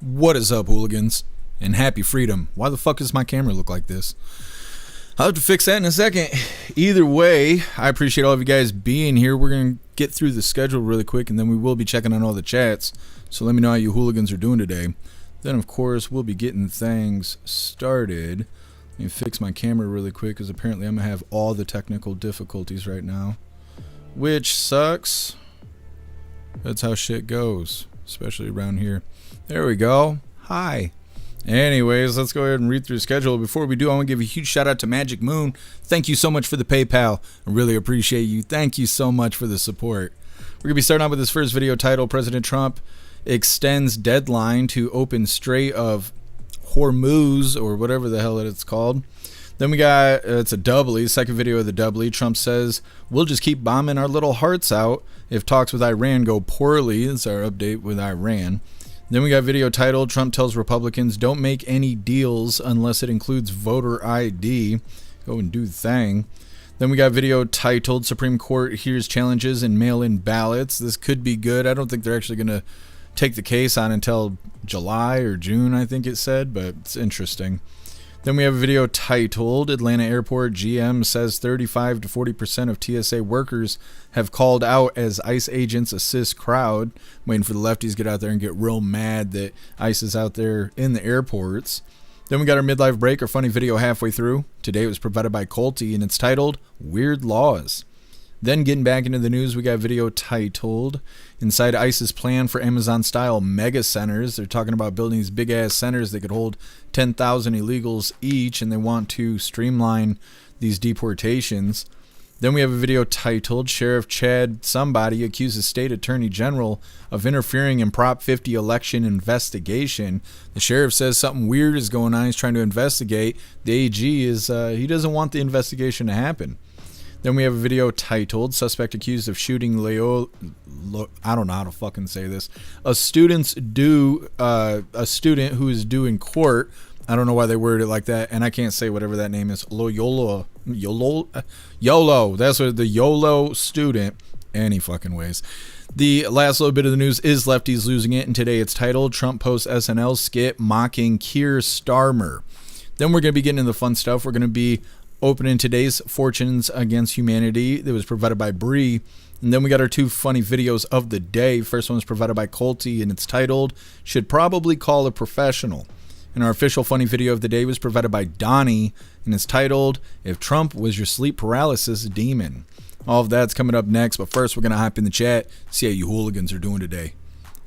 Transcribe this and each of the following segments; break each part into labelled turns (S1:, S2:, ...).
S1: What is up, hooligans? And happy freedom. Why the fuck does my camera look like this? I'll have to fix that in a second. Either way, I appreciate all of you guys being here. We're going to get through the schedule really quick, and then we will be checking on all the chats. So let me know how you hooligans are doing today. Then, of course, we'll be getting things started. Let me fix my camera really quick, because apparently I'm going to have all the technical difficulties right now, which sucks. That's how shit goes, especially around here. There we go. Hi. Anyways, let's go ahead and read through the schedule. Before we do, I want to give a huge shout out to Magic Moon. Thank you so much for the PayPal. I really appreciate you. Thank you so much for the support. We're going to be starting out with this first video titled President Trump extends deadline to open Strait of Hormuz, or whatever the hell it's called. Then we got, it's a doubly, second video of the doubly. Trump says, we'll just keep bombing our little hearts out if talks with Iran go poorly. It's our update with Iran. Then we got video titled, Trump tells Republicans don't make any deals unless it includes voter ID. Go and do the thing. Then we got video titled, Supreme Court hears challenges in mail-in ballots. This could be good. I don't think they're actually going to take the case on until July or June, I think it said, but it's interesting. Then we have a video titled, Atlanta Airport GM says 35 to 40% of TSA workers have called out as ICE agents assist crowd. Waiting for the lefties to get out there and get real mad that ICE is out there in the airports. Then we got our midlife break, our funny video halfway through. Today it was provided by Colty, and it's titled, Weird Laws. Then getting back into the news, we got video titled, Inside ICE's plan for Amazon-style mega centers. They're talking about building these big-ass centers that could hold 10,000 illegals each, and they want to streamline these deportations. Then we have a video titled, Sheriff Chad Somebody accuses State Attorney General of interfering in Prop 50 election investigation. The sheriff says something weird is going on. He's trying to investigate. The AG is, he doesn't want the investigation to happen. Then we have a video titled, Suspect accused of shooting I don't know how to fucking say this. A student who is due in court. I don't know why they worded it like that, and I can't say whatever that name is. YOLO. That's what the YOLO student. Any fucking ways. The last little bit of the news is lefties losing it, and today it's titled, Trump posts SNL skit mocking Keir Starmer. Then we're going to be getting into the fun stuff. We're going to be opening today's Fortunes Against Humanity that was provided by Bree. And then we got our two funny videos of the day. First one was provided by Colty, and it's titled, Should Probably Call a Professional. And our official funny video of the day was provided by Donnie, and it's titled, If Trump Was Your Sleep Paralysis Demon. All of that's coming up next, but first we're going to hop in the chat, see how you hooligans are doing today.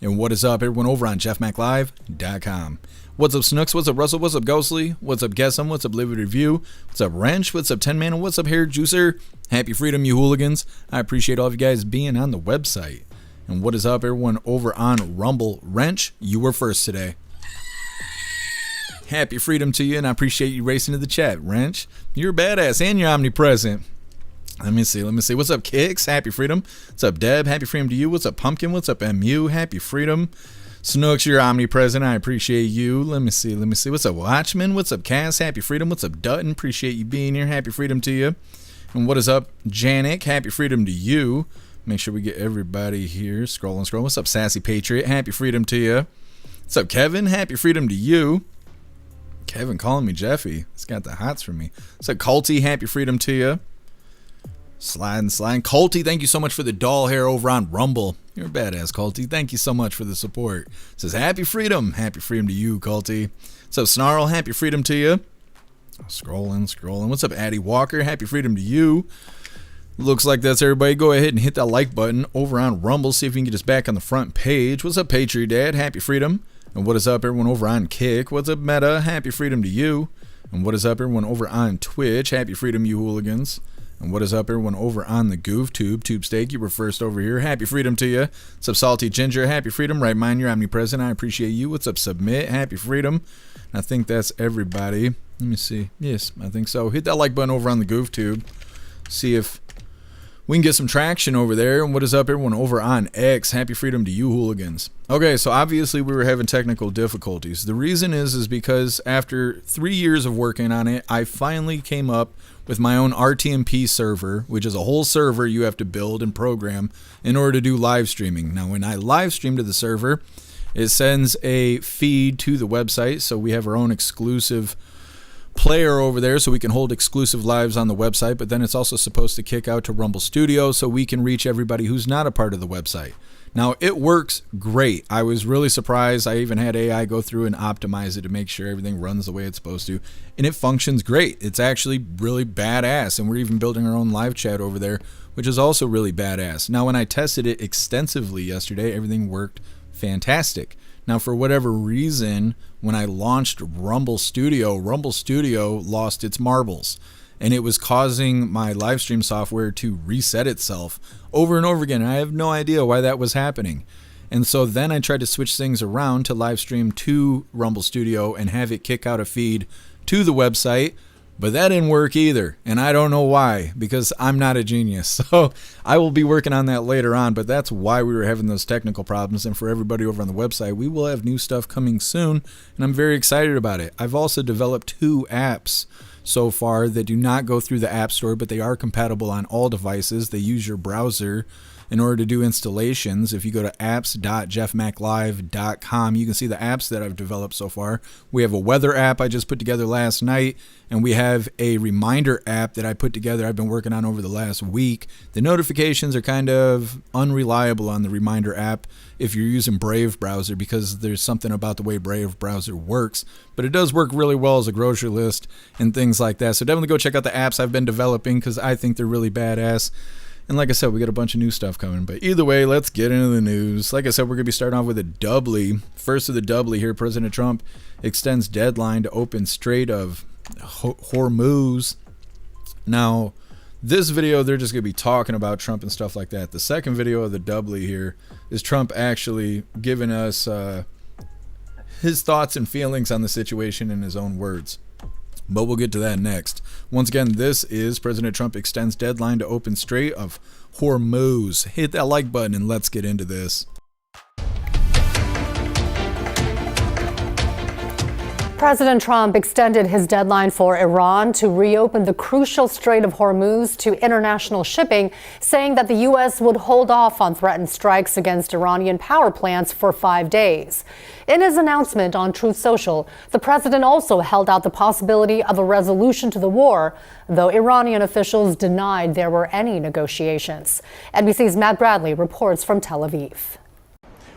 S1: And what is up, everyone over on jeffmaclive.com. What's up, Snooks? What's up, Russell? What's up, Ghostly? What's up, Guess'em? What's up, Live Review? What's up, Wrench? What's up, 10 Man? And what's up, Hair Juicer? Happy freedom, you hooligans. I appreciate all of you guys being on the website. And what is up, everyone over on Rumble? Wrench, you were first today. Happy freedom to you, and I appreciate you racing to the chat. Wrench, you're a badass, and you're omnipresent. Let me see. What's up, Kicks? Happy freedom. What's up, Deb? Happy freedom to you. What's up, Pumpkin? What's up, MU? Happy freedom. Snooks, you're omnipresent. I appreciate you. Let me see. What's up, Watchman? What's up, Cass? Happy freedom. What's up, Dutton? Appreciate you being here. Happy freedom to you. And what is up, Janik? Happy freedom to you. Make sure we get everybody here. Scrolling. What's up, Sassy Patriot? Happy freedom to you. What's up, Kevin? Happy freedom to you. Kevin calling me Jeffy. It's got the hots for me. What's up, Colty? Happy freedom to you. Sliding. Colty, thank you so much for the doll hair over on Rumble. You're a badass, Colty. Thank you so much for the support. It says, happy freedom. Happy freedom to you, Colty. What's up, Snarl? Happy freedom to you. Scrolling. What's up, Addie Walker? Happy freedom to you. Looks like that's everybody. Go ahead and hit that like button over on Rumble. See if you can get us back on the front page. What's up, Patriot Dad? Happy freedom. And what is up, everyone over on Kick? What's up, Meta? Happy freedom to you. And what is up, everyone over on Twitch? Happy freedom, you hooligans. And what is up, everyone over on the Goof Tube Steak? You were first over here. Happy freedom to you. What's up, Salty Ginger? Happy freedom. Right mind, you're omnipresent. I appreciate you. What's up, Submit? Happy freedom. And I think that's everybody. Let me see. Yes, I think so. Hit that like button over on the Goof Tube. See if we can get some traction over there. And what is up, everyone over on X? Happy freedom to you, hooligans. Okay, so obviously we were having technical difficulties. The reason is because after 3 years of working on it, I finally came up with my own RTMP server, which is a whole server you have to build and program in order to do live streaming. Now, when I live stream to the server, It sends a feed to the website, so we have our own exclusive player over there so we can hold exclusive lives on the website, but then it's also supposed to kick out to Rumble Studio so we can reach everybody who's not a part of the website. Now, it works great. I was really surprised. I even had AI go through and optimize it to make sure everything runs the way it's supposed to, and it functions great. It's actually really badass, and we're even building our own live chat over there, which is also really badass. Now, when I tested it extensively yesterday, everything worked fantastic. Now, for whatever reason, when I launched Rumble Studio lost its marbles, and it was causing my live stream software to reset itself over and over again. I have no idea why that was happening. And so then I tried to switch things around to live stream to Rumble Studio and have it kick out a feed to the website, but that didn't work either, and I don't know why, because I'm not a genius. So I will be working on that later on, but that's why we were having those technical problems. And for everybody over on the website, we will have new stuff coming soon, and I'm very excited about it. I've also developed 2 apps so far that do not go through the App Store, but they are compatible on all devices. They use your browser in order to do installations. If you go to apps.jeffmaclive.com, you can see the apps that I've developed so far. We have a weather app I just put together last night, and we have a reminder app that I put together I've been working on over the last week. The notifications are kind of unreliable on the reminder app if you're using Brave browser, because there's something about the way Brave browser works, but it does work really well as a grocery list and things like that. So definitely go check out the apps I've been developing, because I think they're really badass. And like I said, we got a bunch of new stuff coming. But either way, let's get into the news. Like I said, we're going to be starting off with a doubly. First of the doubly here, President Trump extends deadline to open Strait of Hormuz. Now, this video, they're just going to be talking about Trump and stuff like that. The second video of the doubly here is Trump actually giving us his thoughts and feelings on the situation in his own words. But we'll get to that next. Once again, this is President Trump extends deadline to open Strait of Hormuz. Hit that like button and let's get into this.
S2: President Trump extended his deadline for Iran to reopen the crucial Strait of Hormuz to international shipping, saying that the U.S. would hold off on threatened strikes against Iranian power plants for 5 days. In his announcement on Truth Social, the president also held out the possibility of a resolution to the war, though Iranian officials denied there were any negotiations. NBC's Matt Bradley reports from Tel Aviv.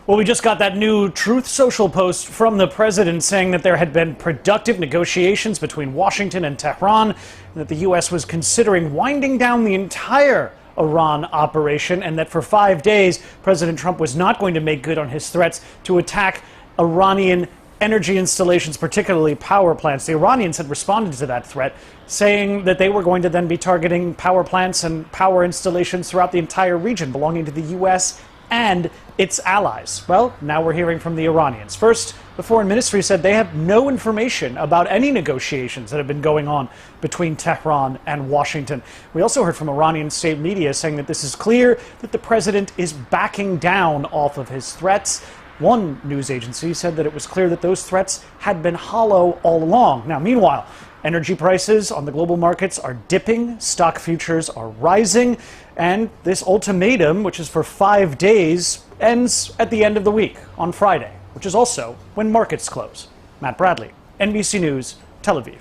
S3: Well, we just got that new Truth Social post from the president saying that there had been productive negotiations between Washington and Tehran, and that the U.S. was considering winding down the entire Iran operation, and that for 5 days, President Trump was not going to make good on his threats to attack Iranian energy installations, particularly power plants. The Iranians had responded to that threat, saying that they were going to then be targeting power plants and power installations throughout the entire region belonging to the U.S. and its allies. Well, now we're hearing from the Iranians. First, the foreign ministry said they have no information about any negotiations that have been going on between Tehran and Washington. We also heard from Iranian state media saying that this is clear that the president is backing down off of his threats. One news agency said that it was clear that those threats had been hollow all along. Now, meanwhile, energy prices on the global markets are dipping, stock futures are rising, and this ultimatum, which is for 5 days, ends at the end of the week on Friday, which is also when markets close. Matt Bradley, NBC News, Tel Aviv.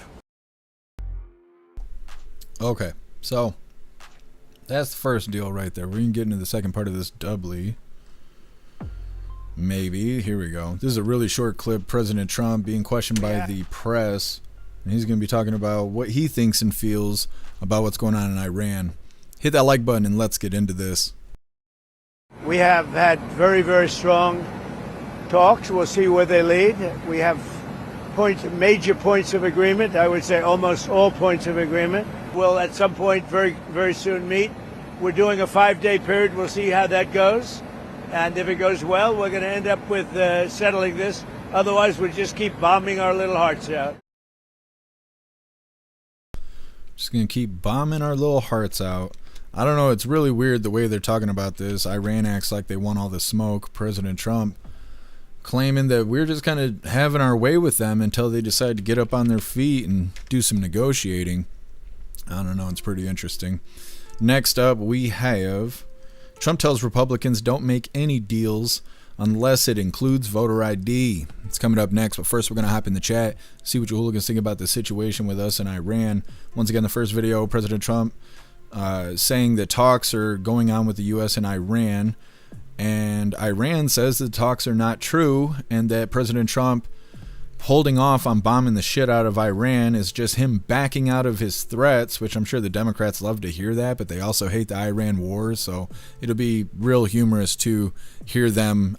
S1: Okay, so that's the first deal right there. We're going to get into the second part of this doubly. Maybe. Here we go. This is a really short clip. President Trump being questioned by the press, and he's going to be talking about what he thinks and feels about what's going on in Iran. Hit that like button and let's get into this.
S4: We have had very, very strong talks. We'll see where they lead. We have major points of agreement. I would say almost all points of agreement. We'll at some point very, very soon meet. We're doing a 5-day period. We'll see how that goes. And if it goes well, we're going to end up with settling this. Otherwise, we'll just keep bombing our little hearts out.
S1: Just going to keep bombing our little hearts out. I don't know. It's really weird the way they're talking about this. Iran acts like they want all the smoke. President Trump claiming that we're just kind of having our way with them until they decide to get up on their feet and do some negotiating. I don't know. It's pretty interesting. Next up, we have Trump tells Republicans don't make any deals unless it includes voter ID. It's coming up next, but first we're going to hop in the chat, see what you hooligans think about the situation with us and Iran. Once again, the first video, President Trump saying that talks are going on with the U.S. and Iran, and Iran says that talks are not true and that President Trump holding off on bombing the shit out of Iran is just him backing out of his threats, which I'm sure the Democrats love to hear that, but they also hate the Iran war, so it'll be real humorous to hear them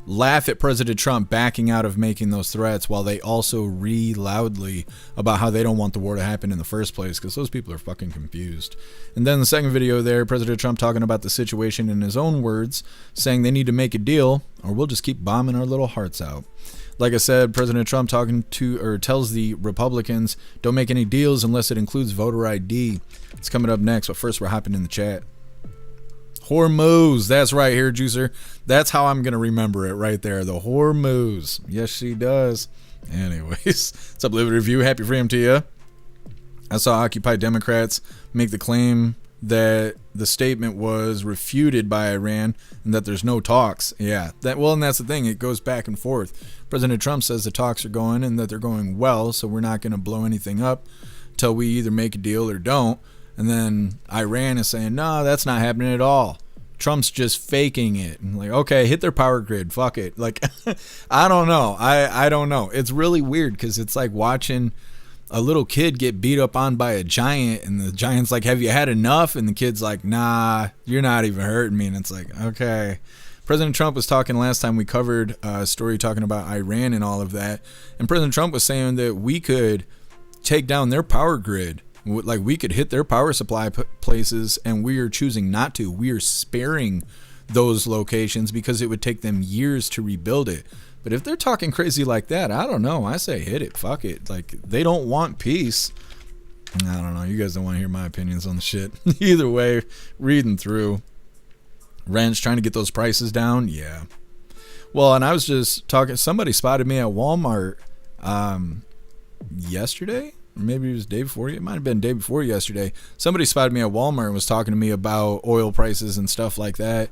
S1: laugh at President Trump backing out of making those threats while they also loudly about how they don't want the war to happen in the first place, because those people are fucking confused. And then the second video there, President Trump talking about the situation in his own words, saying they need to make a deal or we'll just keep bombing our little hearts out. Like I said, President Trump tells the Republicans, don't make any deals unless it includes voter ID. It's coming up next, but first we're hopping in the chat. Hormuz, that's right here, Juicer. That's how I'm going to remember it right there, the Hormuz. Yes, she does. Anyways, what's up, Live Review? Happy freedom to you. I saw Occupy Democrats make the claim that the statement was refuted by Iran and that there's no talks. Yeah, and that's the thing. It goes back and forth. President Trump says the talks are going and that they're going well, so we're not going to blow anything up until we either make a deal or don't. And then Iran is saying, no, that's not happening at all. Trump's just faking it. And like, okay, hit their power grid. Fuck it. Like, I don't know. I don't know. It's really weird because it's like watching a little kid get beat up on by a giant, and the giant's like, have you had enough? And the kid's like, nah, you're not even hurting me. And it's like, okay. President Trump was talking last time we covered a story talking about Iran and all of that. And President Trump was saying that we could take down their power grid. Like, we could hit their power supply places, and we are choosing not to. We are sparing those locations because it would take them years to rebuild it. But if they're talking crazy like that, I don't know. I say hit it. Fuck it. Like, they don't want peace. I don't know. You guys don't want to hear my opinions on the shit. Either way, reading through. Rents, trying to get those prices down. Yeah. Well, and I was just talking. Somebody spotted me at Walmart yesterday. Maybe it was the day before. It might have been the day before yesterday. Somebody spotted me at Walmart and was talking to me about oil prices and stuff like that.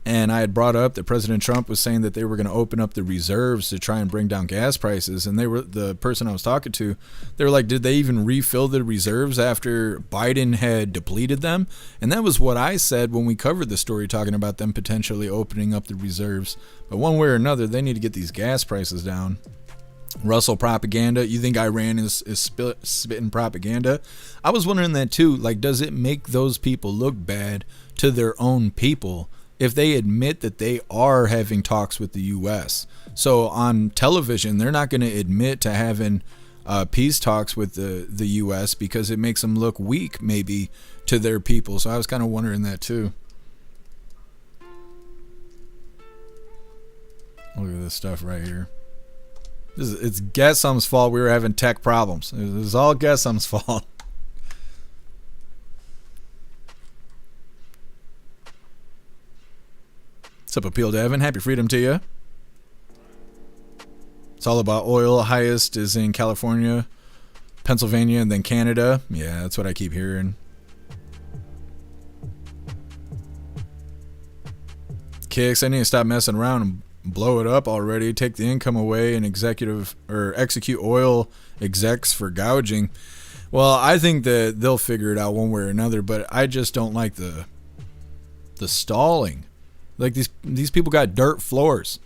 S1: And I had brought up that President Trump was saying that they were going to open up the reserves to try and bring down gas prices. And the person I was talking to, they were like, did they even refill the reserves after Biden had depleted them? And that was what I said when we covered the story, talking about them potentially opening up the reserves. But one way or another, they need to get these gas prices down. Russell propaganda. You think Iran is spitting propaganda? I was wondering that too. Like, does it make those people look bad to their own people if they admit that they are having talks with the U.S.? So on television, they're not going to admit to having peace talks with the U.S. because it makes them look weak, maybe, to their people. So I was kind of wondering that too. Look at this stuff right here. It's Gessum's fault we were having tech problems. It was all Gessum's fault. What's up, Appeal to Evan? Happy freedom to you. It's all about oil. Highest is in California, Pennsylvania, and then Canada. Yeah, that's what I keep hearing. Kicks, I need to stop messing around and blow it up already. Take the income away and execute oil execs for gouging. Well, I think that they'll figure it out one way or another, but I just don't like the stalling. Like, these people got dirt floors.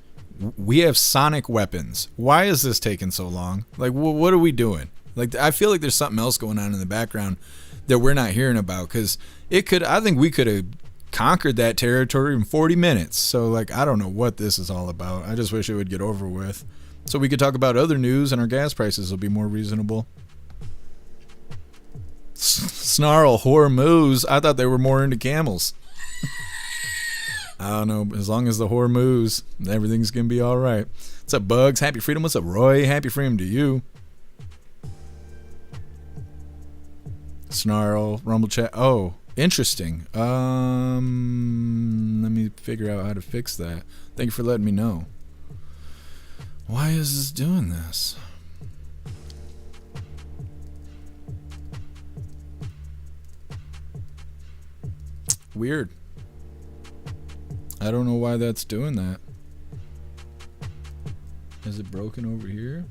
S1: We have sonic weapons. Why is this taking so long? Like, what are we doing? Like, I feel like there's something else going on in the background that we're not hearing about, because I think we could have conquered that territory in 40 minutes. So, like, I don't know what this is all about. I just wish it would get over with so we could talk about other news and our gas prices will be more reasonable. Snarl, Hormuz. I thought they were more into camels. I don't know. As long as the Hormuz, everything's going to be all right. What's up, Bugs? Happy freedom. What's up, Roy? Happy freedom to you. Snarl, Rumble chat. Oh, interesting. Let me figure out how to fix that. Thank you for letting me know. Why is this doing this? Weird. I don't know why that's doing that. Is it broken over here?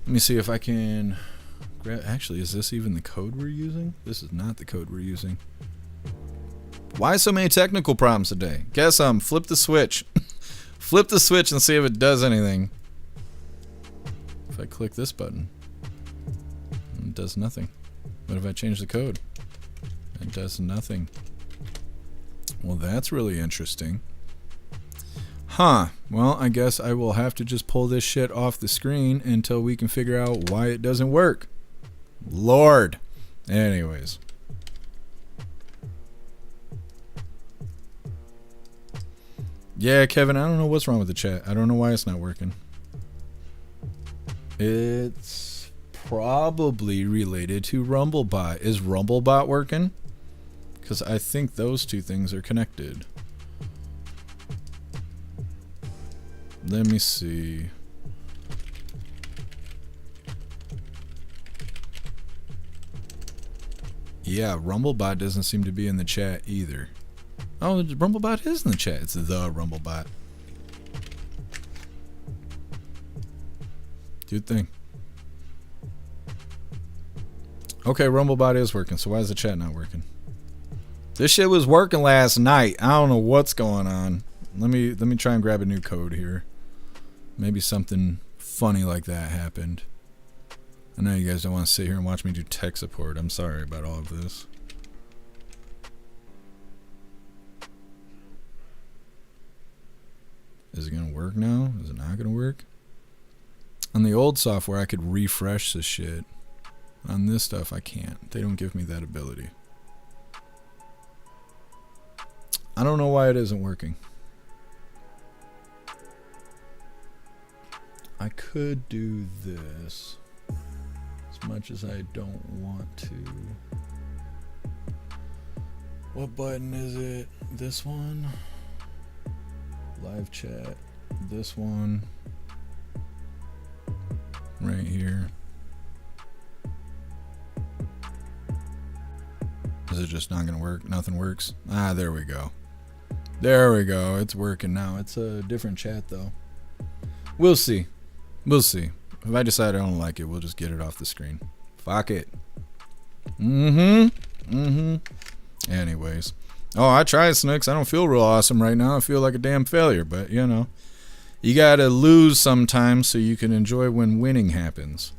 S1: Let me see if I can grab. Actually, is this even the code we're using? This is not the code we're using. Why so many technical problems today? Guess flip the switch. Flip the switch and see if it does anything. If I click this button, it does nothing. What if I change the code? It does nothing. Well, that's really interesting. Huh. Well, I guess I will have to just pull this shit off the screen until we can figure out why it doesn't work. Lord. Anyways. Yeah, Kevin, I don't know what's wrong with the chat. I don't know why it's not working. It's probably related to Rumblebot. Is Rumblebot working? Because I think those two things are connected. Let me see. Yeah, Rumblebot doesn't seem to be in the chat either. Oh, Rumblebot is in the chat. It's the Rumblebot. Good thing. Okay, Rumblebot is working, so why is the chat not working? This shit was working last night. I don't know what's going on. Let me try and grab a new code here. Maybe something funny like that happened. I know you guys don't want to sit here and watch me do tech support. I'm sorry about all of this. Is it going to work now? Is it not going to work? On the old software, I could refresh this shit. On this stuff, I can't. They don't give me that ability. I don't know why it isn't working. I could do this. As much as I don't want to. What button is it? This one? Live chat. This one. Right here. Is it just not gonna work? Nothing works? Ah, there we go. There we go. It's working now. It's a different chat though. We'll see. We'll see. If I decide I don't like it, we'll just get it off the screen. Fuck it. Anyways. Oh, I tried, Snooks. I don't feel real awesome right now. I feel like a damn failure, but you know. You gotta lose sometimes so you can enjoy when winning happens.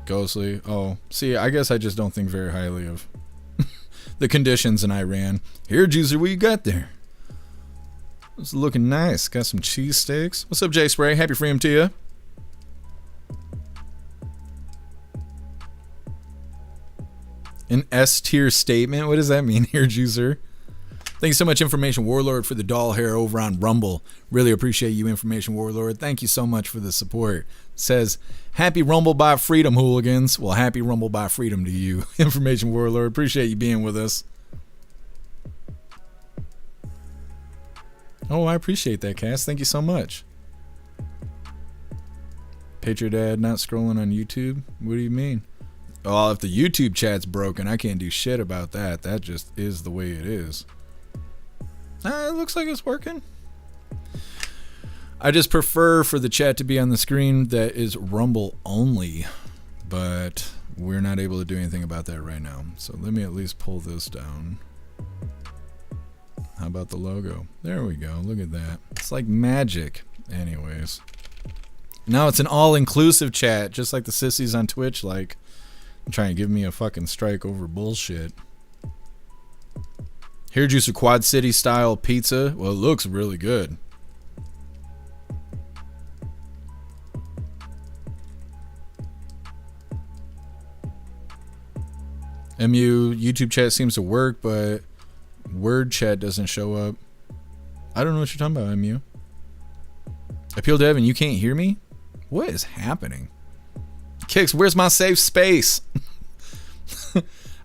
S1: Ghostly. Oh, see, I guess I just don't think very highly of the conditions in Iran. Here, Juicer, what you got there? It's looking nice. Got some cheese steaks. What's up, Jay Spray? Happy freedom to you. An S-tier statement? What does that mean here, Juicer? Thank you so much, Information Warlord, for the doll hair over on Rumble. Really appreciate you, Information Warlord. Thank you so much for the support. It says, happy Rumblebot freedom, hooligans. Well, happy Rumblebot freedom to you, Information Warlord. Appreciate you being with us. Oh, I appreciate that, Cass. Thank you so much. Patriot Dad not scrolling on YouTube? What do you mean? Well, if the YouTube chat's broken, I can't do shit about that. That just is the way it is. It looks like it's working. I just prefer for the chat to be on the screen that is Rumble only, but we're not able to do anything about that right now. So let me at least pull this down. How about the logo? There we go. Look at that. It's like magic. Anyways. Now it's an all-inclusive chat, just like the sissies on Twitch, like, trying to give me a fucking strike over bullshit. Here, Juicer Quad City style pizza. Well, it looks really good. MU YouTube chat seems to work, but word chat doesn't show up. I don't know what you're talking about, MU. Appeal to Evan, you can't hear me? What is happening? Kicks, where's my safe space?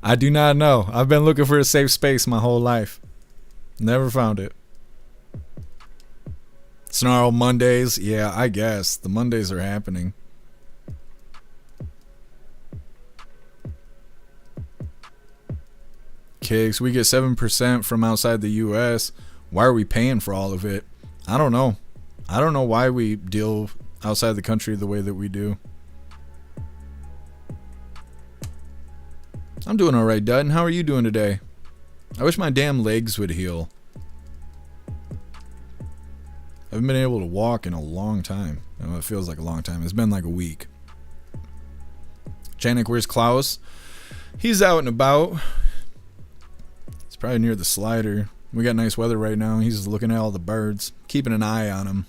S1: I do not know. I've been looking for a safe space my whole life. Never found it. Snarl Mondays. Yeah, I guess. The Mondays are happening. Cakes. We get 7% from outside the U.S. Why are we paying for all of it? I don't know. I don't know why we deal outside the country the way that we do. I'm doing all right, Dutton. How are you doing today? I wish my damn legs would heal. I haven't been able to walk in a long time. Well, it feels like a long time. It's been like a week. Janik, where's Klaus? He's out and about. He's probably near the slider. We got nice weather right now. He's looking at all the birds, keeping an eye on them.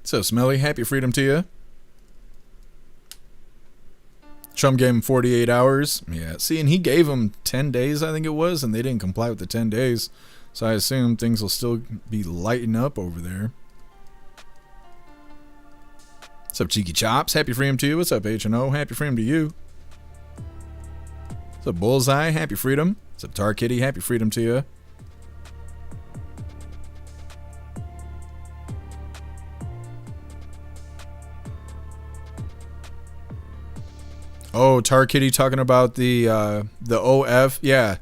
S1: So, Smelly, happy freedom to you. Trump gave him 48 hours. Yeah, see, and he gave him 10 days, I think it was, and they didn't comply with the 10 days. So I assume things will still be lighting up over there. What's up, Cheeky Chops? Happy freedom to you. What's up, H&O? Happy freedom to you. What's up, Bullseye? Happy freedom. What's up, Tar Kitty? Happy freedom to you. Oh, Tar Kitty talking about the OF. Yeah.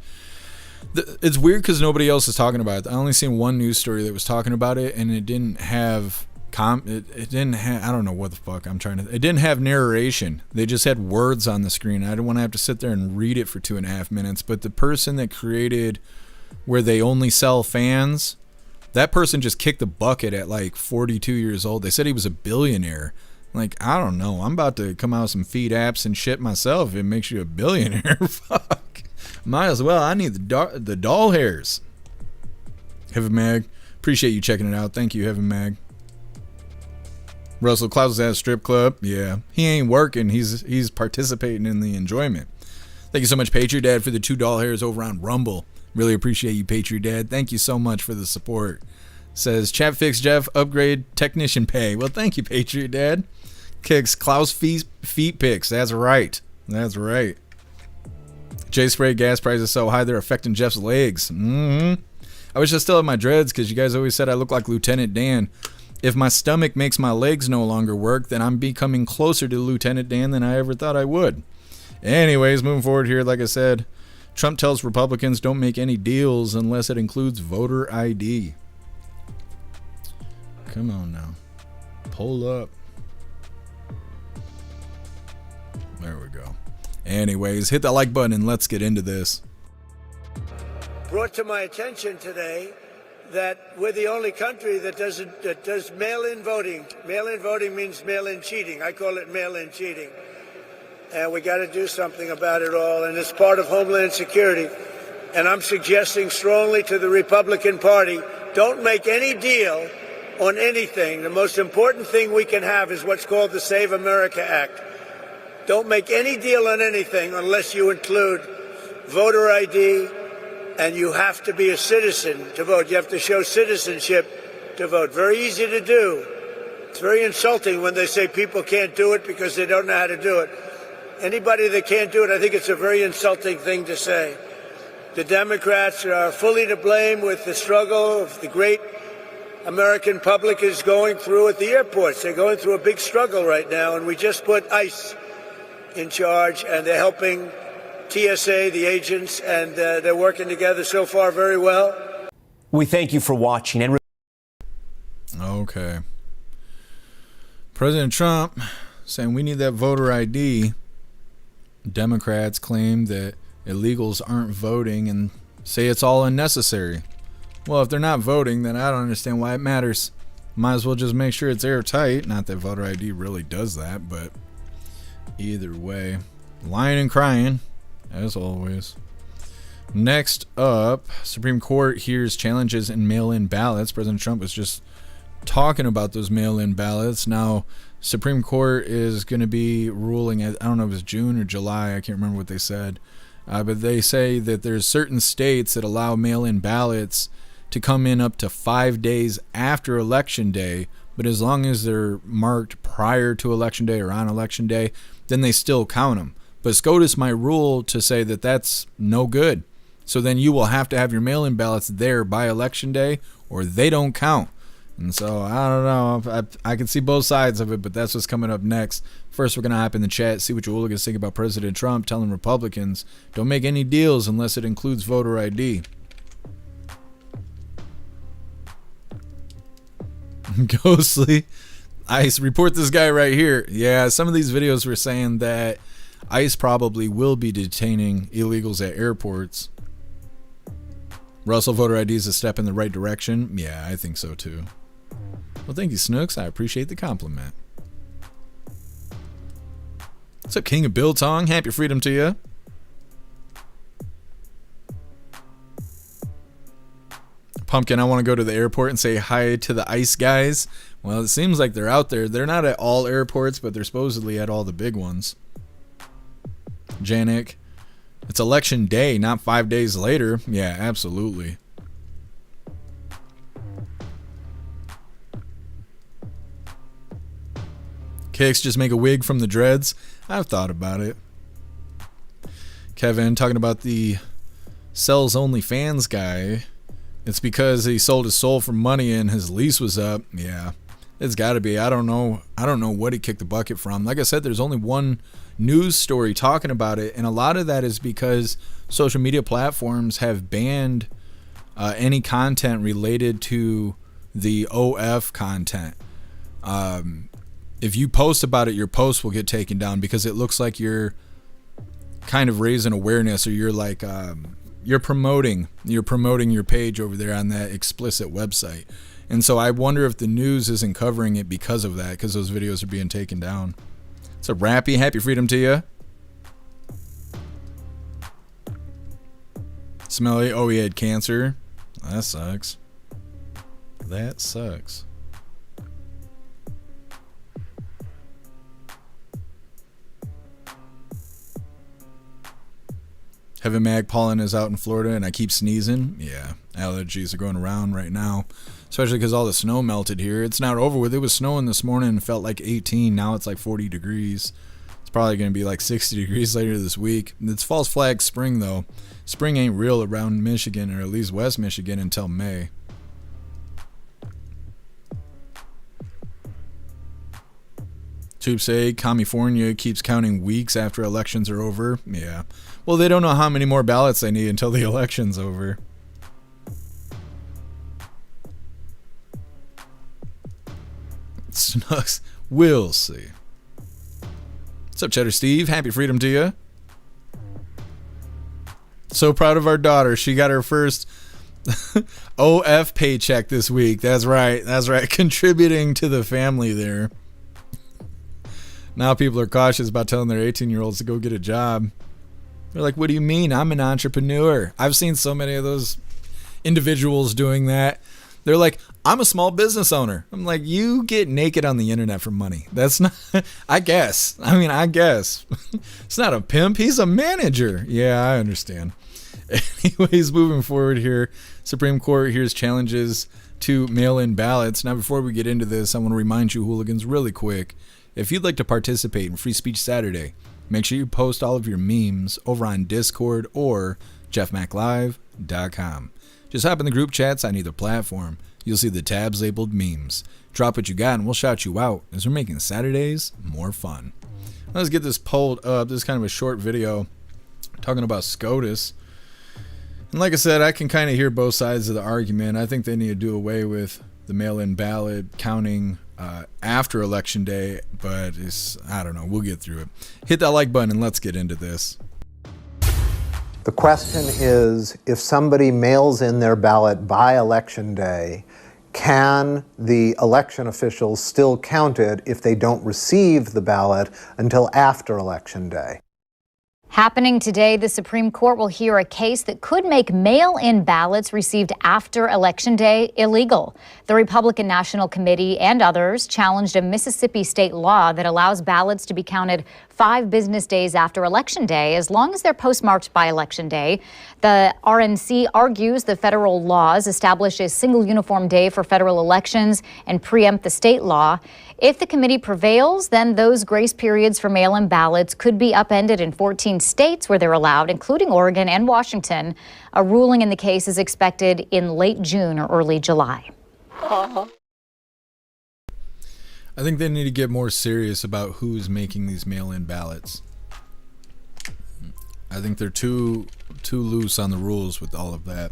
S1: It's weird because nobody else is talking about it. I only seen one news story that was talking about it, and it didn't have it didn't have, I don't know what the fuck I'm trying to, it didn't have narration. They just had words on the screen. I didn't want to have to sit there and read it for 2.5 minutes. But the person that created where they only sell fans, that person just kicked the bucket at like 42 years old. They said he was a billionaire. Like, I don't know. I'm about to come out with some feed apps and shit myself if it makes you a billionaire. Fuck. Might as well. I need the doll hairs. Heaven Mag. Appreciate you checking it out. Thank you, Heaven Mag. Russell Klaus is at a strip club. Yeah. He ain't working. He's participating in the enjoyment. Thank you so much, Patriot Dad, for the 2 doll hairs over on Rumble. Really appreciate you, Patriot Dad. Thank you so much for the support. Says, chat fix Jeff, upgrade technician pay. Well, thank you, Patriot Dad. Kicks Klaus feet pics. That's right. That's right. J Spray gas prices so high they're affecting Jeff's legs. I wish I still had my dreads because you guys always said I look like Lieutenant Dan. If my stomach makes my legs no longer work, then I'm becoming closer to Lieutenant Dan than I ever thought I would. Anyways, moving forward here, like I said, Trump tells Republicans don't make any deals unless it includes voter ID. Come on now. Pull up. There we go. Anyways, hit that like button and let's get into this.
S4: Brought to my attention today that we're the only country that does mail-in voting. Mail-in voting means mail-in cheating. I call it mail-in cheating. And we got to do something about it all. And it's part of Homeland Security. And I'm suggesting strongly to the Republican Party, don't make any deal on anything. The most important thing we can have is what's called the Save America Act. Don't make any deal on anything unless you include voter ID, and you have to be a citizen to vote. You have to show citizenship to vote. Very easy to do. It's very insulting when they say people can't do it because they don't know how to do it. Anybody that can't do it, I think it's a very insulting thing to say. The Democrats are fully to blame with the struggle of the great American public is going through at the airports. They're going through a big struggle right now, and we just put ICE in charge, and they're helping TSA, the agents, and they're working together so far very well.
S5: We thank you for watching. And
S1: okay. President Trump saying we need that voter ID. Democrats claim that illegals aren't voting and say it's all unnecessary. Well, if they're not voting, then I don't understand why it matters. Might as well just make sure it's airtight. Not that voter ID really does that, but either way, lying and crying, as always. Next up, Supreme Court hears challenges in mail-in ballots. President Trump was just talking about those mail-in ballots. Now, Supreme Court is going to be ruling, I don't know if it's June or July, I can't remember what they said, but they say that there's certain states that allow mail-in ballots to come in up to 5 days after Election Day, but as long as they're marked prior to Election Day or on Election Day, then they still count them. But SCOTUS might rule to say that that's no good. So then you will have to have your mail-in ballots there by Election Day, or they don't count. And so, I don't know. I can see both sides of it, but that's what's coming up next. First, we're going to hop in the chat, see what your hooligans think about President Trump telling Republicans, don't make any deals unless it includes voter ID. Ghostly. ICE, report this guy right here. Yeah, some of these videos were saying that ICE probably will be detaining illegals at airports. Russell, voter ID is a step in the right direction. Yeah, I think so too. Well, thank you, Snooks. I appreciate the compliment. What's up, King of Biltong? Happy freedom to you. Pumpkin, I want to go to the airport and say hi to the ICE guys. Well, it seems like they're out there. They're not at all airports, but they're supposedly at all the big ones. Janik, it's election day, not 5 days later. Yeah, absolutely. Kicks, just make a wig from the dreads. I've thought about it. Kevin, talking about the sells only fans guy. It's because he sold his soul for money and his lease was up. Yeah, it's got to be. I don't know what he kicked the bucket from. Like I said, there's only one news story talking about it, and a lot of that is because social media platforms have banned any content related to the OF content. If you post about it, your post will get taken down because it looks like you're kind of raising awareness, or you're like you're promoting your page over there on that explicit website. And so I wonder if the news isn't covering it because of that, because those videos are being taken down. So Rappy, happy freedom to you. Smelly, oh, he had cancer. That sucks. That sucks. Heavy Mag pollen is out in Florida and I keep sneezing. Yeah, allergies are going around right now, especially because all the snow melted here. It's not over with. It was snowing this morning and felt like 18. Now it's like 40 degrees. It's probably going to be like 60 degrees later this week. It's false flag spring though. Spring ain't real around Michigan, or at least West Michigan, until May. Tubes say California keeps counting weeks after elections are over. Yeah. Well, they don't know how many more ballots they need until the election's over. Snucks. We'll see. What's up, Cheddar Steve? Happy freedom to you. So proud of our daughter. She got her first OF paycheck this week. That's right. That's right. Contributing to the family there. Now people are cautious about telling their 18-year-olds to go get a job. They're like, what do you mean? I'm an entrepreneur. I've seen so many of those individuals doing that. They're like, I'm a small business owner. I'm like, you get naked on the internet for money. That's not, I guess. I guess. It's not a pimp. He's a manager. Yeah, I understand. Anyways, moving forward here, Supreme Court hears challenges to mail-in ballots. Now, before we get into this, I want to remind you, hooligans, really quick, if you'd like to participate in Free Speech Saturday, make sure you post all of your memes over on Discord or jeffmaclive.com. Just hop in the group chats on either platform. You'll see the tabs labeled memes. Drop what you got and we'll shout you out, as we're making Saturdays more fun. Let's get this pulled up. This is kind of a short video talking about SCOTUS. And like I said, I can kind of hear both sides of the argument. I think they need to do away with the mail-in ballot counting after Election Day, but I don't know. We'll get through it. Hit that like button and let's get into this.
S6: The question is, if somebody mails in their ballot by Election Day, can the election officials still count it if they don't receive the ballot until after Election Day?
S7: Happening today, the Supreme Court will hear a case that could make mail-in ballots received after Election Day illegal. The Republican National Committee and others challenged a Mississippi state law that allows ballots to be counted 5 business days after Election Day, as long as they're postmarked by Election Day. The RNC argues the federal laws establish a single uniform day for federal elections and preempt the state law. If the committee prevails, then those grace periods for mail-in ballots could be upended in 14 states where they're allowed, including Oregon and Washington. A ruling in the case is expected in late June or early July.
S1: I think they need to get more serious about who's making these mail-in ballots. I think they're too loose on the rules with all of that.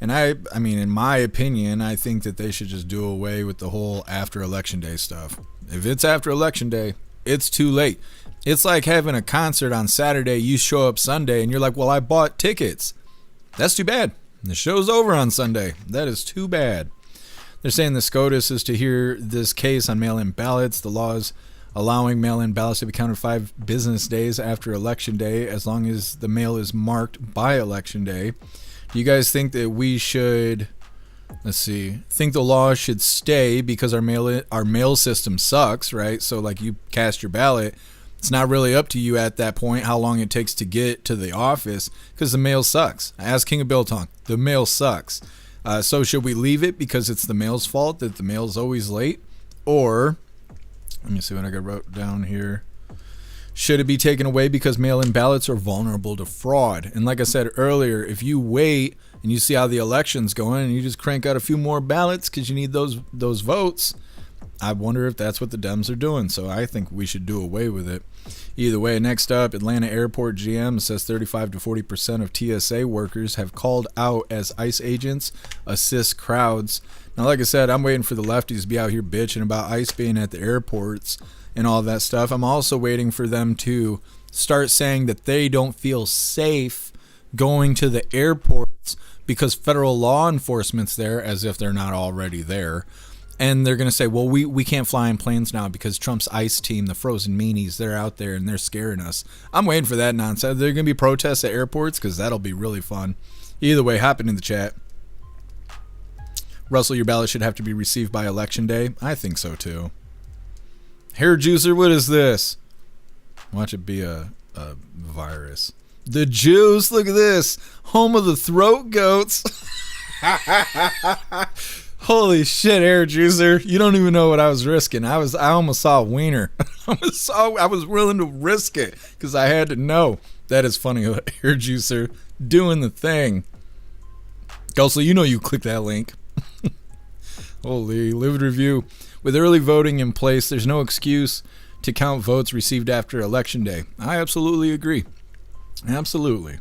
S1: And I mean, in my opinion, I think that they should just do away with the whole after election day stuff. If it's after election day, it's too late. It's like having a concert on Saturday, you show up Sunday, and you're like, well, I bought tickets. That's too bad. The show's over on Sunday. That is too bad. They're saying the SCOTUS is to hear this case on mail-in ballots. The laws allowing mail-in ballots to be counted 5 business days after election day, as long as the mail is marked by election day. Do you guys think that we should, think the law should stay because our mail system sucks, right? So like you cast your ballot, it's not really up to you at that point how long it takes to get to the office because the mail sucks. Ask King of Biltong, the mail sucks. So should we leave it because it's the mail's fault that the mail's always late? Or, let me see what I got wrote down here. Should it be taken away because mail-in ballots are vulnerable to fraud? And like I said earlier, if you wait and you see how the election's going and you just crank out a few more ballots because you need those votes, I wonder if that's what the Dems are doing. So I think we should do away with it. Either way, next up, Atlanta Airport GM says 35 to 40% of TSA workers have called out as ICE agents assist crowds. Now, like I said, I'm waiting for the lefties to be out here bitching about ICE being at the airports and all that stuff. I'm also waiting for them to start saying that they don't feel safe going to the airports because federal law enforcement's there, as if they're not already there. And they're going to say, well, we can't fly in planes now because Trump's ICE team, the frozen meanies, they're out there and they're scaring us. I'm waiting for that nonsense. There are going to be protests at airports because that'll be really fun. Either way, hop into the chat. Russell, your ballot should have to be received by election day. I think so too. Hair juicer, what is this? Watch it be a virus. The juice, look at this. Home of the throat goats. Holy shit, hair juicer. You don't even know what I was risking. I almost saw a wiener. I was willing to risk it because I had to know. That is funny. Hair juicer doing the thing. Ghostly, you know you click that link. Holy, livid review. With early voting in place, there's no excuse to count votes received after Election Day. I absolutely agree. Absolutely.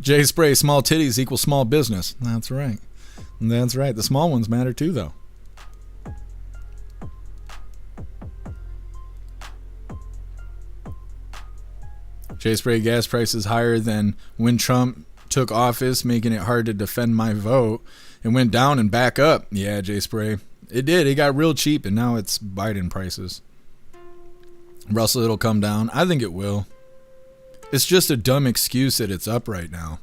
S1: Jay Spray, small titties equal small business. That's right. That's right. The small ones matter too, though. Jay Spray, gas prices higher than when Trump took office, making it hard to defend my vote. It went down and back up. Yeah, Jay Spray. It did. It got real cheap, and now it's Biden prices. Russell, it'll come down. I think it will. It's just a dumb excuse that it's up right now.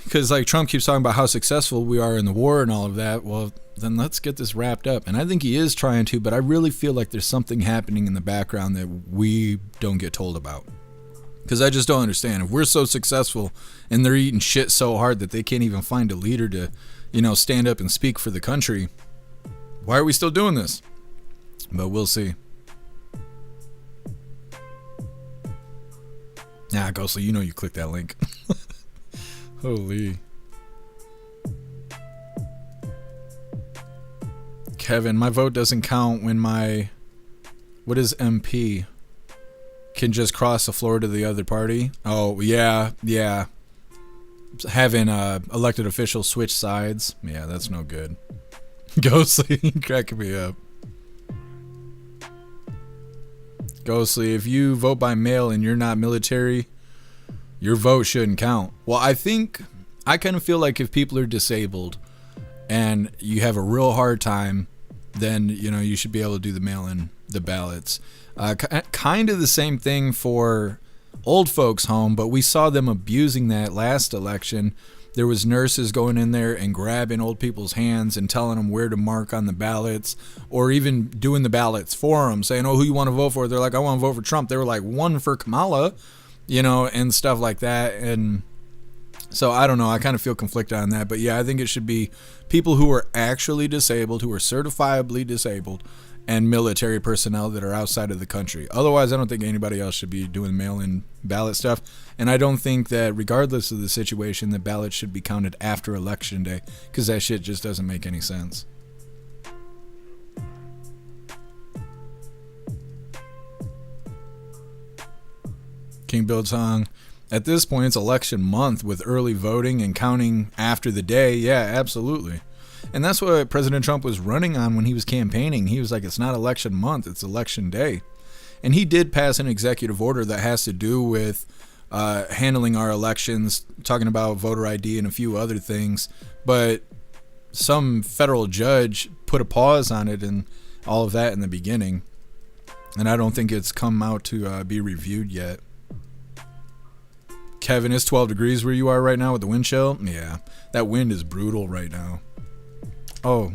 S1: Because like Trump keeps talking about how successful we are in the war and all of that. Well, then let's get this wrapped up. And I think he is trying to, but I really feel like there's something happening in the background that we don't get told about. Because I just don't understand. If we're so successful and they're eating shit so hard that they can't even find a leader to, stand up and speak for the country, why are we still doing this? But we'll see. Nah, Ghostly, you click that link. Holy. Kevin, my vote doesn't count when what is MP? Can just cross the floor to the other party. Oh, yeah. Having elected officials switch sides. Yeah, that's no good. Ghostly, cracking me up. Ghostly, if you vote by mail and you're not military, your vote shouldn't count. Well, I kind of feel like if people are disabled and you have a real hard time, then, you should be able to do the mail-in, the ballots. Kind of the same thing for old folks home, but we saw them abusing that last election. There was nurses going in there and grabbing old people's hands and telling them where to mark on the ballots, or even doing the ballots for them, saying, oh, who you want to vote for? They're like, I want to vote for Trump. They were like, one for Kamala, and stuff like that. And so I don't know. I kind of feel conflicted on that. But yeah, I think it should be people who are actually disabled, who are certifiably disabled, and military personnel that are outside of the country. Otherwise, I don't think anybody else should be doing mail-in ballot stuff. And I don't think that, regardless of the situation, the ballots should be counted after Election Day, because that shit just doesn't make any sense. King Bill Tong, at this point, it's election month with early voting and counting after the day. Yeah, absolutely. And that's what President Trump was running on when he was campaigning. He was like, it's not election month, it's election day. And he did pass an executive order that has to do with handling our elections, talking about voter ID and a few other things. But some federal judge put a pause on it and all of that in the beginning. And I don't think it's come out to be reviewed yet. Kevin, it's 12 degrees where you are right now with the wind chill. Yeah, that wind is brutal right now. Oh,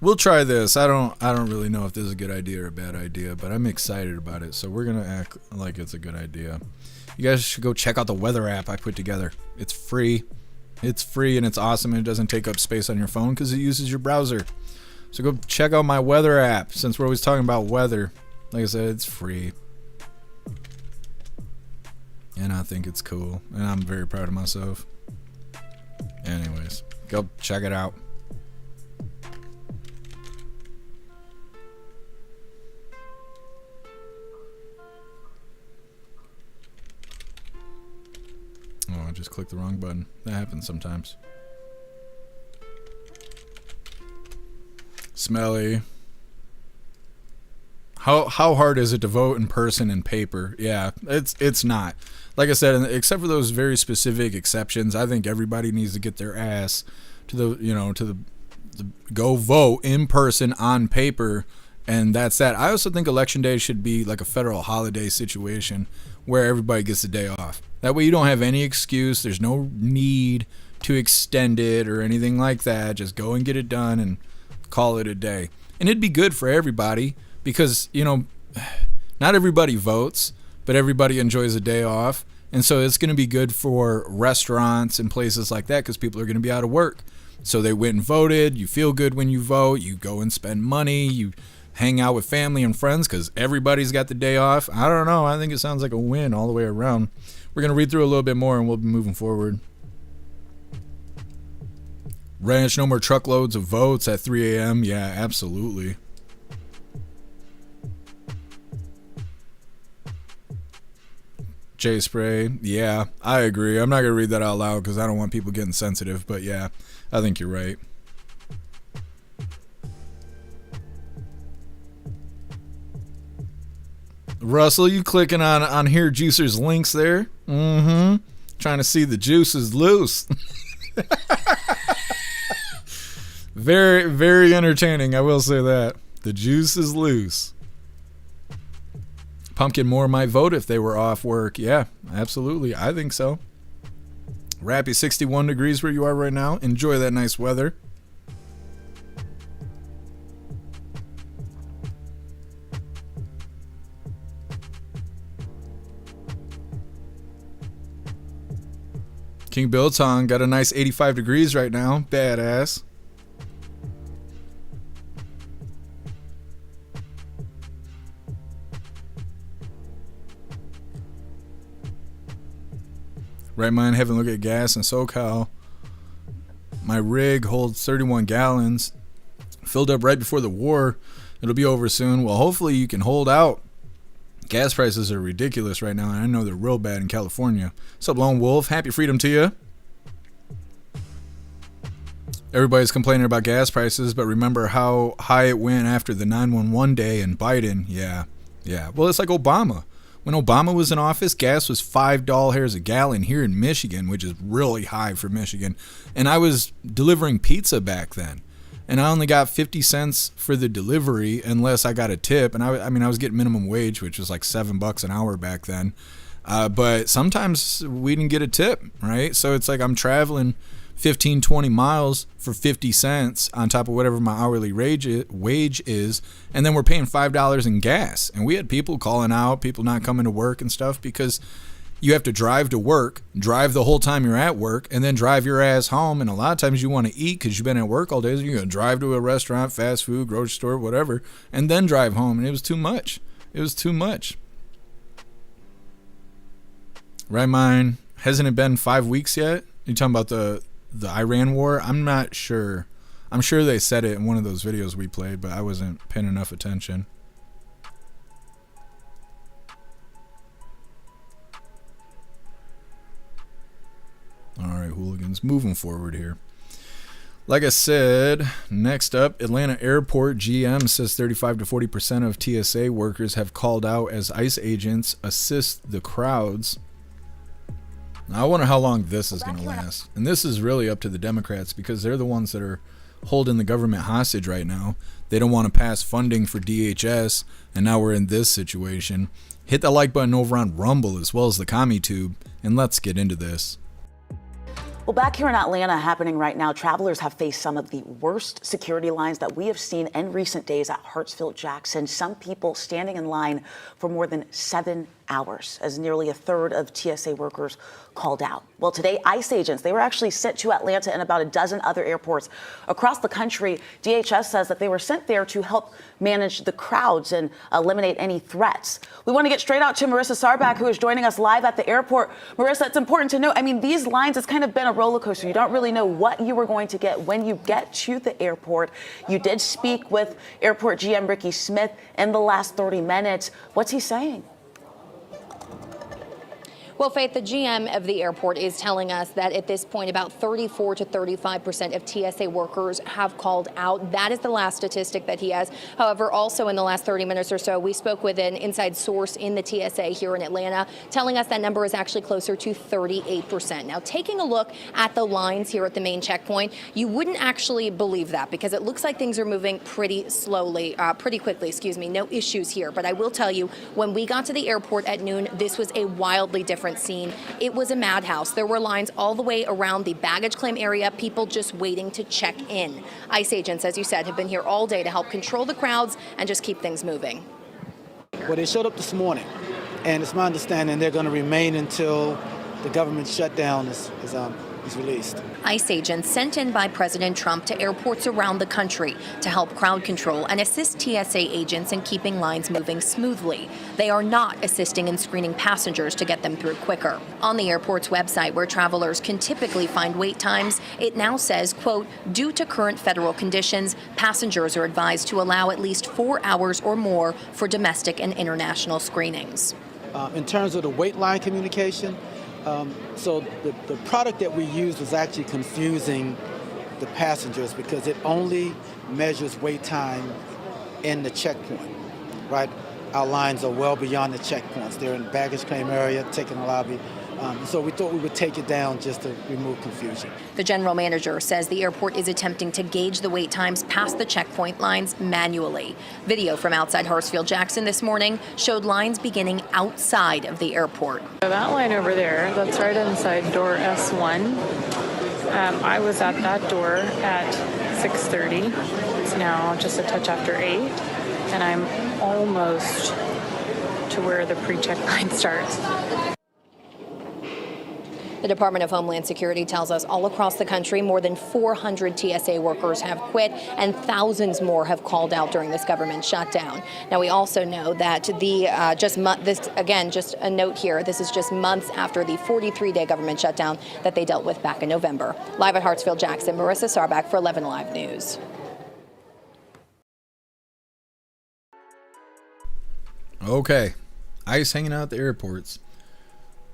S1: we'll try this. I don't really know if this is a good idea or a bad idea, but I'm excited about it. So we're gonna act like it's a good idea. You guys should go check out the weather app I put together. It's free. It's free and it's awesome. And it doesn't take up space on your phone because it uses your browser. So go check out my weather app. Since we're always talking about weather, like I said, it's free. And I think it's cool. And I'm very proud of myself. Anyways, go check it out. Oh, I just clicked the wrong button. That happens sometimes. Smelly. How hard is it to vote in person and paper? Yeah, it's not. Like I said, except for those very specific exceptions, I think everybody needs to get their ass to the go vote in person on paper, and that's that. I also think Election Day should be like a federal holiday situation where everybody gets a day off. That way you don't have any excuse. There's no need to extend it or anything like that. Just go and get it done and call it a day. And it'd be good for everybody because, not everybody votes, but everybody enjoys a day off. And so it's going to be good for restaurants and places like that because people are going to be out of work. So they went and voted. You feel good when you vote. You go and spend money. You hang out with family and friends because everybody's got the day off. I don't know. I think it sounds like a win all the way around. We're going to read through a little bit more and we'll be moving forward. Ranch, no more truckloads of votes at 3 a.m. Yeah, absolutely. J Spray, yeah, I agree. I'm not going to read that out loud because I don't want people getting sensitive, but yeah, I think you're right. Russell, you clicking on Here Juicer's links there? Mm-hmm. Trying to see the juice is loose. Very, very entertaining, I will say that. The juice is loose. Pumpkin Moore might vote if they were off work. Yeah, absolutely. I think so. Rappy, 61 degrees where you are right now. Enjoy that nice weather. King Biltong got a nice 85 degrees right now. Badass. Right mind, having a look at gas in SoCal. My rig holds 31 gallons. Filled up right before the war. It'll be over soon. Well, hopefully you can hold out. Gas prices are ridiculous right now, and I know they're real bad in California. What's up, Lone Wolf? Happy freedom to you. Everybody's complaining about gas prices, but remember how high it went after the 9/11 day and Biden. Yeah. Well, it's like Obama. When Obama was in office, gas was $5 a gallon here in Michigan, which is really high for Michigan. And I was delivering pizza back then. And I only got 50 cents for the delivery unless I got a tip. And I was getting minimum wage, which was like $7 an hour back then. But sometimes we didn't get a tip, right? So it's like I'm traveling 15, 20 miles for 50 cents on top of whatever my hourly wage is. And then we're paying $5 in gas. And we had people calling out, people not coming to work and stuff because You have to drive to work, drive the whole time you're at work, and then drive your ass home. And a lot of times you want to eat because you've been at work all day. So you're going to drive to a restaurant, fast food, grocery store, whatever, and then drive home. And it was too much. It was too much. Right, mine? Hasn't it been 5 weeks yet? You talking about the Iran war? I'm not sure. I'm sure they said it in one of those videos we played, but I wasn't paying enough attention. Alright, hooligans, moving forward here. Like I said, next up, Atlanta Airport GM says 35 to 40% of TSA workers have called out as ICE agents assist the crowds. Now, I wonder how long this is going to last. And this is really up to the Democrats because they're the ones that are holding the government hostage right now. They don't want to pass funding for DHS, and now we're in this situation. Hit the like button over on Rumble as well as the CommuTube, and let's get into this.
S8: Well, back here in Atlanta, happening right now, travelers have faced some of the worst security lines that we have seen in recent days at Hartsfield-Jackson. Some people standing in line for more than 7 hours, as nearly a third of TSA workers called out. Well, today, ICE agents, they were actually sent to Atlanta and about a dozen other airports across the country. DHS says that they were sent there to help manage the crowds and eliminate any threats. We want to get straight out to Marissa Sarbach, who is joining us live at the airport. Marissa, it's important to note, I mean, these lines, it's kind of been a roller coaster. You don't really know what you were going to get when you get to the airport. You did speak with Airport GM Ricky Smith in the last 30 minutes. What's he saying?
S9: Well, Faith, the GM of the airport is telling us that at this point, about 34 to 35% of TSA workers have called out. That is the last statistic that he has. However, also in the last 30 minutes or so, we spoke with an inside source in the TSA here in Atlanta, telling us that number is actually closer to 38%. Now, taking a look at the lines here at the main checkpoint, you wouldn't actually believe that because it looks like things are moving pretty quickly, no issues here. But I will tell you, when we got to the airport at noon, this was a wildly different scene. It was a madhouse. There were lines all the way around the baggage claim area, people just waiting to check in. ICE agents, as you said, have been here all day to help control the crowds and just keep things moving.
S10: Well, they showed up this morning, and it's my understanding they're going to remain until the government shutdown is released.
S9: ICE agents sent in by President Trump to airports around the country to help crowd control and assist TSA agents in keeping lines moving smoothly. They are not assisting in screening passengers to get them through quicker. On the airport's website, where travelers can typically find wait times, it now says, quote, due to current federal conditions, passengers are advised to allow at least 4 hours or more for domestic and international screenings.
S10: In terms of the wait line communication, so the product that we used was actually confusing the passengers because it only measures wait time in the checkpoint, right? Our lines are well beyond the checkpoints. They're in the baggage claim area, taking the lobby. So we thought we would take it down just to remove confusion.
S9: The general manager says the airport is attempting to gauge the wait times past the checkpoint lines manually. Video from outside Hartsfield-Jackson this morning showed lines beginning outside of the airport.
S11: That line over there, that's right inside door S1. I was at that door at 6:30. It's now just a touch after 8, and I'm almost to where the pre-check line starts.
S9: The Department of Homeland Security tells us all across the country, more than 400 TSA workers have quit and thousands more have called out during this government shutdown. Now, we also know that just a note here, this is just months after the 43-day government shutdown that they dealt with back in November. Live at Hartsfield-Jackson, Marissa Sarbach for 11 Live News.
S1: Okay, ICE hanging out at the airports.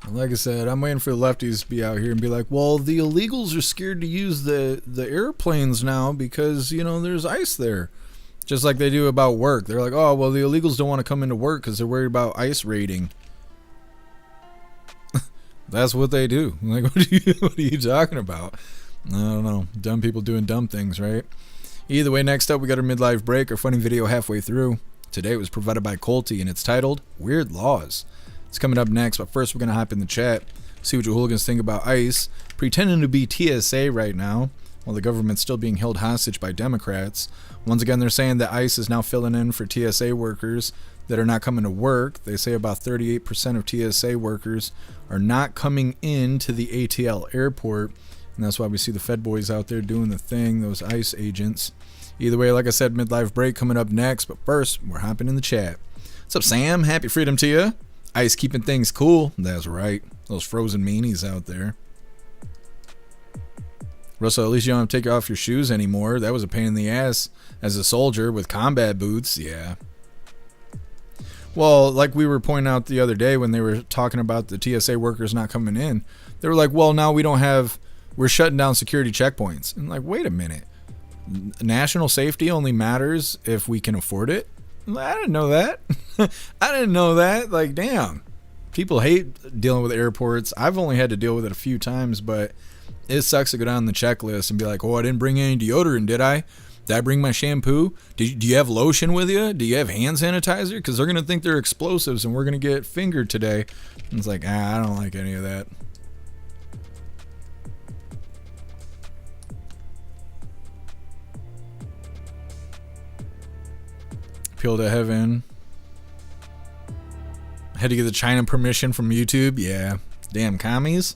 S1: Like I said, I'm waiting for the lefties to be out here and be like, well, the illegals are scared to use the airplanes now because, you know, there's ICE there. Just like they do about work. They're like, oh, well, the illegals don't want to come into work because they're worried about ICE raiding. That's what they do. Like, what are you talking about? I don't know. Dumb people doing dumb things, right? Either way, next up, we got our midlife break, our funny video halfway through. Today it was provided by Colty, and it's titled Weird Laws. It's coming up next, but first we're going to hop in the chat, see what your hooligans think about ICE pretending to be TSA right now. while the government's still being held hostage by Democrats. Once again, they're saying that ICE is now filling in for TSA workers that are not coming to work. They say about 38% of TSA workers are not coming into the ATL airport, and that's why we see the Fed boys out there doing the thing, those ICE agents. Either way, like I said, midlife break coming up next, but first, we're hopping in the chat. What's up, Sam? Happy freedom to you. ICE keeping things cool. That's right. Those frozen meanies out there. Russell, at least you don't have to take off your shoes anymore. That was a pain in the ass as a soldier with combat boots. Yeah. Well, like we were pointing out the other day when they were talking about the TSA workers not coming in, they were like, well, now we're shutting down security checkpoints. And like, wait a minute. National safety only matters if we can afford it? I didn't know that. I didn't know that. Like, damn. People hate dealing with airports. I've only had to deal with it a few times, but it sucks to go down the checklist and be like, oh, I didn't bring any deodorant, did I? Did I bring my shampoo? Do you have lotion with you? Do you have hand sanitizer? Because they're going to think they're explosives and we're going to get fingered today. And it's like, I don't like any of that. Appeal to heaven. Had to get the China permission from YouTube. Yeah. Damn commies.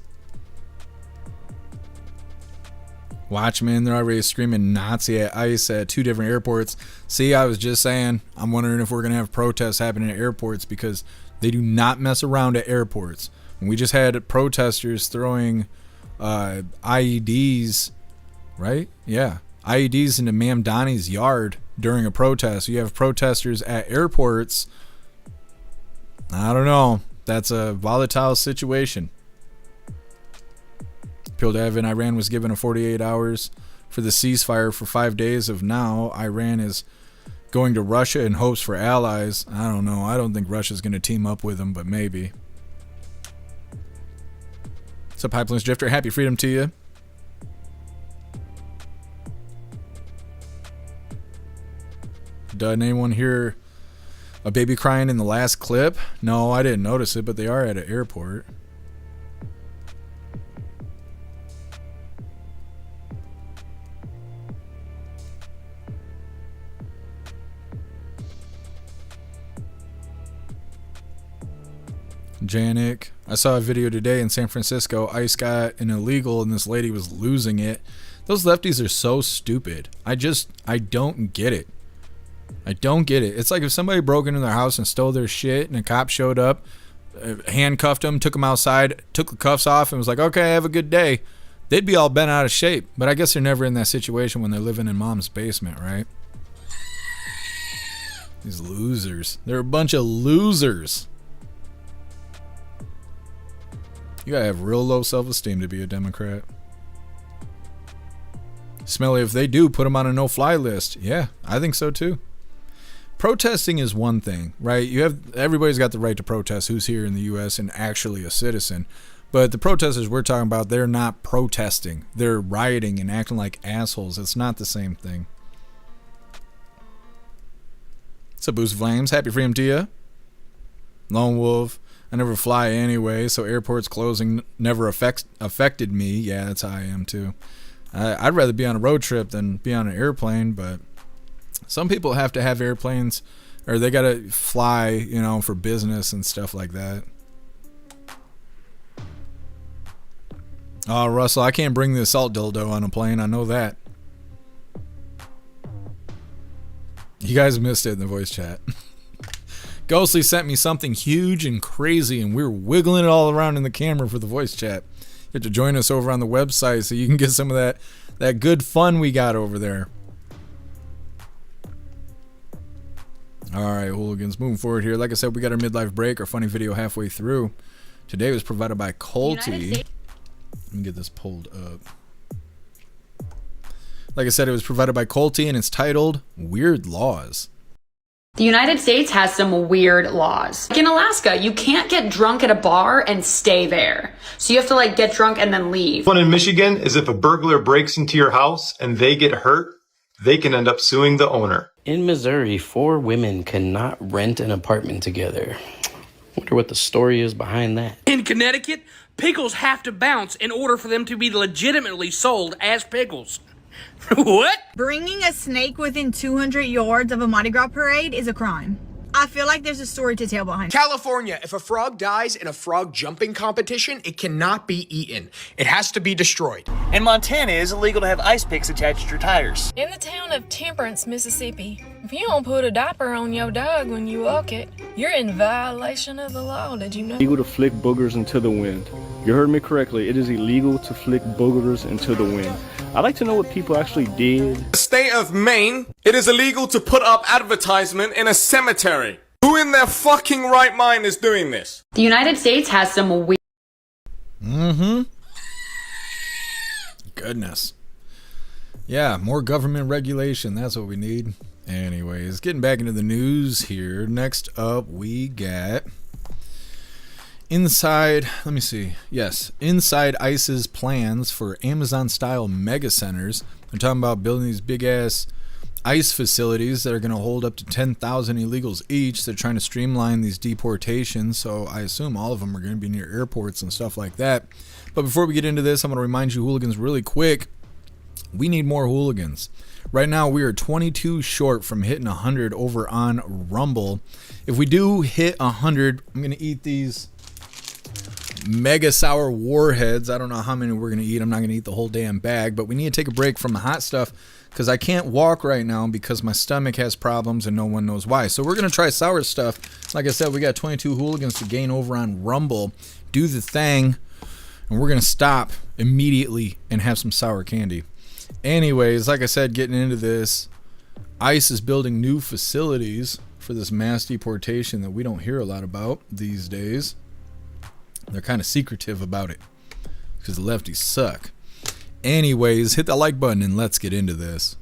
S1: Watchmen, they're already screaming Nazi at ICE at 2 different airports. See, I was just saying, I'm wondering if we're going to have protests happening at airports because they do not mess around at airports. And we just had protesters throwing IEDs, right? Yeah. IEDs into Ma'am Donnie's yard during a protest. You have protesters at airports. I don't know. That's a volatile situation. Appeal to heaven, Iran was given a 48 hours for the ceasefire for 5 days of now. Iran is going to Russia in hopes for allies. I don't know. I don't think Russia's going to team up with them, but maybe. What's up, High Plains Drifter? Happy freedom to you. Did anyone hear a baby crying in the last clip? No, I didn't notice it, but they are at an airport. Janik, I saw a video today in San Francisco. ICE got an illegal and this lady was losing it. Those lefties are so stupid. I don't get it. I don't get it. It's like if somebody broke into their house and stole their shit and a cop showed up, handcuffed them, took them outside, took the cuffs off and was like, okay, have a good day. They'd be all bent out of shape. But I guess they're never in that situation when they're living in mom's basement, right? These losers. They're a bunch of losers. You gotta have real low self-esteem to be a Democrat. Smelly, if they do, put them on a no-fly list. Yeah, I think so too. Protesting is one thing, right? Everybody's got the right to protest who's here in the U.S. and actually a citizen. But the protesters we're talking about, they're not protesting. They're rioting and acting like assholes. It's not the same thing. What's up, Boost Flames? Happy freedom to you. Lone Wolf. I never fly anyway, so airports closing never affected me. Yeah, that's how I am too. I'd rather be on a road trip than be on an airplane, but some people have to have airplanes, or they gotta fly, you know, for business and stuff like that. Oh, Russell, I can't bring the assault dildo on a plane. I know that. You guys missed it in the voice chat. Ghostly sent me something huge and crazy, and we were wiggling it all around in the camera for the voice chat. You have to join us over on the website so you can get some of that good fun we got over there. All right, hooligans, moving forward here. Like I said, we got our midlife break, our funny video halfway through. Today was provided by Colty. Let me get this pulled up. Like I said, it was provided by Colty, and it's titled Weird Laws.
S12: The United States has some weird laws. Like in Alaska, you can't get drunk at a bar and stay there. So you have to like get drunk and then leave.
S13: One in Michigan is if a burglar breaks into your house and they get hurt, they can end up suing the owner.
S14: In Missouri, 4 women cannot rent an apartment together. Wonder what the story is behind that.
S15: In Connecticut, pickles have to bounce in order for them to be legitimately sold as pickles. What?
S16: Bringing a snake within 200 yards of a Mardi Gras parade is a crime. I feel like there's a story to tell behind it.
S15: California, if a frog dies in a frog jumping competition, it cannot be eaten. It has to be destroyed.
S17: In Montana, it is illegal to have ice picks attached to your tires.
S18: In the town of Temperance, Mississippi, if you don't put a diaper on your dog when you walk it, you're in violation of the law. Did you know?
S19: Illegal to flick boogers into the wind. You heard me correctly. It is illegal to flick boogers into the wind. I'd like to know what people actually did.
S20: The state of Maine, it is illegal to put up advertisement in a cemetery. Who in their fucking right mind is doing this?
S12: The United States has some weird.
S1: Goodness. Yeah, more government regulation. That's what we need. Anyways, getting back into the news here. Next up, we got inside. Let me see. Yes, inside ICE's plans for Amazon-style mega centers. They're talking about building these big-ass ICE facilities that are going to hold up to 10,000 illegals each. They're trying to streamline these deportations, so I assume all of them are going to be near airports and stuff like that. But before we get into this, I'm going to remind you, hooligans, really quick, we need more hooligans. Right now, we are 22 short from hitting 100 over on Rumble. If we do hit 100, I'm going to eat these mega sour warheads. I don't know how many we're going to eat. I'm not going to eat the whole damn bag, but we need to take a break from the hot stuff because I can't walk right now because my stomach has problems and no one knows why. So we're going to try sour stuff. Like I said, we got 22 hooligans to gain over on Rumble. Do the thing, and we're going to stop immediately and have some sour candy. Anyways, like I said, getting into this, ICE is building new facilities for this mass deportation that we don't hear a lot about these days. They're kind of secretive about it because the lefties suck. Anyways, hit that like button and let's get into this.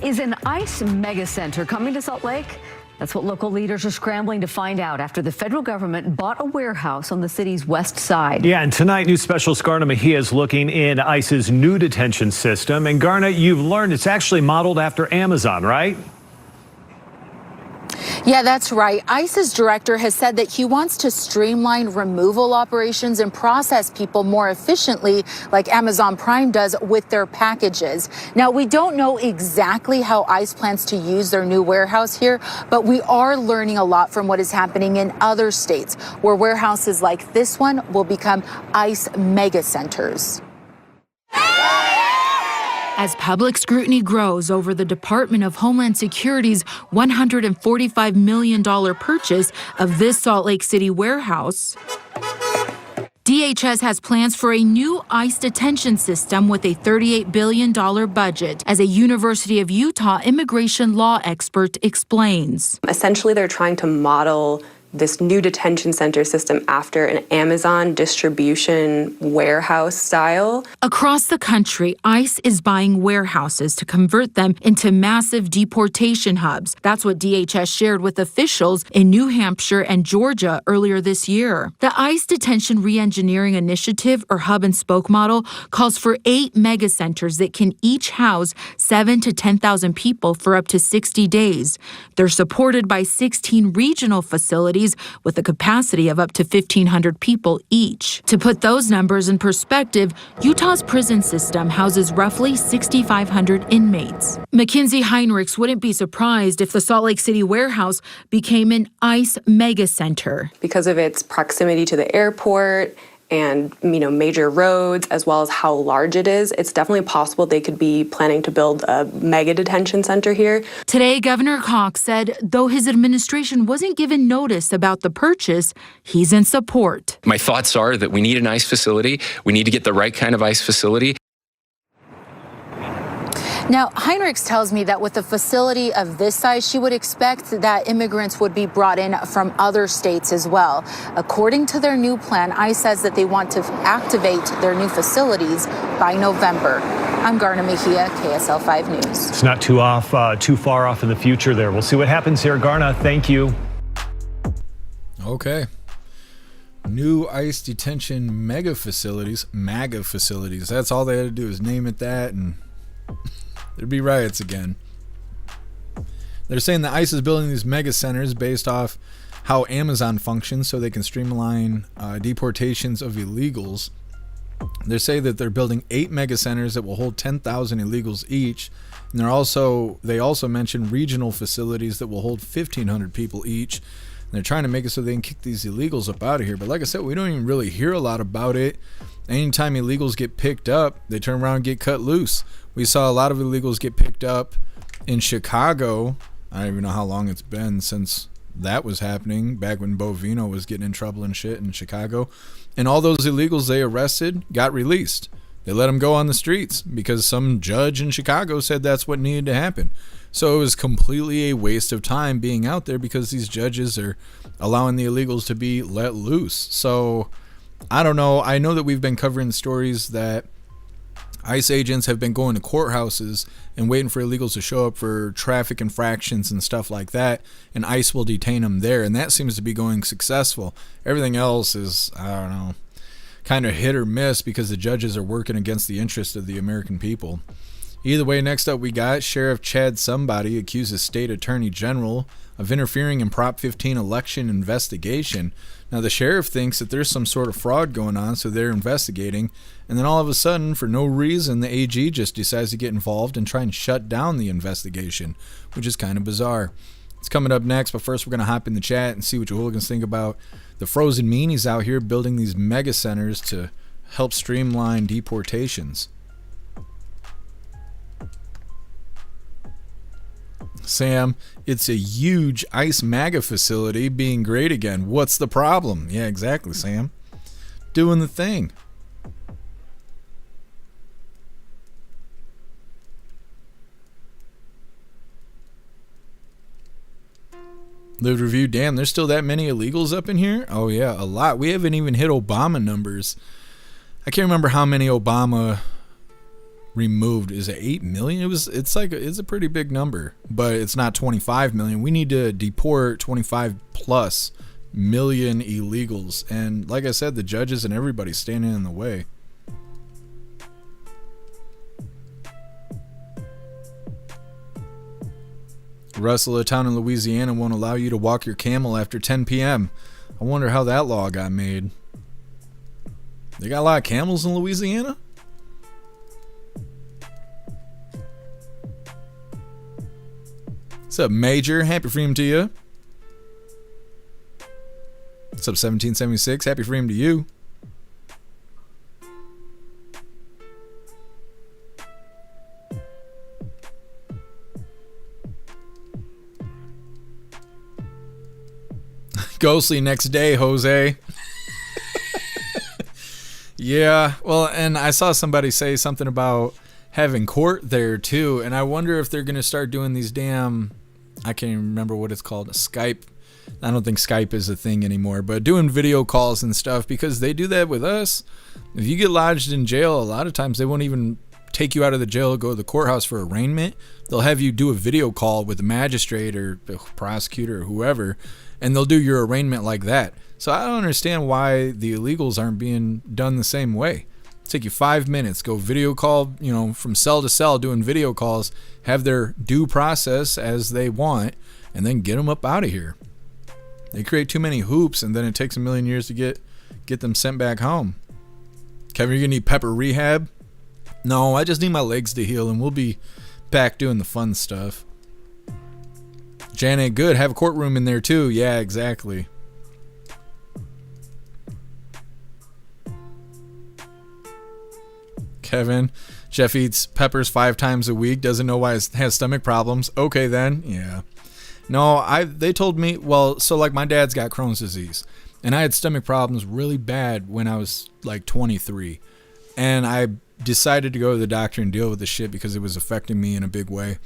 S21: Is an ICE mega center coming to Salt Lake? That's what local leaders are scrambling to find out after the federal government bought a warehouse on the city's west side.
S22: Yeah, and tonight, News Specialist Garna Mejia is looking in ICE's new detention system. And Garna, you've learned it's actually modeled after Amazon, right?
S23: Yeah, that's right. ICE's director has said that he wants to streamline removal operations and process people more efficiently, like Amazon Prime does with their packages. Now, we don't know exactly how ICE plans to use their new warehouse here, but we are learning a lot from what is happening in other states, where warehouses like this one will become ICE mega centers.
S24: As public scrutiny grows over the Department of Homeland Security's $145 million purchase of this Salt Lake City warehouse, DHS has plans for a new ICE detention system with a $38 billion budget, as a University of Utah immigration law expert explains.
S25: Essentially, they're trying to model this new detention center system after an Amazon distribution warehouse style.
S24: Across the country, ICE is buying warehouses to convert them into massive deportation hubs. That's what DHS shared with officials in New Hampshire and Georgia earlier this year. The ICE Detention Reengineering Initiative, or hub and spoke model, calls for 8 megacenters that can each house 7,000 to 10,000 people for up to 60 days. They're supported by 16 regional facilities with a capacity of up to 1,500 people each. To put those numbers in perspective, Utah's prison system houses roughly 6,500 inmates. Mackenzie Heinrichs wouldn't be surprised if the Salt Lake City warehouse became an ICE mega center.
S25: Because of its proximity to the airport and major roads, as well as how large it is, it's definitely possible they could be planning to build a mega detention center here.
S24: Today, Governor Cox said though his administration wasn't given notice about the purchase, he's in support.
S26: My thoughts are that we need an ICE facility. We need to get the right kind of ICE facility.
S23: Now, Heinrichs tells me that with a facility of this size, she would expect that immigrants would be brought in from other states as well. According to their new plan, ICE says that they want to activate their new facilities by November. I'm Garna Mejia, KSL 5 News.
S22: It's not too far off in the future there. We'll see what happens here. Garna, thank you.
S1: Okay. New ICE detention MAGA facilities. That's all they had to do is name it that, and there'd be riots again. They're saying that ICE is building these mega centers based off how Amazon functions so they can streamline deportations of illegals. They say that they're building 8 mega centers that will hold 10,000 illegals each. And they also mentioned regional facilities that will hold 1,500 people each. And they're trying to make it so they can kick these illegals up out of here. But like I said, we don't even really hear a lot about it. Anytime illegals get picked up, they turn around and get cut loose. We saw a lot of illegals get picked up in Chicago. I don't even know how long it's been since that was happening, back when Bovino was getting in trouble and shit in Chicago. And all those illegals they arrested got released. They let them go on the streets because some judge in Chicago said that's what needed to happen. So it was completely a waste of time being out there because these judges are allowing the illegals to be let loose. So I don't know. I know that we've been covering stories that ICE agents have been going to courthouses and waiting for illegals to show up for traffic infractions and stuff like that, and ICE will detain them there, and that seems to be going successful. Everything else is, I don't know, kind of hit or miss because the judges are working against the interest of the American people. Either way, next up we got Sheriff Chad Somebody accuses State Attorney General of interfering in Prop 15 election investigation. Now, the sheriff thinks that there's some sort of fraud going on, so they're investigating. And then all of a sudden, for no reason, the AG just decides to get involved and try and shut down the investigation, which is kind of bizarre. It's coming up next, but first we're going to hop in the chat and see what you hooligans think about the frozen meanies out here building these mega centers to help streamline deportations. Sam, it's a huge ICE MAGA facility being great again. What's the problem? Yeah, exactly, Sam. Doing the thing. Lived review. Damn, there's still that many illegals up in here? Oh yeah, a lot. We haven't even hit Obama numbers. I can't remember how many Obama removed. Is it 8 million? It's a pretty big number, but it's not 25 million. We need to deport 25 plus million illegals, and like I said, the judges and everybody's standing in the way. Russell, a town in Louisiana won't allow you to walk your camel after 10 p.m. I wonder how that law got made. They got a lot of camels in Louisiana? What's up, Major? Happy freedom to you. What's up, 1776? Happy freedom to you. Ghostly next day, Jose. Yeah, well, and I saw somebody say something about having court there too, and I wonder if they're gonna start doing these damn, I can't even remember what it's called, Skype. I don't think Skype is a thing anymore, but doing video calls and stuff, because they do that with us. If you get lodged in jail, a lot of times they won't even take you out of the jail, go to the courthouse for arraignment. They'll have you do a video call with the magistrate or the prosecutor or whoever, and they'll do your arraignment like that. So I don't understand why the illegals aren't being done the same way. Take you 5 minutes, go video call, from cell to cell doing video calls, have their due process as they want, and then get them up out of here. They create too many hoops, and then it takes a million years to get them sent back home. Kevin, you're gonna need pepper rehab? No, I just need my legs to heal, and we'll be back doing the fun stuff. Janet, good. Have a courtroom in there too. Yeah, exactly. Kevin, Jeff eats peppers 5 times a week. Doesn't know why he has stomach problems. Okay, then. Yeah. No, they told me, so like my dad's got Crohn's disease, and I had stomach problems really bad when I was like 23, and I decided to go to the doctor and deal with the shit because it was affecting me in a big way.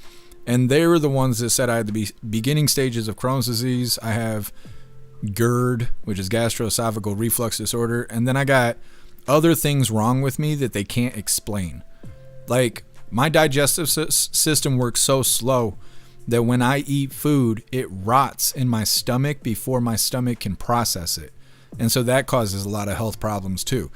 S1: And they were the ones that said I had the beginning stages of Crohn's disease. I have GERD, which is gastroesophageal reflux disorder, and then I got other things wrong with me that they can't explain. Like, my digestive system works so slow that when I eat food, it rots in my stomach before my stomach can process it. And so that causes a lot of health problems too.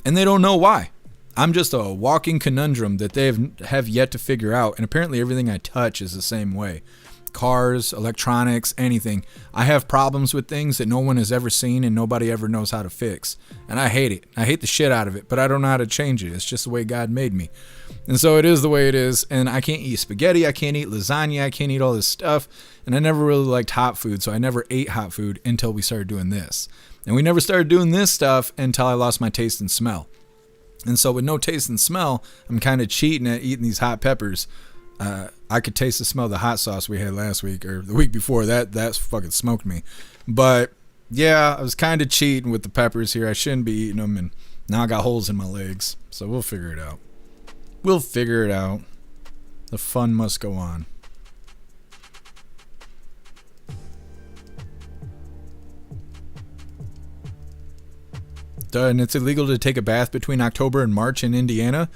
S1: And they don't know why. I'm just a walking conundrum that they have yet to figure out. And apparently everything I touch is the same way. cars, electronics, anything. I have problems with things that no one has ever seen and nobody ever knows how to fix. And I hate it. I hate the shit out of it, but I don't know how to change it. It's just the way God made me. And so it is the way it is. And I can't eat spaghetti. I can't eat lasagna. I can't eat all this stuff. And I never really liked hot food, so I never ate hot food until we started doing this. And we never started doing this stuff until I lost my taste and smell. And so with no taste and smell, I'm kind of cheating at eating these hot peppers. I could taste the smell of the hot sauce we had last week or the week before. That's fucking smoked me. But yeah, I was kind of cheating with the peppers here. I shouldn't be eating them, and now I got holes in my legs. So we'll figure it out. We'll figure it out. The fun must go on. And it's illegal to take a bath between October and March in Indiana.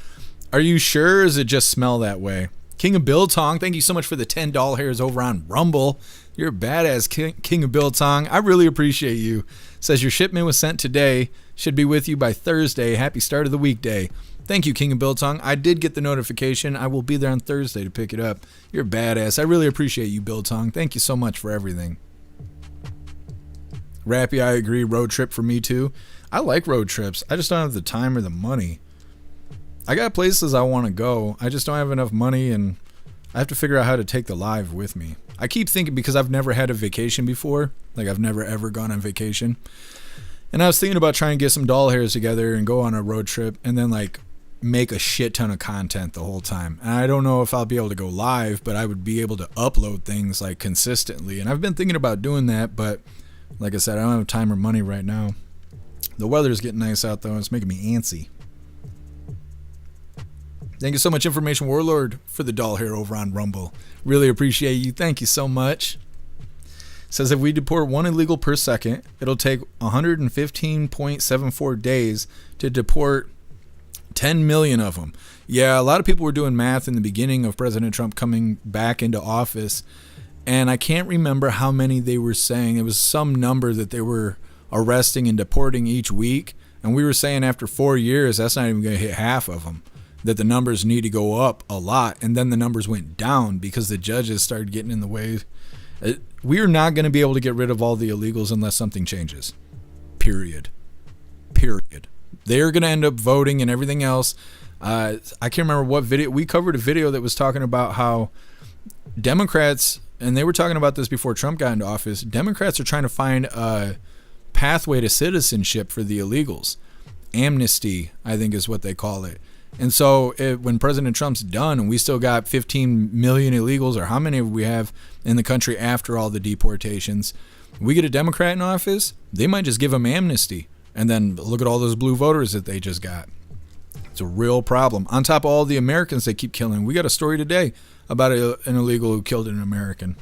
S1: Are you sure, or does it just smell that way? King of Biltong, thank you so much for the $10 hairs over on Rumble. You're a badass, King of Biltong. I really appreciate you. Says your shipment was sent today. Should be with you by Thursday. Happy start of the weekday. Thank you, King of Biltong. I did get the notification. I will be there on Thursday to pick it up. You're a badass. I really appreciate you, Biltong. Thank you so much for everything. Rappy, I agree. Road trip for me too. I like road trips. I just don't have the time or the money. I got places I want to go. I just don't have enough money, and I have to figure out how to take the live with me. I keep thinking, because I've never had a vacation before, like I've never ever gone on vacation, and I was thinking about trying to get some doll hairs together and go on a road trip and then like make a shit ton of content the whole time. And I don't know if I'll be able to go live, but I would be able to upload things like consistently. And I've been thinking about doing that, but like I said, I don't have time or money right now. The weather's getting nice out though, and it's making me antsy. Thank you so much, Information Warlord, for the doll hair over on Rumble. Really appreciate you. Thank you so much. Says if we deport one illegal per second, it'll take 115.74 days to deport 10 million of them. Yeah, a lot of people were doing math in the beginning of President Trump coming back into office, and I can't remember how many they were saying. It was some number that they were arresting and deporting each week, and we were saying after 4 years, that's not even going to hit half of them, that the numbers need to go up a lot. And then the numbers went down because the judges started getting in the way. We're not going to be able to get rid of all the illegals unless something changes. Period. They're going to end up voting and everything else. I can't remember what video. We covered a video that was talking about how Democrats, and they were talking about this before Trump got into office, Democrats are trying to find a pathway to citizenship for the illegals. Amnesty, I think is what they call it. And so when President Trump's done and we still got 15 million illegals, or how many we have in the country after all the deportations, we get a Democrat in office, they might just give them amnesty. And then look at all those blue voters that they just got. It's a real problem. On top of all the Americans they keep killing. We got a story today about an illegal who killed an American.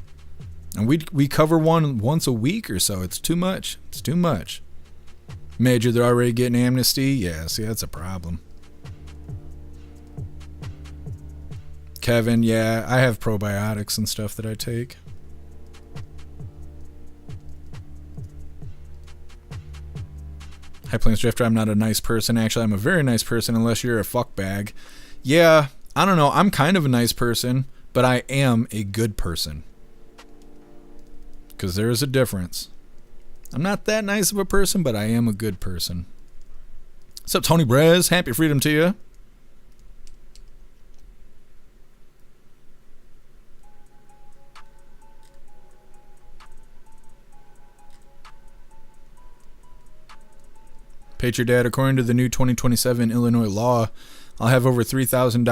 S1: And we cover one once a week or so. It's too much. It's too much. Major, they're already getting amnesty? Yeah, see, that's a problem. Kevin, yeah, I have probiotics and stuff that I take. High Plains Drifter, I'm not a nice person. Actually, I'm a very nice person unless you're a fuckbag. Yeah, I don't know. I'm kind of a nice person, but I am a good person. Because there is a difference. I'm not that nice of a person, but I am a good person. What's up, Tony Brez? Happy freedom to you. Patriot Dad, according to the new 2027 Illinois law, I'll have over 3,000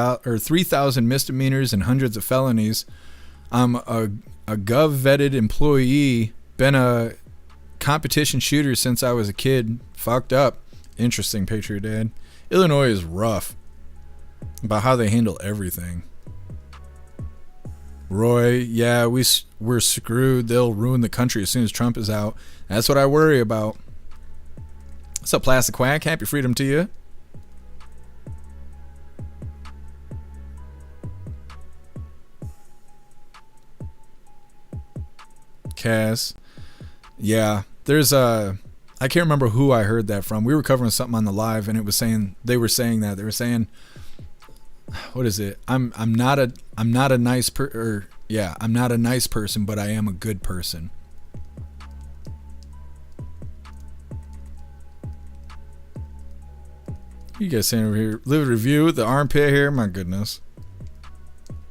S1: misdemeanors and hundreds of felonies. I'm a gov-vetted employee, been a competition shooter since I was a kid. Fucked up. Interesting, Patriot Dad. Illinois is rough about how they handle everything. Roy, yeah, we're screwed. They'll ruin the country as soon as Trump is out. That's what I worry about. What's up, Plastic Quack? Happy freedom to you. Cass. Yeah, there's a... I can't remember who I heard that from. We were covering something on the live, and it was saying... They were saying that. They were saying... What is it? I'm not a nice Yeah, I'm not a nice person, but I am a good person. You guys saying over here, live review, the armpit hair, my goodness.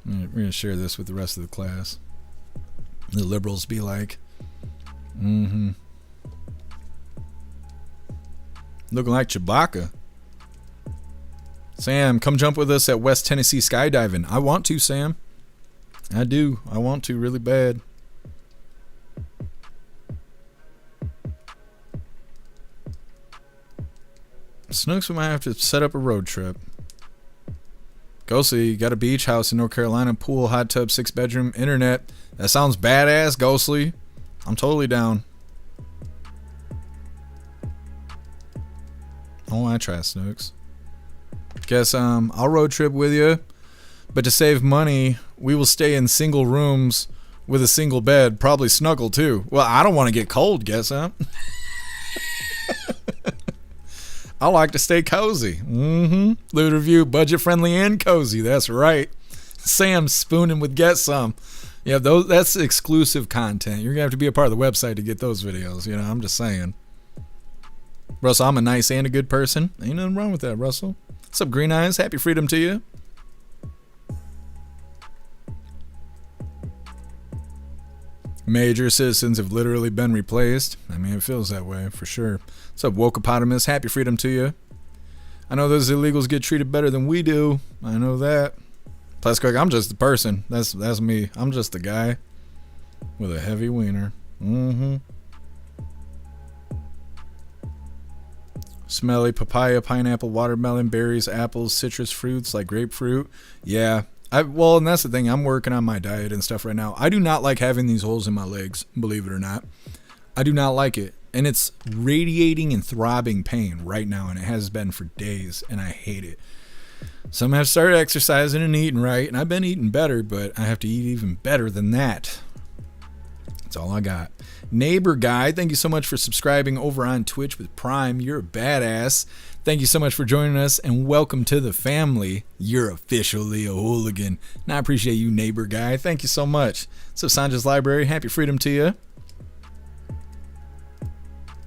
S1: We're going to share this with the rest of the class. The liberals be like, looking like Chewbacca. Sam, come jump with us at West Tennessee skydiving. I want to, Sam. I do. I want to really bad. Snooks, we might have to set up a road trip. Go see. Got a beach house in North Carolina, pool, hot tub, 6-bedroom, internet. That sounds badass, Ghostly. I'm totally down. I want to try Snooks. Guess I'll road trip with you, but to save money, we will stay in single rooms with a single bed, probably snuggle too. Well, I don't want to get cold, guess, huh? I like to stay cozy. Live review, budget friendly and cozy. That's right. Sam spooning with Get Some. Yeah, that's exclusive content. You're gonna have to be a part of the website to get those videos. You know, I'm just saying. Russell, I'm a nice and a good person. Ain't nothing wrong with that, Russell. What's up, Green Eyes? Happy freedom to you. Major citizens have literally been replaced. I mean, it feels that way for sure. What's up, Wokeopotamus? Happy freedom to you. I know those illegals get treated better than we do. I know that. Plus, Craig, I'm just the person. That's me. I'm just the guy with a heavy wiener. Smelly papaya, pineapple, watermelon, berries, apples, citrus fruits like grapefruit. Yeah. Well, and that's the thing. I'm working on my diet and stuff right now. I do not like having these holes in my legs, believe it or not. I do not like it. And it's radiating and throbbing pain right now, and it has been for days, and I hate it. So I'm going to have to start exercising and eating right, and I've been eating better, but I have to eat even better than that. That's all I got. Neighbor Guy, thank you so much for subscribing over on Twitch with Prime. You're a badass. Thank you so much for joining us, and welcome to the family. You're officially a hooligan. And I appreciate you, Neighbor Guy. Thank you so much. What's up, Sanja's Library? Happy freedom to you.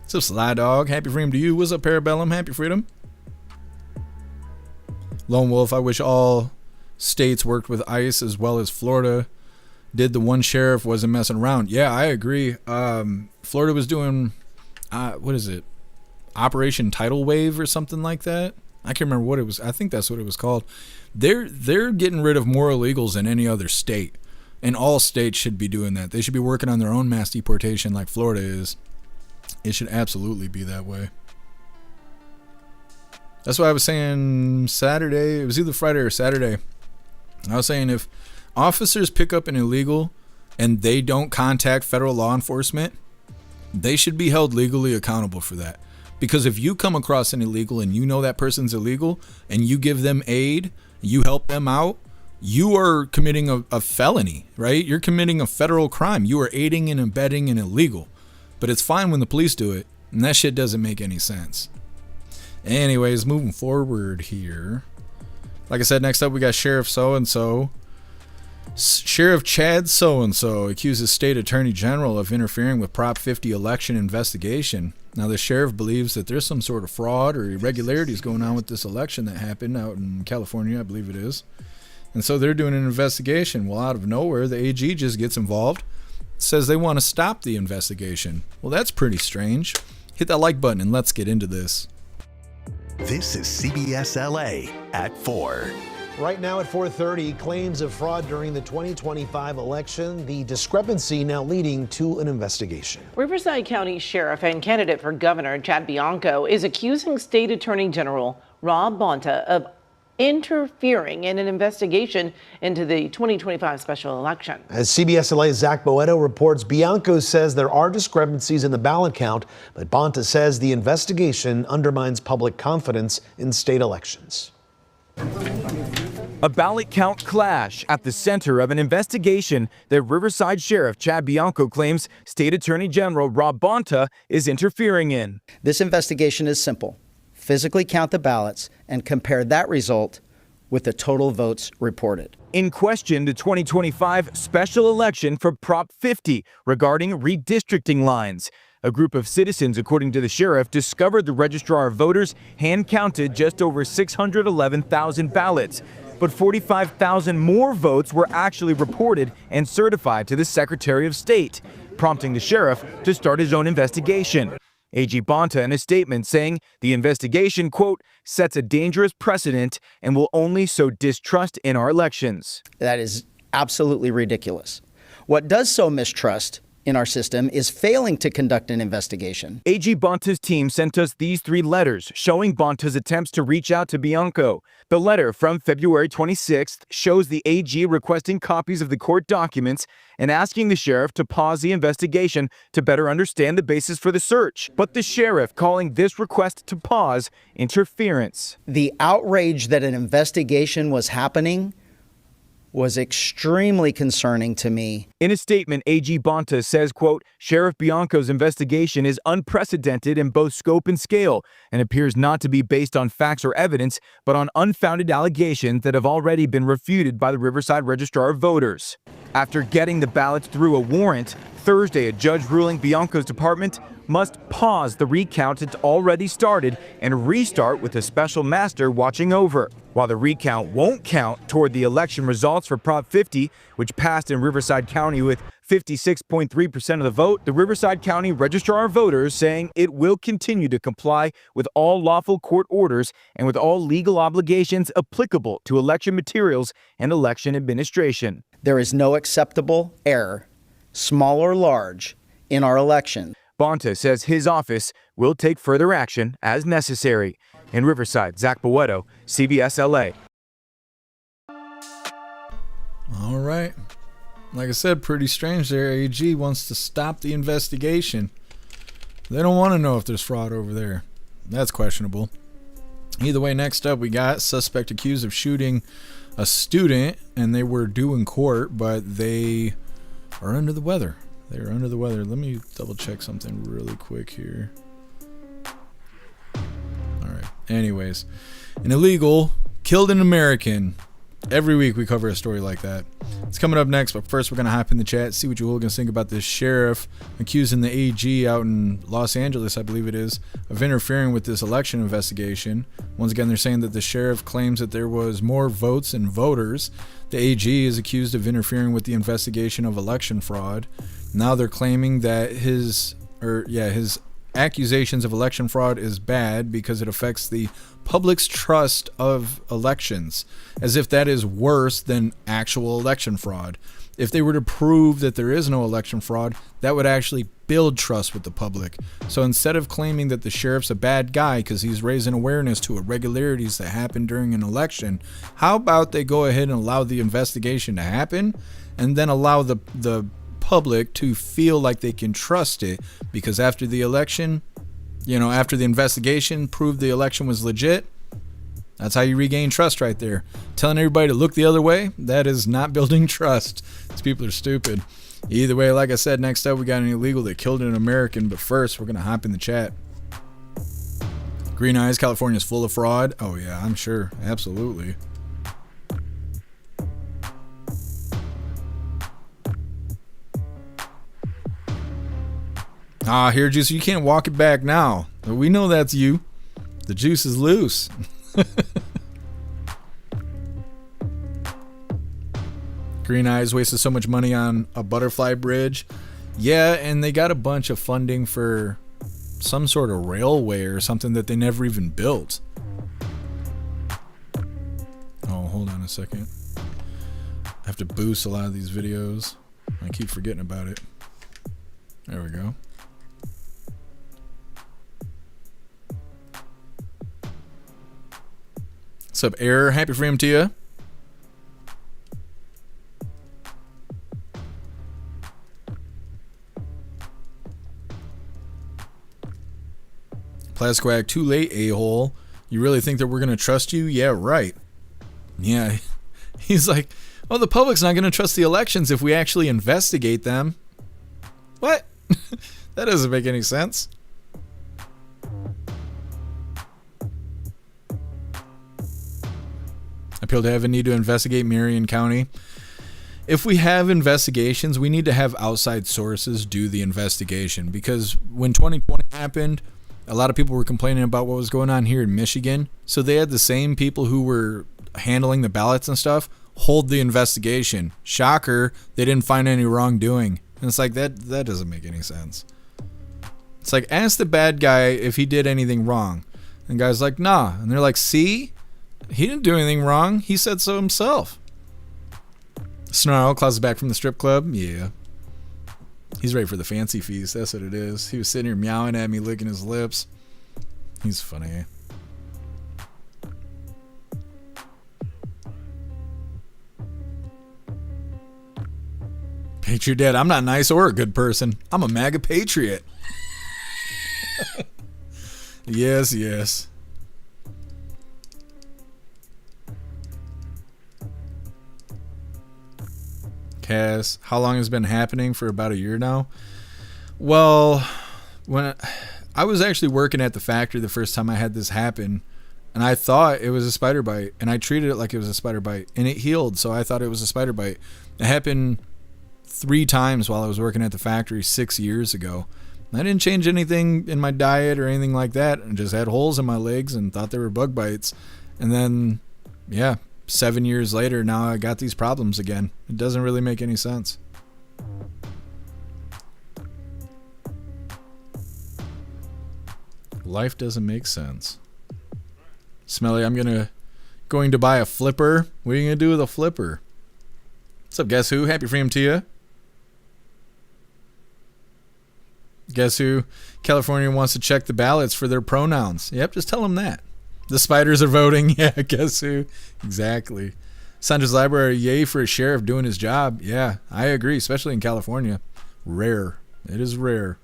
S1: What's up, Sly Dog? Happy freedom to you. What's up, Parabellum? Happy freedom. Lone Wolf, I wish all states worked with ICE as well as Florida did. The one sheriff wasn't messing around. Yeah, I agree. Florida was doing, what is it? Operation Tidal Wave or something like that. I can't remember what it was. I think that's what it was called. They're getting rid of more illegals than any other state. And all states should be doing that. They should be working on their own mass deportation like Florida is. It should absolutely be that way. That's why I was saying Saturday. It was either Friday or Saturday. I was saying if officers pick up an illegal and they don't contact federal law enforcement, they should be held legally accountable for that. Because if you come across an illegal and you know that person's illegal and you give them aid, you help them out, you are committing a felony, right? You're committing a federal crime. You are aiding and abetting an illegal. But it's fine when the police do it, and that shit doesn't make any sense. Anyways, moving forward here. Like I said, next up we got Sheriff so-and-so. Sheriff Chad so-and-so accuses State Attorney General of interfering with Prop 50 election investigation. Now, the sheriff believes that there's some sort of fraud or irregularities going on with this election that happened out in California, I believe it is. And so they're doing an investigation. Well, out of nowhere, the AG just gets involved. Says they want to stop the investigation. Well, that's pretty strange. Hit that like button and let's get into this.
S2: This is CBS LA at 4.
S3: Right now at 4:30, claims of fraud during the 2025 election. The discrepancy now leading to an investigation.
S4: Riverside County Sheriff and candidate for governor Chad Bianco is accusing State Attorney General Rob Bonta of interfering in an investigation into the 2025 special election.
S3: As CBS LA's Zach Boeto reports, Bianco says there are discrepancies in the ballot count, but Bonta says the investigation undermines public confidence in state elections.
S5: A ballot count clash at the center of an investigation that Riverside Sheriff Chad Bianco claims State Attorney General Rob Bonta is interfering in.
S6: This investigation is simple. Physically count the ballots and compare that result with the total votes reported.
S5: In question, the 2025 special election for Prop 50 regarding redistricting lines. A group of citizens, according to the sheriff, discovered the registrar of voters hand-counted just over 611,000 ballots. But 45,000 more votes were actually reported and certified to the Secretary of State, prompting the sheriff to start his own investigation. AG Bonta in a statement saying the investigation, quote, sets a dangerous precedent and will only sow distrust in our elections.
S6: That is absolutely ridiculous. What does sow mistrust in our system is failing to conduct an investigation.
S5: AG Bonta's team sent us these 3 letters showing Bonta's attempts to reach out to Bianco. The letter from February 26th shows the AG requesting copies of the court documents and asking the sheriff to pause the investigation to better understand the basis for the search. But the sheriff calling this request to pause interference.
S6: The outrage that an investigation was happening was extremely concerning to me.
S5: In a statement, AG Bonta says, quote, Sheriff Bianco's investigation is unprecedented in both scope and scale and appears not to be based on facts or evidence, but on unfounded allegations that have already been refuted by the Riverside Registrar of Voters. After getting the ballots through a warrant, Thursday, a judge ruling Bianco's department must pause the recount it's already started and restart with a special master watching over. While the recount won't count toward the election results for Prop 50, which passed in Riverside County with 56.3% of the vote, the Riverside County Registrar of Voters saying it will continue to comply with all lawful court orders and with all legal obligations applicable to election materials and election administration.
S6: There is no acceptable error, small or large, in our election.
S5: Bonta says his office will take further action as necessary. In Riverside, Zach Boeto, CBS LA.
S1: All right. Like I said, pretty strange there. AG wants to stop the investigation. They don't want to know if there's fraud over there. That's questionable. Either way, next up we got suspect accused of shooting a student, and they were due in court, but they are under the weather. They're under the weather. Let me double check something really quick here. All right. Anyways, an illegal killed an American. Every week we cover a story like that. It's coming up next, but first we're going to hop in the chat, see what you hooligans think about this sheriff accusing the AG out in Los Angeles, I believe it is, of interfering with this election investigation. Once again, they're saying that the sheriff claims that there was more votes than voters. The AG is accused of interfering with the investigation of election fraud. Now they're claiming that his accusations of election fraud is bad because it affects the public's trust of elections, as if that is worse than actual election fraud. If they were to prove that there is no election fraud, that would actually build trust with the public. So instead of claiming that the sheriff's a bad guy because he's raising awareness to irregularities that happen during an election, how about they go ahead and allow the investigation to happen and then allow the public to feel like they can trust it, because after the election, after the investigation proved the election was legit, that's how you regain trust right there. Telling everybody to look the other way, that is not building trust. These people are stupid. Either way, like I said, next up we got an illegal that killed an American, but first we're going to hop in the chat. Green Eyes, California's full of fraud. Oh yeah, I'm sure. Absolutely. Here, Juice, you can't walk it back now. We know that's you. The juice is loose. Green Eyes wasted so much money on a butterfly bridge. Yeah, and they got a bunch of funding for some sort of railway or something that they never even built. Oh, hold on a second. I have to boost a lot of these videos. I keep forgetting about it. There we go. What's up, Error? Happy freedom to you. Plasquag, too late, a-hole. You really think that we're going to trust you? Yeah, right. Yeah. He's like, oh, the public's not going to trust the elections if we actually investigate them. What? That doesn't make any sense. Appeal to have a need to investigate Marion County. If we have investigations, we need to have outside sources do the investigation, because when 2020 happened, a lot of people were complaining about what was going on here in Michigan. So they had the same people who were handling the ballots and stuff hold the investigation. Shocker, they didn't find any wrongdoing. And it's like, that doesn't make any sense. It's like, ask the bad guy if he did anything wrong. And the guy's like, nah. And they're like, see? He didn't do anything wrong. He said so himself. Snarl, Klaus is back from the strip club. Yeah. He's ready for the fancy feast. That's what it is. He was sitting here meowing at me, licking his lips. He's funny. Patriot Dad, I'm not nice or a good person. I'm a MAGA patriot. Yes, yes. Cass, how long has it been happening? For about a year now. Well, when I was actually working at the factory the first time I had this happen, and I thought it was a spider bite, and I treated it like it was a spider bite, and it healed, so I thought it was a spider bite. It happened 3 times while I was working at the factory 6 years ago. I didn't change anything in my diet or anything like that, and just had holes in my legs and thought they were bug bites. And then, yeah, 7 years later, now I got these problems again. It doesn't really make any sense. Life doesn't make sense. Smelly, I'm going to buy a flipper. What are you going to do with a flipper? What's up, guess who? Happy freedom to you. Guess who? California wants to check the ballots for their pronouns. Yep, just tell them that. The spiders are voting. Yeah, guess who? Exactly. Sandra's Library, yay for a sheriff doing his job. Yeah, I agree, especially in California. Rare. It is rare.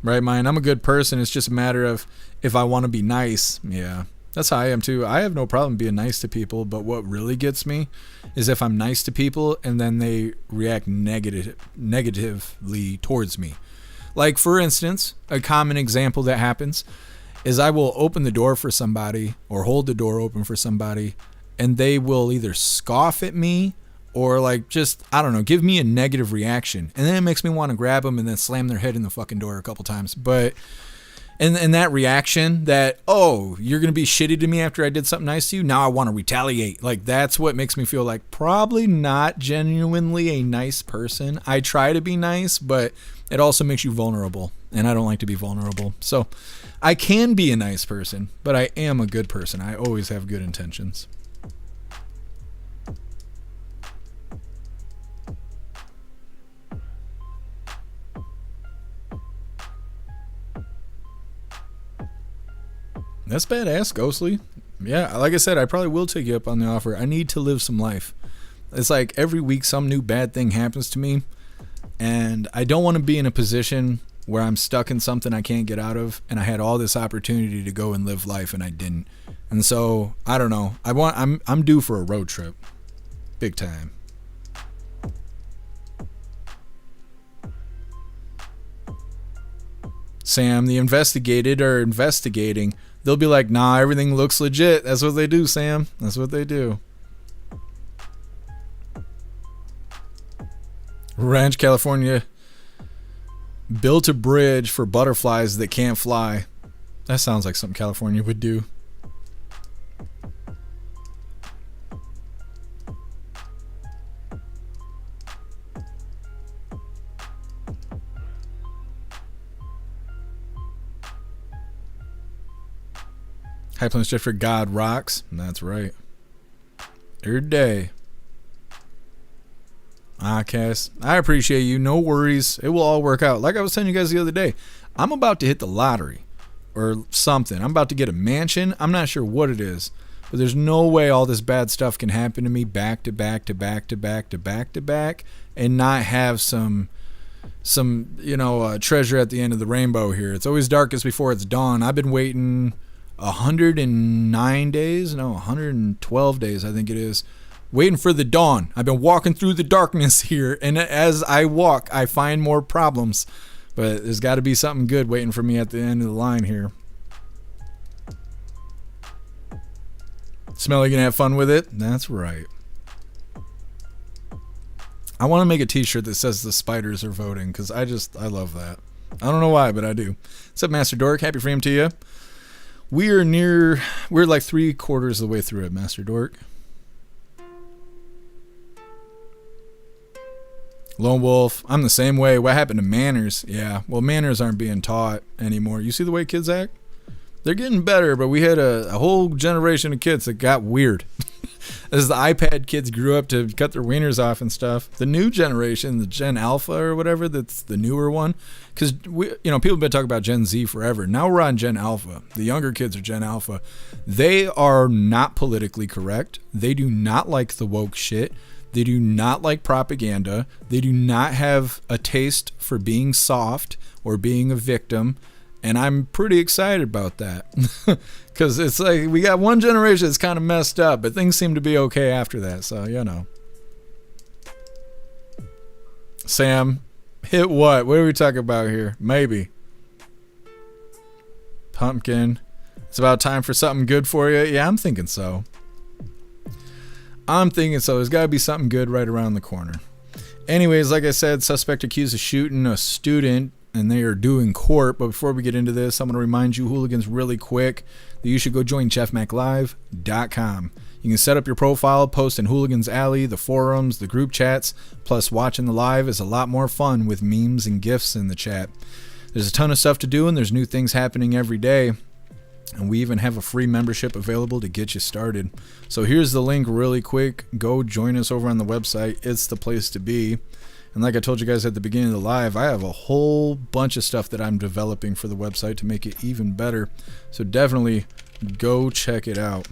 S1: Right, mine. I'm a good person. It's just a matter of if I want to be nice. Yeah. That's how I am too. I have no problem being nice to people, but what really gets me is if I'm nice to people and then they react negatively towards me. Like, for instance, a common example that happens is I will open the door for somebody or hold the door open for somebody, and they will either scoff at me or like just, I don't know, give me a negative reaction. And then it makes me want to grab them and then slam their head in the fucking door a couple times. But and that reaction that, oh, you're going to be shitty to me after I did something nice to you, now I want to retaliate. Like, that's what makes me feel like probably not genuinely a nice person. I try to be nice, but it also makes you vulnerable, and I don't like to be vulnerable. So I can be a nice person, but I am a good person. I always have good intentions. That's badass, Ghostly. Yeah, like I said, I probably will take you up on the offer. I need to live some life. It's like every week some new bad thing happens to me, and I don't want to be in a position where I'm stuck in something I can't get out of, and I had all this opportunity to go and live life and I didn't. And so, I don't know. I'm due for a road trip. Big time. Sam, the investigated are investigating. They'll be like, nah, everything looks legit. That's what they do, Sam. That's what they do. Ranch, California built a bridge for butterflies that can't fly. That sounds like something California would do. High Plains just for God rocks. That's right. Every day. Cass, I appreciate you. No worries. It will all work out. Like I was telling you guys the other day, I'm about to hit the lottery or something. I'm about to get a mansion. I'm not sure what it is, but there's no way all this bad stuff can happen to me back to back to back to back to back to back and not have some treasure at the end of the rainbow here. It's always darkest before it's dawn. I've been waiting 112 days, I think it is, waiting for the dawn. I've been walking through the darkness here, and as I walk, I find more problems. But there's got to be something good waiting for me at the end of the line here. Smelly gonna have fun with it? That's right. I want to make a t-shirt that says the spiders are voting, because I love that. I don't know why, but I do. What's up, Master Dork? Happy freedom to you. We're like 3/4 of the way through it, Master Dork. Lone Wolf, I'm the same way. What happened to manners? Yeah, well, manners aren't being taught anymore. You see the way kids act? They're getting better, but we had a whole generation of kids that got weird. As the iPad kids grew up to cut their wieners off and stuff. The new generation, the Gen Alpha or whatever, that's the newer one. Because, people have been talking about Gen Z forever. Now we're on Gen Alpha. The younger kids are Gen Alpha. They are not politically correct. They do not like the woke shit. They do not like propaganda. They do not have a taste for being soft or being a victim. And I'm pretty excited about that. Because it's like we got one generation that's kind of messed up, but things seem to be okay after that. So, Sam, hit what? What are we talking about here? Maybe. Pumpkin. It's about time for something good for you. Yeah, I'm thinking so. There's got to be something good right around the corner. Anyways, like I said, suspect accused of shooting a student, and they are due in court. But before we get into this, I'm going to remind you, hooligans, really quick, that you should go join jeffmaclive.com. You can set up your profile, post in Hooligans Alley, the forums, the group chats, plus watching the live is a lot more fun with memes and GIFs in the chat. There's a ton of stuff to do, and there's new things happening every day. And we even have a free membership available to get you started. So here's the link really quick. Go join us over on the website. It's the place to be. And like I told you guys at the beginning of the live, I have a whole bunch of stuff that I'm developing for the website to make it even better. So definitely go check it out.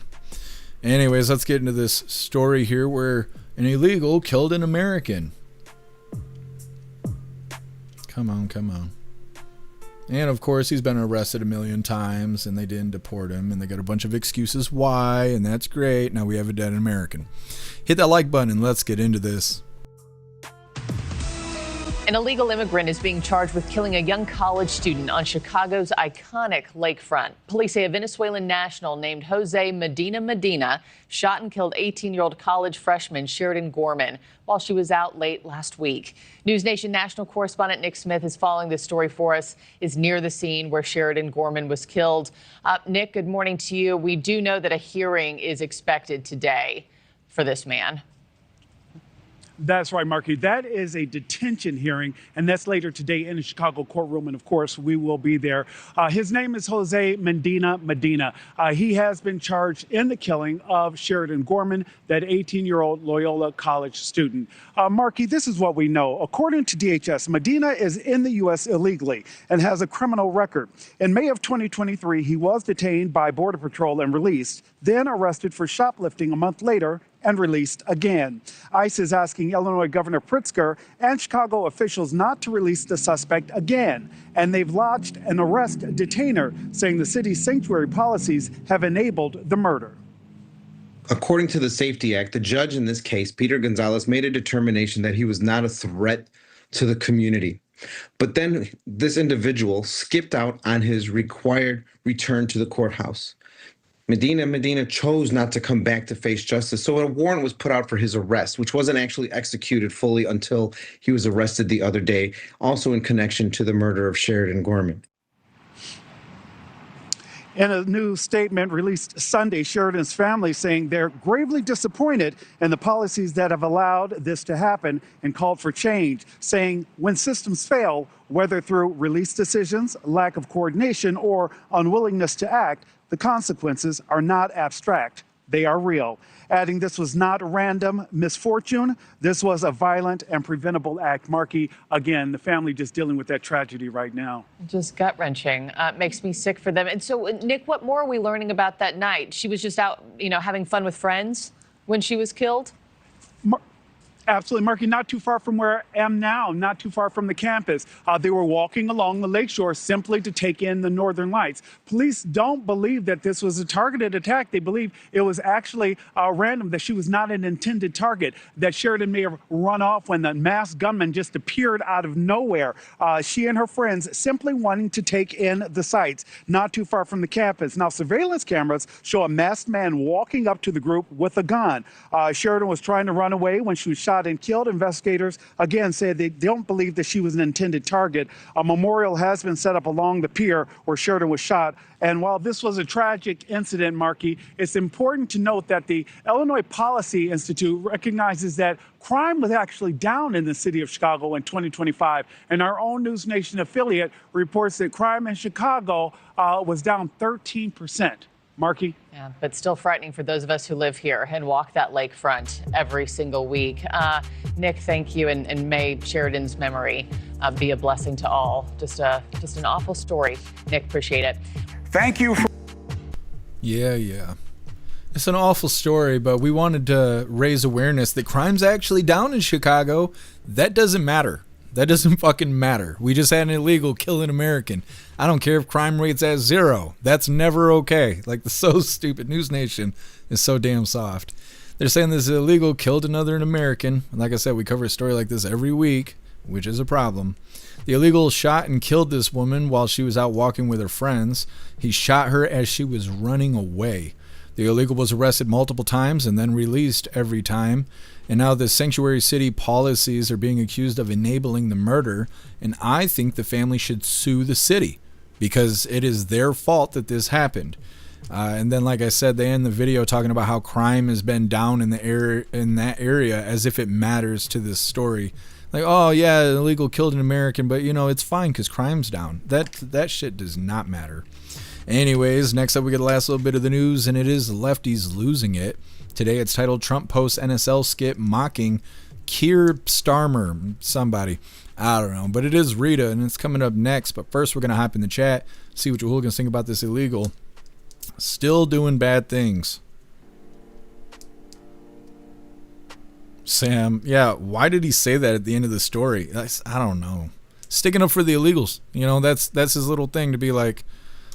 S1: Anyways, let's get into this story here where an illegal killed an American. Come on. And of course, he's been arrested a million times and they didn't deport him. And they got a bunch of excuses why, and that's great. Now we have a dead American. Hit that like button and let's get into this.
S7: An illegal immigrant is being charged with killing a young college student on Chicago's iconic lakefront. Police say a Venezuelan national named Jose Medina shot and killed 18-year-old college freshman Sheridan Gorman while she was out late last week. News Nation national correspondent Nick Smith is following this story for us, is near the scene where Sheridan Gorman was killed. Nick, good morning to you. We do know that a hearing is expected today for this man.
S8: That's right, Marky. That is a detention hearing, and that's later today in the Chicago courtroom. And of course, we will be there. His name is Jose Medina. He has been charged in the killing of Sheridan Gorman, that 18-year-old Loyola College student. Marky, this is what we know. According to DHS, Medina is in the U.S. illegally and has a criminal record. In May of 2023, he was detained by Border Patrol and released, then arrested for shoplifting a month later and released again. ICE is asking Illinois Governor Pritzker and Chicago officials not to release the suspect again. And they've lodged an arrest detainer, saying the city's sanctuary policies have enabled the murder.
S9: According to the Safety Act, the judge in this case, Peter Gonzalez, made a determination that he was not a threat to the community. But then this individual skipped out on his required return to the courthouse. Medina chose not to come back to face justice, so a warrant was put out for his arrest, which wasn't actually executed fully until he was arrested the other day, also in connection to the murder of Sheridan Gorman.
S8: In a new statement released Sunday, Sheridan's family saying they're gravely disappointed in the policies that have allowed this to happen and called for change, saying when systems fail, whether through release decisions, lack of coordination, or unwillingness to act, the consequences are not abstract. They are real. Adding this was not random misfortune. This was a violent and preventable act. Marky, again, the family just dealing with that tragedy right now.
S7: Just gut-wrenching. Makes me sick for them. And so, Nick, what more are we learning about that night? She was just out, having fun with friends when she was killed?
S8: Absolutely, Marky. Not too far from where I am now, not too far from the campus. They were walking along the lakeshore simply to take in the northern lights. Police don't believe that this was a targeted attack. They believe it was actually random, that she was not an intended target, that Sheridan may have run off when the masked gunman just appeared out of nowhere. She and her friends simply wanting to take in the sights, not too far from the campus. Now, surveillance cameras show a masked man walking up to the group with a gun. Sheridan was trying to run away when she was shot and killed. Investigators again said they don't believe that she was an intended target. A memorial has been set up along the pier where Sheridan was shot. And while this was a tragic incident, Marky, it's important to note that the Illinois Policy Institute recognizes that crime was actually down in the city of Chicago in 2025. And our own News Nation affiliate reports that crime in Chicago was down 13%. Marky?
S7: Yeah, but still frightening for those of us who live here and walk that lakefront every single week. Nick, thank you, and may Sheridan's memory be a blessing to all. Just an awful story. Nick, appreciate it.
S10: Thank you.
S1: Yeah. It's an awful story, but we wanted to raise awareness that crime's actually down in Chicago. That doesn't matter. That doesn't fucking matter. We just had an illegal kill an American. I don't care if crime rate's at 0. That's never okay. Like, the So Stupid News Nation is so damn soft. They're saying this illegal killed another American. Like I said, we cover a story like this every week, which is a problem. The illegal shot and killed this woman while she was out walking with her friends. He shot her as she was running away. The illegal was arrested multiple times and then released every time. And now the sanctuary city policies are being accused of enabling the murder. And I think the family should sue the city because it is their fault that this happened. And then, like I said, they end the video talking about how crime has been down in that area as if it matters to this story. Like, oh yeah, illegal killed an American, but you know, it's fine because crime's down. That shit does not matter. Anyways, next up we get the last little bit of the news, and it is lefties losing it. Today it's titled Trump posts NSL skit mocking Keir Starmer, somebody. I don't know, but it is Rita, and it's coming up next. But first we're going to hop in the chat, see what your hooligans think about this illegal. Still doing bad things. Sam, yeah, why did he say that at the end of the story? I don't know. Sticking up for the illegals. You know, that's his little thing to be like,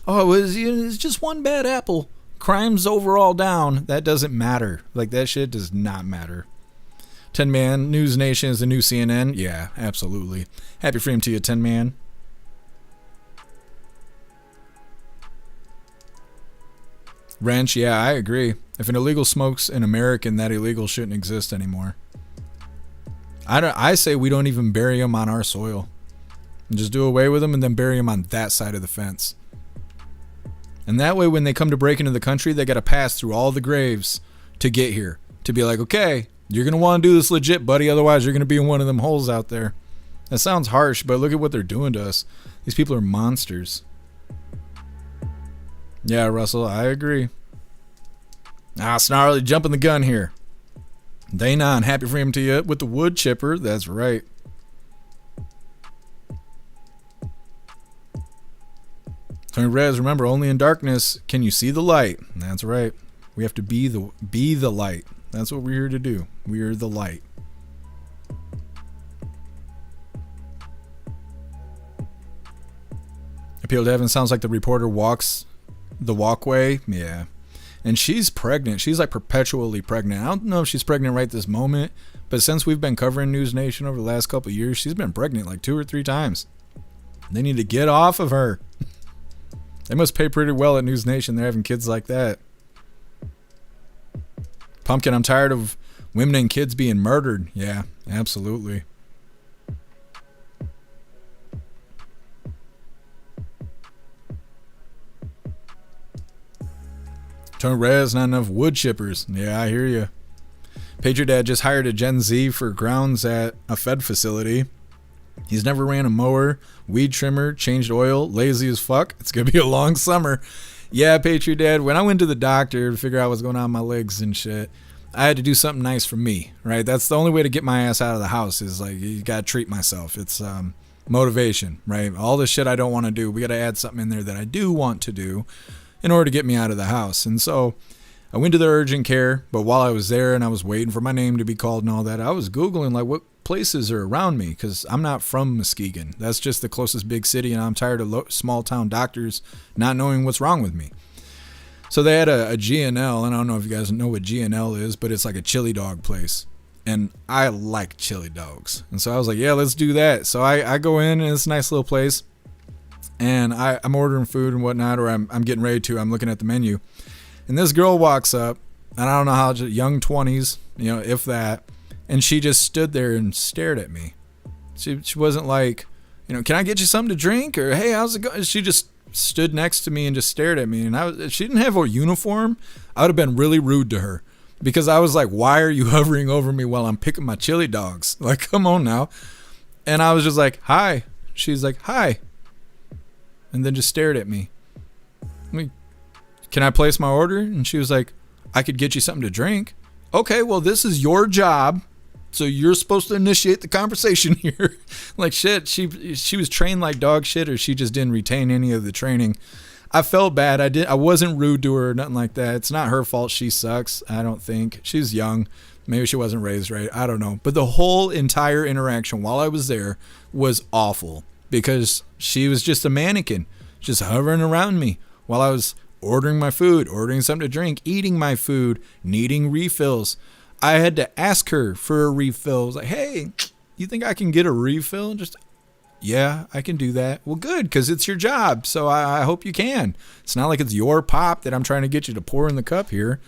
S1: oh, it's just one bad apple. Crime's overall down. That doesn't matter. Like, that shit does not matter. 10 Man, News Nation is the new CNN. Yeah, absolutely. Happy freedom to you, 10 Man. Wrench, yeah, I agree. If an illegal smokes an American, that illegal shouldn't exist anymore. I say we don't even bury them on our soil. And just do away with them and then bury them on that side of the fence. And that way, when they come to break into the country, they got to pass through all the graves to get here. To be like, okay, you're going to want to do this legit, buddy. Otherwise, you're going to be in one of them holes out there. That sounds harsh, but look at what they're doing to us. These people are monsters. Yeah, Russell, I agree. Snarly, jumping the gun here. Day 9, happy freedom to you with the wood chipper. That's right. Tony Rez, remember, only in darkness can you see the light. That's right. We have to be the light. That's what we're here to do. We are the light. Appeal to Heaven sounds like the reporter walks the walkway. Yeah. And she's pregnant. She's like perpetually pregnant. I don't know if she's pregnant right this moment, but since we've been covering News Nation over the last couple of years, she's been pregnant like 2 or 3 times. They need to get off of her. They must pay pretty well at News Nation. They're having kids like that. Pumpkin, I'm tired of women and kids being murdered. Yeah, absolutely. Tony Rez, not enough wood chippers. Yeah, I hear you. Patriot Dad just hired a Gen Z for grounds at a Fed facility. He's never ran a mower, weed trimmer, changed oil, lazy as fuck. It's going to be a long summer. Yeah, Patriot Dad, when I went to the doctor to figure out what's going on with my legs and shit, I had to do something nice for me, right? That's the only way to get my ass out of the house is like, you got to treat myself. It's motivation, right? All the shit I don't want to do, we got to add something in there that I do want to do in order to get me out of the house. And so I went to the urgent care, but while I was there and I was waiting for my name to be called and all that, I was Googling like what places are around me because I'm not from Muskegon. That's just the closest big city, and I'm tired of small town doctors not knowing what's wrong with me. So they had a G&L, and I don't know if you guys know what G&L is, but it's like a chili dog place. And I like chili dogs. And so I was like, yeah, let's do that. So I go in, and it's a nice little place. And I'm ordering food and whatnot, or I'm getting ready to. I'm looking at the menu. And this girl walks up, and I don't know how, young 20s, if that. And she just stood there and stared at me. She wasn't like, can I get you something to drink? Or, hey, how's it going? She just stood next to me and just stared at me. And if she didn't have a uniform, I would have been really rude to her. Because I was like, why are you hovering over me while I'm picking my chili dogs? Like, come on now. And I was just like, hi. She's like, hi. And then just stared at me. Can I place my order? And she was like, I could get you something to drink. Okay, well, this is your job. So you're supposed to initiate the conversation here. Like, shit, she was trained like dog shit, or she just didn't retain any of the training. I felt bad. I wasn't rude to her or nothing like that. It's not her fault she sucks, I don't think. She's young. Maybe she wasn't raised right. I don't know. But the whole entire interaction while I was there was awful because she was just a mannequin, just hovering around me while I was ordering my food, ordering something to drink, eating my food, needing refills. I had to ask her for a refill. I was like, hey, you think I can get a refill? Just, yeah, I can do that. Well, good, because it's your job, so I hope you can. It's not like it's your pop that I'm trying to get you to pour in the cup here.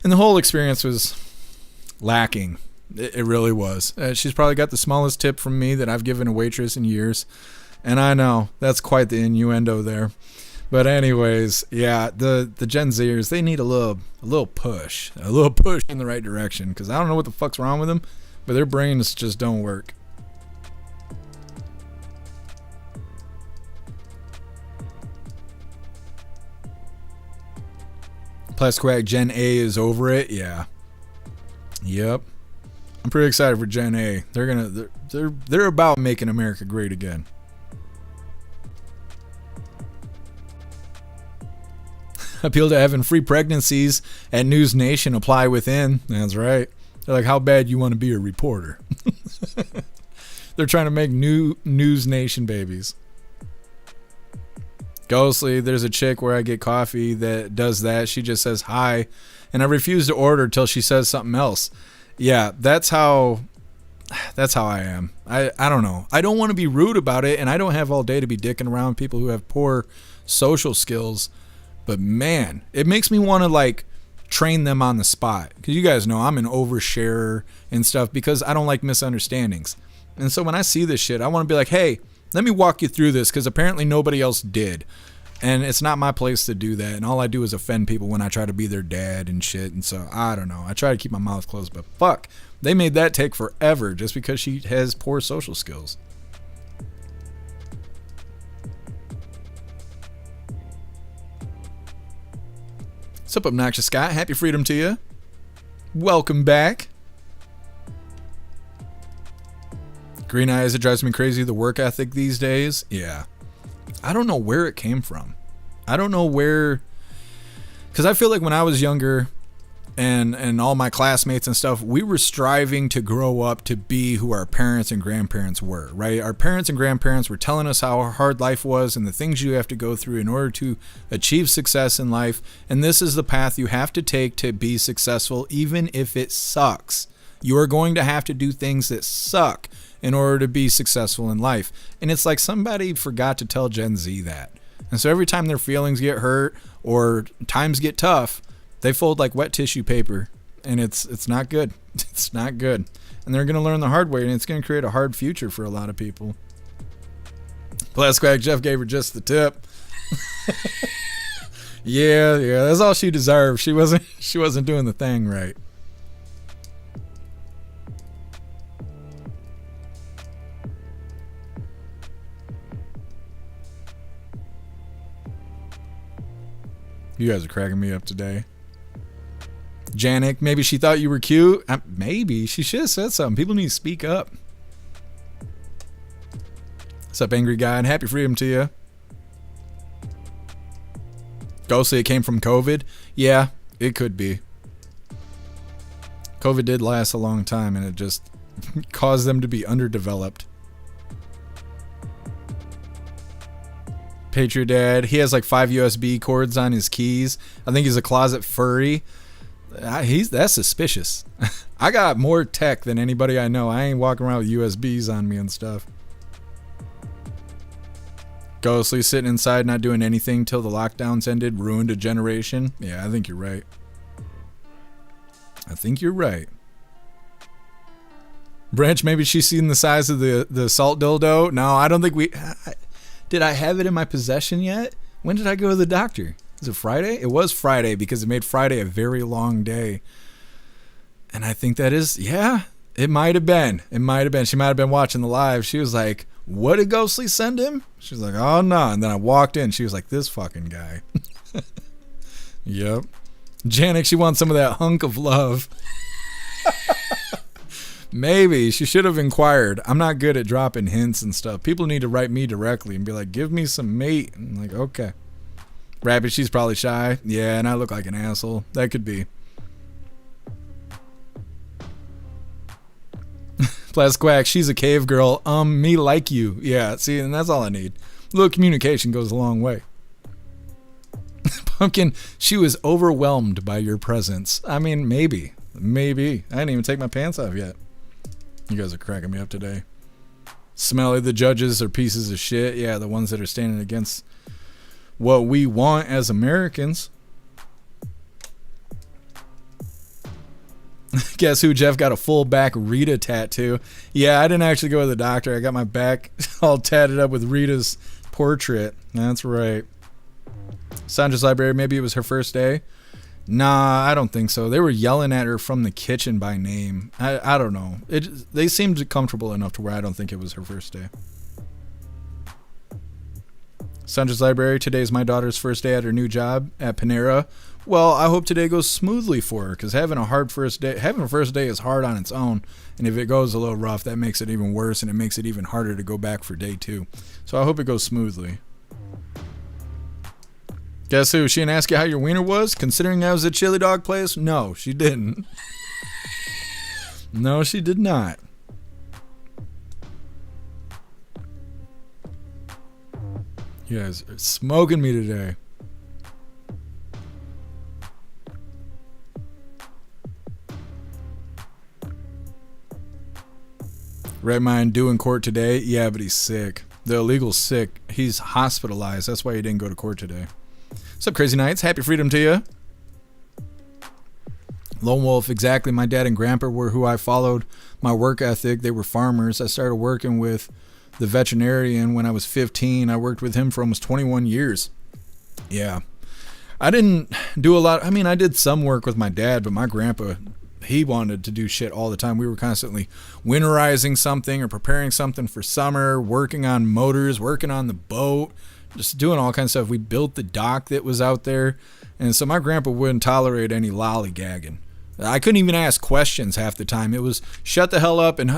S1: And the whole experience was lacking. It really was. She's probably got the smallest tip from me that I've given a waitress in years. And I know, that's quite the innuendo there. But anyways, yeah, the Gen Zers, they need a little push in the right direction, because I don't know what the fuck's wrong with them, but their brains just don't work. Plasquack, Gen A is over it. Yeah. Yep. I'm pretty excited for Gen A. They're about making America great again. Appeal to having free pregnancies at News Nation apply within. That's right. They're like, how bad you want to be a reporter? They're trying to make new News Nation babies. Ghostly, there's a chick where I get coffee that does that. She just says hi, and I refuse to order till she says something else. Yeah, that's how I am. I don't know. I don't want to be rude about it, and I don't have all day to be dicking around people who have poor social skills. But man, it makes me want to like train them on the spot. Because you guys know I'm an oversharer and stuff because I don't like misunderstandings. And so when I see this shit, I want to be like, hey, let me walk you through this because apparently nobody else did. And it's not my place to do that. And all I do is offend people when I try to be their dad and shit. And so I don't know. I try to keep my mouth closed. But fuck, they made that take forever just because she has poor social skills. What's up, Obnoxious Scott? Happy freedom to you. Welcome back. Green Eyes, it drives me crazy, the work ethic these days. Yeah. I don't know where it came from. I don't know where... Because I feel like when I was younger and all my classmates and stuff, we were striving to grow up to be who our parents and grandparents were, right? Our parents and grandparents were telling us how hard life was and the things you have to go through in order to achieve success in life. And this is the path you have to take to be successful, even if it sucks. You are going to have to do things that suck in order to be successful in life. And it's like somebody forgot to tell Gen Z that. And so every time their feelings get hurt or times get tough, they fold like wet tissue paper, and it's not good. It's not good. And they're going to learn the hard way, and it's going to create a hard future for a lot of people. Plasquack, Jeff gave her just the tip. Yeah, that's all she deserved. She wasn't doing the thing right. You guys are cracking me up today. Janik, maybe she thought you were cute. Maybe. She should have said something. People need to speak up. What's up, Angry Guy? And happy freedom to you. Ghostly, it came from COVID. Yeah, It could be. COVID did last a long time, and it just caused them to be underdeveloped. Patriot Dad, he has like 5 USB cords on his keys. I think he's a closet furry. That's suspicious. I got more tech than anybody I know. I ain't walking around with USBs on me and stuff. Ghostly sitting inside not doing anything till the lockdowns ended, ruined a generation. Yeah, I think you're right. I think you're right. Branch, maybe she's seen the size of the salt dildo. No, I don't think we... Did I have it in my possession yet? When did I go to the doctor? Is it Friday? It was Friday because it made Friday a very long day. And I think that is... Yeah, it might have been. It might have been. She might have been watching the live. She was like, what did Ghostly send him? She was like, oh no. And then I walked in. She was like, this fucking guy. Yep. Janik, she wants some of that hunk of love. Maybe. She should have inquired. I'm not good at dropping hints and stuff. People need to write me directly and be like, give me some mate. I'm like, okay. Rabbit, she's probably shy. Yeah, and I look like an asshole. That could be. Plasquack, she's a cave girl. Me like you. Yeah, see, and that's all I need. A little communication goes a long way. Pumpkin, she was overwhelmed by your presence. I mean, maybe. Maybe. I didn't even take my pants off yet. You guys are cracking me up today. Smelly, the judges are pieces of shit. Yeah, the ones that are standing against what we want as Americans. Guess who? Jeff got a full back Rita tattoo. Yeah, I didn't actually go to the doctor. I got my back all tatted up with Rita's portrait. That's right. Sandra's library, maybe it was her first day. Nah, I don't think so. They were yelling at her from the kitchen by name. I don't know. They seemed comfortable enough to where I don't think it was her first day. Sandra's library, today's my daughter's first day at her new job at Panera. Well, I hope today goes smoothly for her, because having a first day is hard on its own, and if it goes a little rough, that makes it even worse, and it makes it even harder to go back for day 2. So I hope it goes smoothly. Guess who? She didn't ask you how your wiener was, considering that was a chili dog place? No, she didn't. No, she did not. You guys are smoking me today. Redmine due in court today? Yeah, but he's sick. The illegal's sick. He's hospitalized. That's why he didn't go to court today. What's up, Crazy Nights? Happy freedom to you. Lone Wolf, exactly. My dad and grandpa were who I followed my work ethic. They were farmers. I started working with the veterinarian when I was 15. I worked with him for almost 21 years. Yeah. I didn't do a lot. I mean, I did some work with my dad, but my grandpa, he wanted to do shit all the time. We were constantly winterizing something or preparing something for summer, working on motors, working on the boat, just doing all kinds of stuff. We built the dock that was out there. And so my grandpa wouldn't tolerate any lollygagging. I couldn't even ask questions half the time. It was shut the hell up and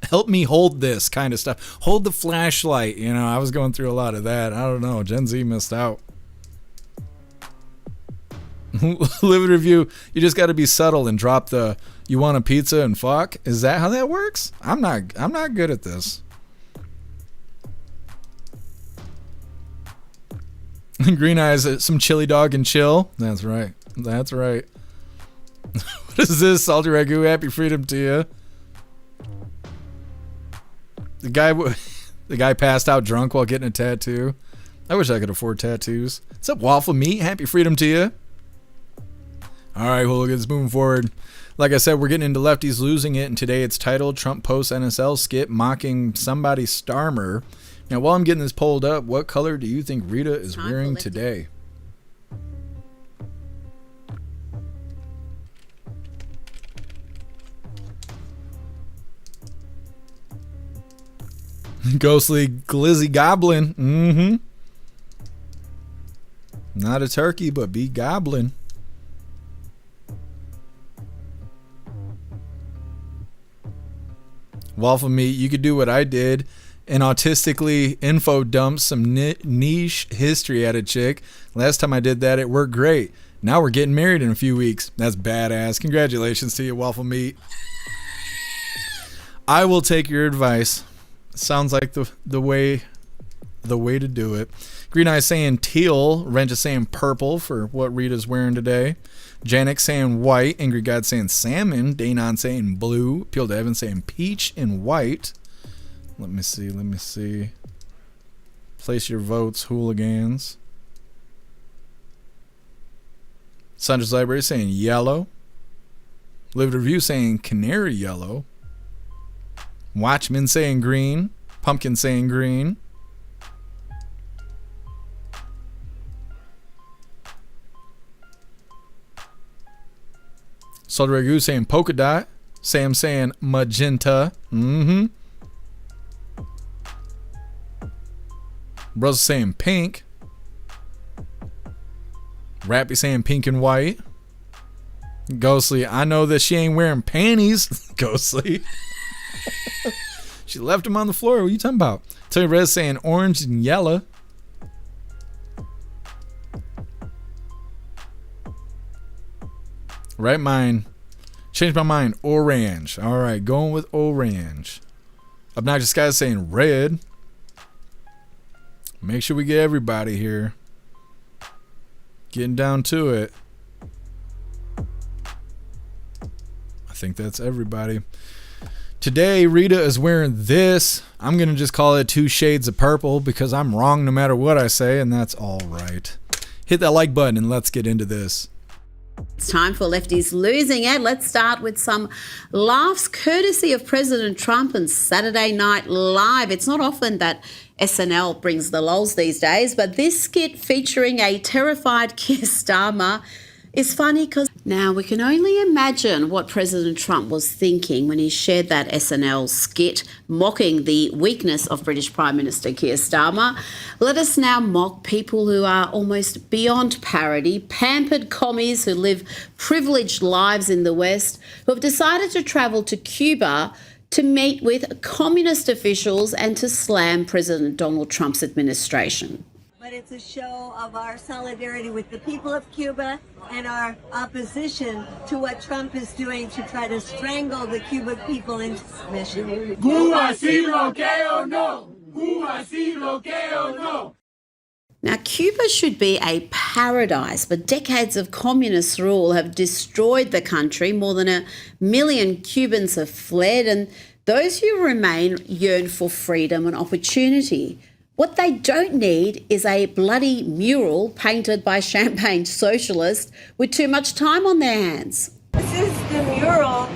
S1: help me hold this kind of stuff. Hold the flashlight. You know, I was going through a lot of that. I don't know. Gen Z missed out. Live review. You just got to be subtle and drop the "you want a pizza and fuck." Is that how that works? I'm not good at this. Green Eyes, some chili dog and chill. That's right. That's right. What is this? Salty Ragu, happy freedom to you. The guy passed out drunk while getting a tattoo. I wish I could afford tattoos. What's up, Waffle Meat? Happy freedom to you. All right, hooligans, moving forward. Like I said, we're getting into lefties losing it, and today it's titled Trump Posts NSL Skit Mocking Somebody Starmer. Now, while I'm getting this pulled up, what color do you think Rita is wearing today? Ghostly Glizzy Goblin. Mm-hmm. Not a turkey, but be goblin. Waffle Meat, you could do what I did and autistically info dump some niche history at a chick. Last time I did that, it worked great. Now we're getting married in a few weeks. That's badass. Congratulations to you, Waffle Meat. I will take your advice. Sounds like the way to do it. Green Eye saying teal. Wrench is saying purple for what Rita's wearing today. Janik saying white. Angry God saying salmon. Danon saying blue. Appeal to Evan saying peach and white. Let me see. Place your votes, hooligans. Sandra's Library saying yellow. Lived Review saying canary yellow. Watchman saying green. Pumpkin saying green. Soldier Ragu saying polka dot. Sam saying magenta. Brothers saying pink. Rappy saying pink and white. Ghostly, I know that she ain't wearing panties. Ghostly. She left him on the floor. What are you talking about? Tony Rez saying orange and yellow. Right mind. Changed my mind. Orange. All right, going with orange. Obnoxious Guy saying red. Make sure we get everybody here. Getting down to it. I think that's everybody. Today, Rita is wearing this. I'm going to just call it 2 shades of purple because I'm wrong no matter what I say, and that's all right. Hit that like button and let's get into this.
S10: It's time for Lefties Losing It. Let's start with some laughs courtesy of President Trump and Saturday Night Live. It's not often that SNL brings the lols these days, but this skit featuring a terrified Keir Starmer is funny because now we can only imagine what President Trump was thinking when he shared that SNL skit mocking the weakness of British Prime Minister Keir Starmer. Let us now mock people who are almost beyond parody, pampered commies who live privileged lives in the West, who have decided to travel to Cuba to meet with communist officials and to slam President Donald Trump's administration.
S11: But it's a show of our solidarity with the people of Cuba and our opposition to what Trump is doing to try to strangle the Cuban people into submission.
S13: Cuba sí bloqueo no. Cuba sí bloqueo no.
S10: Now, Cuba should be a paradise, but decades of communist rule have destroyed the country. More than 1 million Cubans have fled, and those who remain yearn for freedom and opportunity. What they don't need is a bloody mural painted by champagne socialists with too much time on their hands.
S11: This is the mural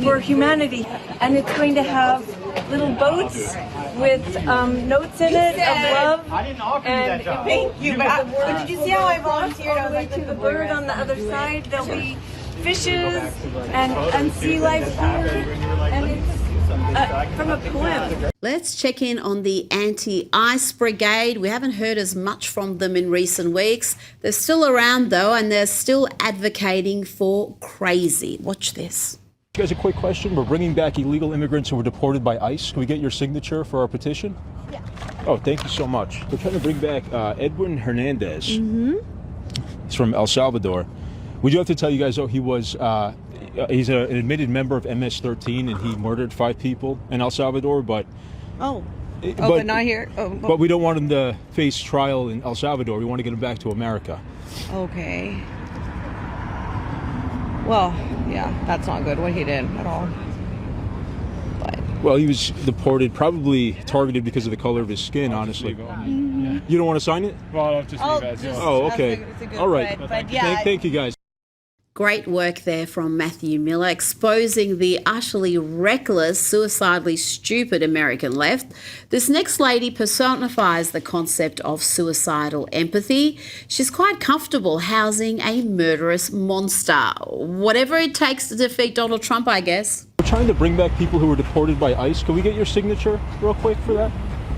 S11: for humanity, and it's going to have little boats with notes in it of love.
S13: I didn't offer you
S11: and
S13: that job.
S11: Thank you. But did you see how I volunteered? I was like, to the bird on the other side, there'll be fishes and sea life here, and it's from a poem.
S10: Let's check in on the anti-ICE brigade. We haven't heard as much from them in recent weeks. They're still around though, and they're still advocating for crazy. Watch this.
S14: Guys, a quick question. We're bringing back illegal immigrants who were deported by ICE. Can we get your signature for our petition? Yeah. Oh, thank you so much. We're trying to bring back Edwin Hernandez. Mm-hmm. He's from El Salvador. We do have to tell you guys, though, he was he's an admitted member of MS-13, and he murdered 5 people in El Salvador, but...
S15: but not here?
S14: But we don't want him to face trial in El Salvador. We want to get him back to America.
S15: Okay. Well, yeah, that's not good what he did at all. But
S14: Well, he was deported, probably targeted because of the color of his skin, honestly.
S15: Mm-hmm.
S14: You don't want to sign it?
S13: Well, I'll just leave it.
S14: Oh, okay. All right.
S15: But yeah,
S14: Thank you, guys.
S10: Great work there from Matthew Miller, exposing the utterly reckless, suicidally stupid American left. This next lady personifies the concept of suicidal empathy. She's quite comfortable housing a murderous monster. Whatever it takes to defeat Donald Trump, I guess.
S14: We're trying to bring back people who were deported by ICE. Can we get your signature real quick for that?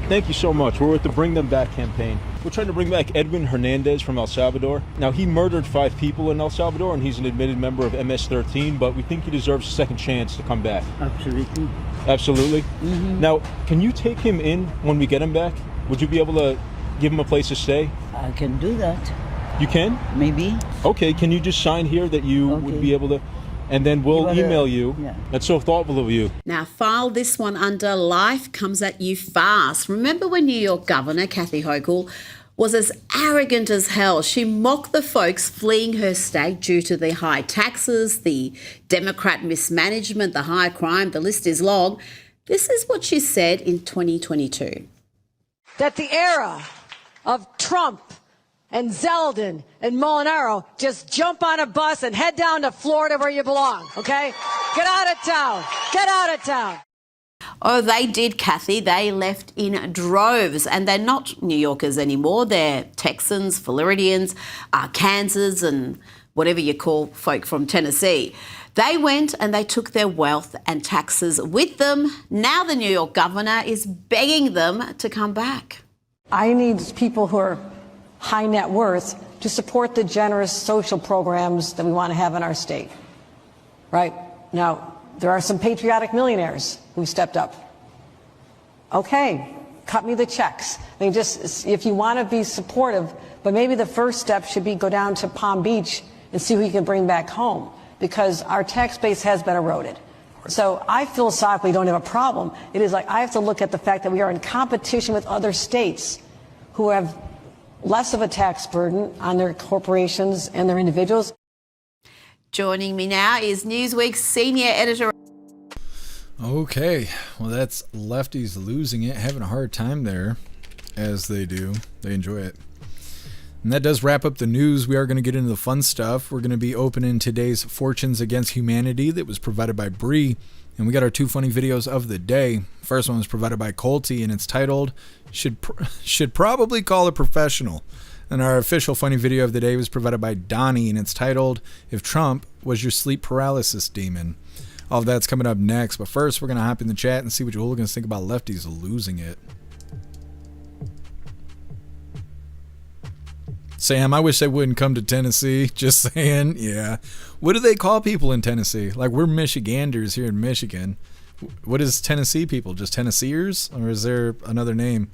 S14: Thank you so much. We're with the Bring Them Back campaign. We're trying to bring back Edwin Hernandez from El Salvador. Now, he murdered 5 people in El Salvador, and he's an admitted member of MS-13, but we think he deserves a second chance to come back.
S16: Absolutely.
S14: Absolutely? Mm-hmm. Now, can you take him in when we get him back? Would you be able to give him a place to stay?
S16: I can do that.
S14: You can?
S12: Maybe.
S14: Okay, can you just sign here that you would be able to, and then we'll email you. Yeah. That's so thoughtful of you.
S10: Now, file this one under Life Comes at You Fast. Remember when New York Governor Kathy Hochul was as arrogant as hell? She mocked the folks fleeing her state due to the high taxes, the Democrat mismanagement, the high crime, the list is long. This is what she said in 2022.
S16: That the era of Trump and Zeldin and Molinaro just jump on a bus and head down to Florida where you belong, okay? Get out of town. Get out of town.
S10: Oh, they did, Kathy. They left in droves, and they're not New Yorkers anymore. They're Texans, Floridians, Kansas, and whatever you call folk from Tennessee. They went and they took their wealth and taxes with them. Now the New York governor is begging them to come back.
S16: I need people who are high net worth to support the generous social programs that we want to have in our state. Right? Now, there are some patriotic millionaires who stepped up. Okay, cut me the checks. I mean, just if you want to be supportive, but maybe the first step should be go down to Palm Beach and see who you can bring back home, because our tax base has been eroded. So I philosophically don't have a problem. It is like I have to look at the fact that we are in competition with other states who have less of a tax burden on their corporations and their individuals.
S10: Joining me now is Newsweek's senior editor.
S1: Okay, well, that's lefties losing it, having a hard time there, as they do. They enjoy it. And that does wrap up the news. We are going to get into the fun stuff. We're going to be opening today's Fortunes Against Humanity that was provided by Bree. And we got our two funny videos of the day. First one was provided by Colty, and it's titled, Should Probably Call a Professional. And our official funny video of the day was provided by Donnie, and it's titled, If Trump Was Your Sleep Paralysis Demon. All of that's coming up next. But first, we're going to hop in the chat and see what you hooligans think about lefties losing it. Sam, I wish they wouldn't come to Tennessee. Just saying. Yeah. What do they call people in Tennessee? Like, we're Michiganders here in Michigan. What is Tennessee people? Just Tennesseers? Or is there another name?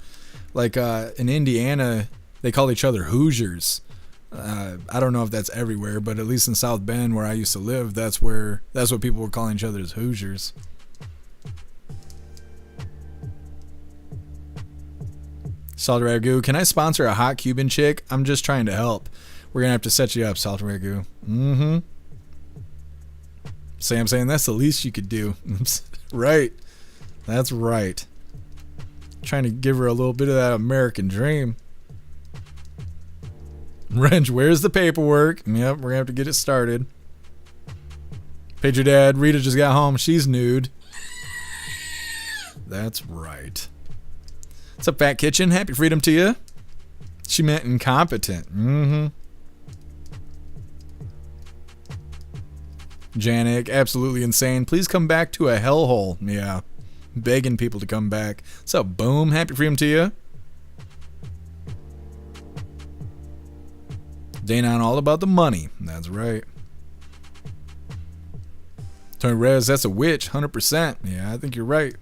S1: Like, in Indiana, they call each other Hoosiers. I don't know if that's everywhere, but at least in South Bend, where I used to live, that's what people were calling each other as Hoosiers. Salt Ragu, can I sponsor a hot Cuban chick? I'm just trying to help. We're going to have to set you up, Salt Ragu. Mm-hmm. Sam saying that's the least you could do. Right. That's right. Trying to give her a little bit of that American dream. Wrench, where's the paperwork? Yep, we're going to have to get it started. Pager Dad, Rita just got home. She's nude. That's right. What's up, Fat Kitchen? Happy freedom to you. She meant incompetent. Mm-hmm. Janik, absolutely insane. Please come back to a hellhole. Yeah. Begging people to come back. What's up, Boom? Happy freedom to you. Dana, all about the money. That's right. Tony Rez, that's a witch. 100%. Yeah, I think you're right.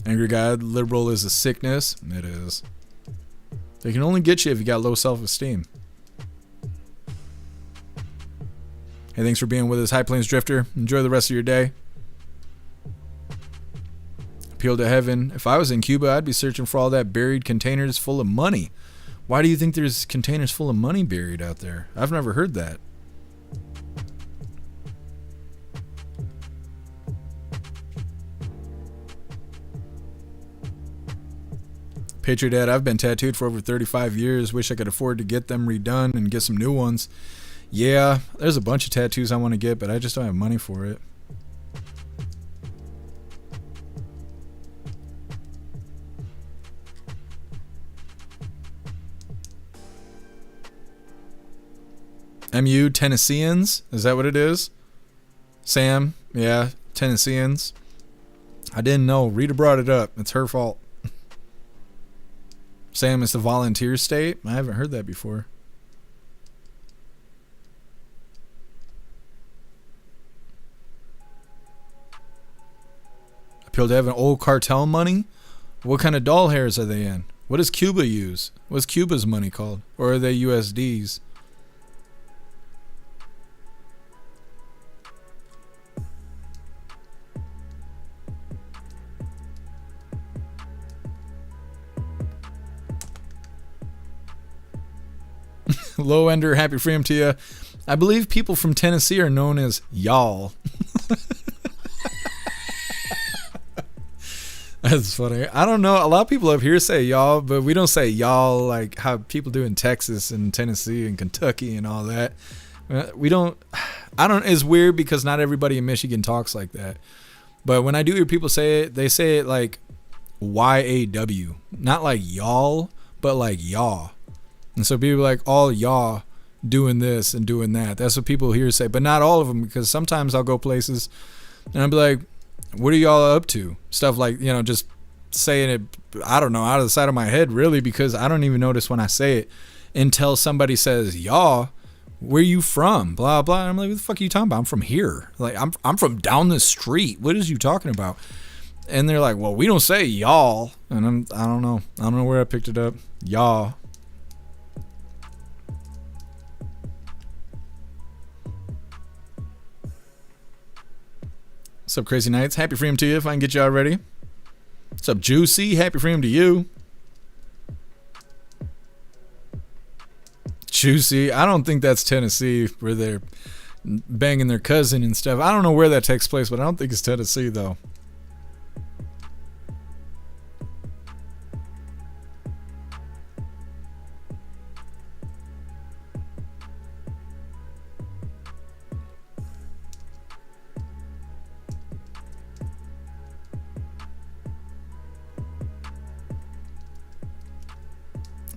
S1: Angry God, liberal is a sickness. It is. They can only get you if you got low self-esteem. Hey, thanks for being with us, High Plains Drifter. Enjoy the rest of your day. Appeal to heaven. If I was in Cuba, I'd be searching for all that buried containers full of money. Why do you think there's containers full of money buried out there? I've never heard that. Patriot Dad, I've been tattooed for over 35 years. Wish I could afford to get them redone and get some new ones. Yeah, there's a bunch of tattoos I want to get, but I just don't have money for it. MU Tennesseans? Is that what it is? Sam? Yeah, Tennesseans. I didn't know. Rita brought it up. It's her fault. Sam, it's the volunteer state? I haven't heard that before. Appeal to have an old cartel money? What kind of doll hairs are they in? What does Cuba use? What's Cuba's money called? Or are they USDs? Low Ender, happy freedom to you. I believe people from Tennessee are known as y'all. That's funny. I don't know. A lot of people up here say y'all, but we don't say y'all like how people do in Texas and Tennessee and Kentucky and all that. We don't. I don't. It's weird because not everybody in Michigan talks like that. But when I do hear people say it, they say it like YAW, not like y'all, but like yaw. And so people are like, all y'all doing this and doing that. That's what people here say, but not all of them, because sometimes I'll go places and I'll be like, what are y'all up to? Stuff like, you know, just saying it, I don't know, out of the side of my head, really, because I don't even notice when I say it until somebody says, y'all, where you from? Blah, blah. And I'm like, what the fuck are you talking about? I'm from here. Like, I'm from down the street. What is you talking about? And they're like, well, we don't say y'all. And I don't know. I don't know where I picked it up. Y'all. What's up, Crazy Nights? Happy freedom to you if I can get y'all ready. What's up, Juicy? Happy freedom to you. Juicy. I don't think that's Tennessee where they're banging their cousin and stuff. I don't know where that takes place, but I don't think it's Tennessee, though.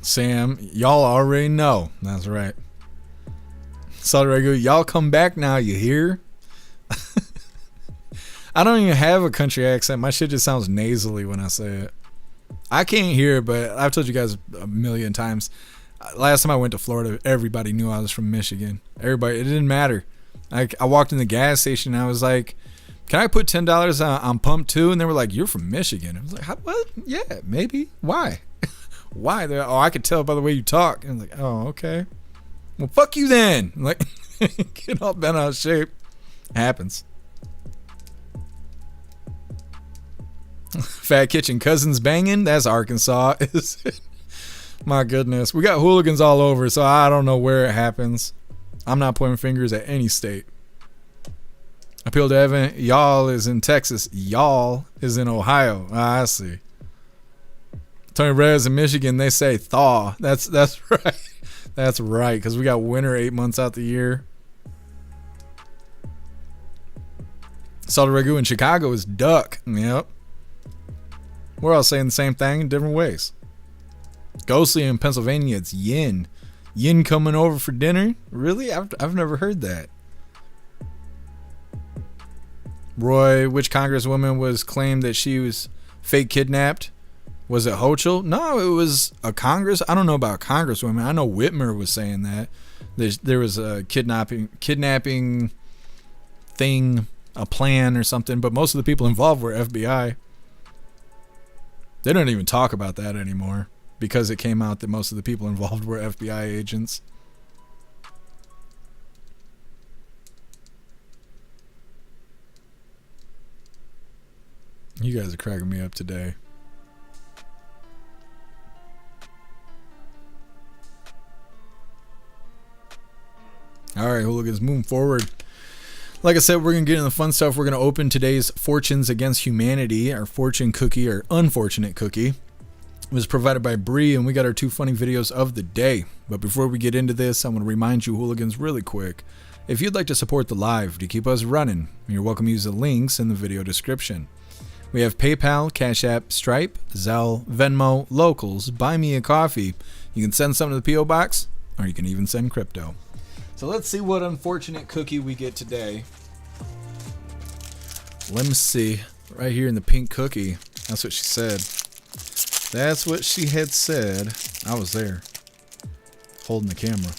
S1: Sam, y'all already know. That's right. Saudi y'all come back now, you hear? I don't even have a country accent. My shit just sounds nasally when I say it. I can't hear it, but I've told you guys a million times. Last time I went to Florida, everybody knew I was from Michigan. Everybody, it didn't matter. I walked in the gas station and I was like, can I put $10 on pump 2? And they were like, you're from Michigan. I was like, what? Yeah, maybe. Why? Why? They're, oh, I could tell by the way you talk. And I'm like, oh, okay. Well, fuck you then. I'm like, get all bent out of shape. Happens. Fat Kitchen Cousins banging. That's Arkansas. My goodness. We got hooligans all over, so I don't know where it happens. I'm not pointing fingers at any state. Appeal to Evan. Y'all is in Texas. Y'all is in Ohio. I see. Tony Rez in Michigan, they say thaw. That's right. That's right, because we got winter 8 months out the year. Salty Ragu in Chicago is duck. Yep. We're all saying the same thing in different ways. Ghostly in Pennsylvania, it's yin. Yin coming over for dinner? Really? I've never heard that. Roy, which congresswoman was claimed that she was fake kidnapped? Was it Hochul? No, it was a Congress. I don't know about congresswomen. I know Whitmer was saying that. There was a kidnapping thing, a plan or something, but most of the people involved were FBI. They don't even talk about that anymore because it came out that most of the people involved were FBI agents. You guys are cracking me up today. All right, hooligans, moving forward. Like I said, we're going to get into the fun stuff. We're going to open today's Fortunes Against Humanity. Our fortune cookie, or unfortunate cookie, was provided by Bree, and we got our 2 funny videos of the day. But before we get into this, I want to remind you, hooligans, really quick, if you'd like to support the live to keep us running, you're welcome to use the links in the video description. We have PayPal, Cash App, Stripe, Zelle, Venmo, Locals, Buy Me a Coffee. You can send something to the P.O. Box, or you can even send crypto. So let's see what unfortunate cookie we get today. Let me see. Right here in the pink cookie. That's what she said. That's what she had said. I was there. Holding the camera.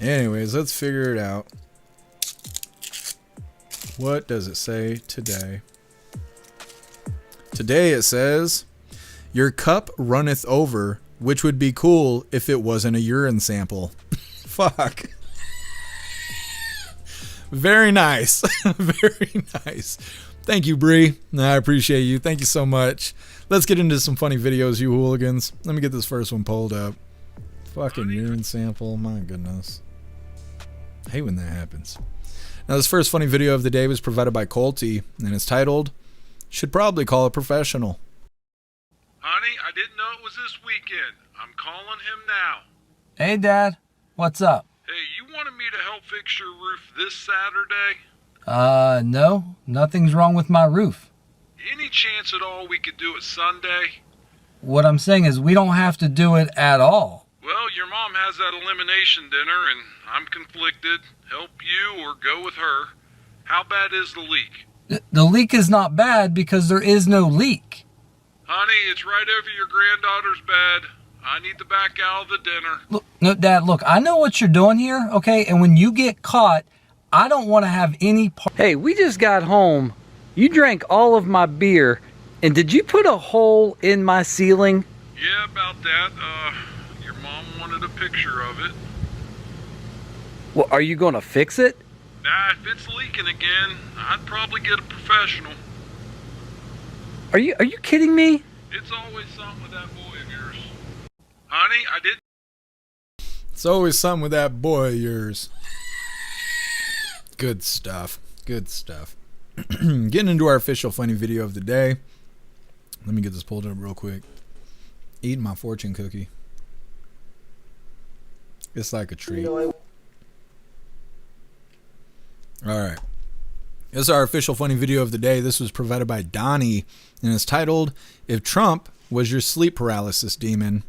S1: Anyways, let's figure it out. What does it say today? Today it says, Your cup runneth over, which would be cool if it wasn't a urine sample. Fuck. Very nice. Very nice. Thank you, Bree. I appreciate you. Thank you so much. Let's get into some funny videos, you hooligans. Let me get this first one pulled up. Fucking urine sample. My goodness. I hate when that happens. Now, this first funny video of the day was provided by Colty, and it's titled, "Should Probably Call a Professional."
S12: Honey, I didn't know it was this weekend. I'm calling him now.
S17: Hey, Dad. What's up?
S12: Hey, you wanted me to help fix your roof this Saturday?
S17: No. Nothing's wrong with my roof.
S12: Any chance at all we could do it Sunday?
S17: What I'm saying is we don't have to do it at all.
S12: Well, your mom has that elimination dinner, and I'm conflicted. Help you or go with her. How bad is the leak?
S17: The leak is not bad because there is no leak.
S12: Honey, it's right over your granddaughter's bed. I need to back out of the dinner.
S17: Look, no, Dad, look, I know what you're doing here, okay? And when you get caught, I don't want to have any part. Hey, we just got home. You drank all of my beer, and did you put a hole in my ceiling?
S12: Yeah, about that. Your mom wanted a picture of it.
S17: Well, are you going to fix it?
S12: Nah, if it's leaking again, I'd probably get a professional.
S17: Are you kidding me?
S12: It's always something with that boy of yours. Honey, I didn't.
S1: It's always something with that boy of yours. Good stuff. Good stuff. Getting into our official funny video of the day. Let me get this pulled up real quick. Eating my fortune cookie. It's like a treat. Alright. This is our official funny video of the day. This was provided by Donnie, and it's titled, "If Trump Was Your Sleep Paralysis Demon."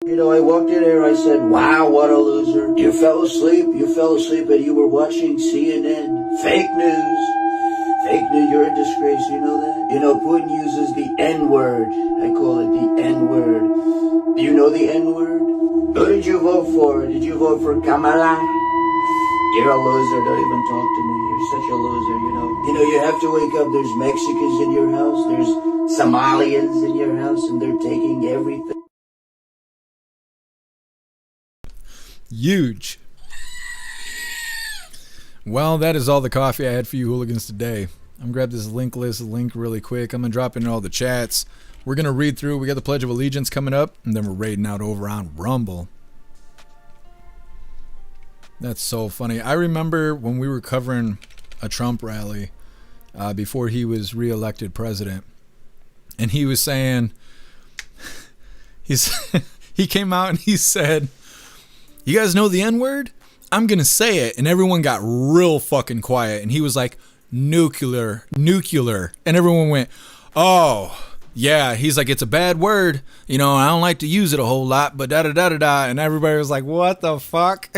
S18: You know, I walked in there, I said, wow, what a loser. You fell asleep and you were watching CNN. Fake news. Fake news, you're a disgrace, you know that? You know, Putin uses the N-word. I call it the N-word. Do you know the N-word? Who did you vote for? Did you vote for Kamala? You're a loser, don't even talk to me. You're such a loser, you know. You know, you have to wake up, there's Mexicans in your house, there's Somalians in your house, and they're taking everything.
S1: Huge. Well, that is all the coffee I had for you hooligans today. I'm going to grab this link really quick. I'm going to drop in all the chats. We're going to read through. We got the Pledge of Allegiance coming up, and then we're raiding out over on Rumble. That's so funny. I remember when we were covering a Trump rally before he was reelected president, and he was saying, he came out and he said, "You guys know the N-word? I'm going to say it." And everyone got real fucking quiet. And he was like, nuclear. And everyone went, "Oh, yeah." He's like, "It's a bad word. You know, I don't like to use it a whole lot, but da-da-da-da-da." And everybody was like, what the fuck?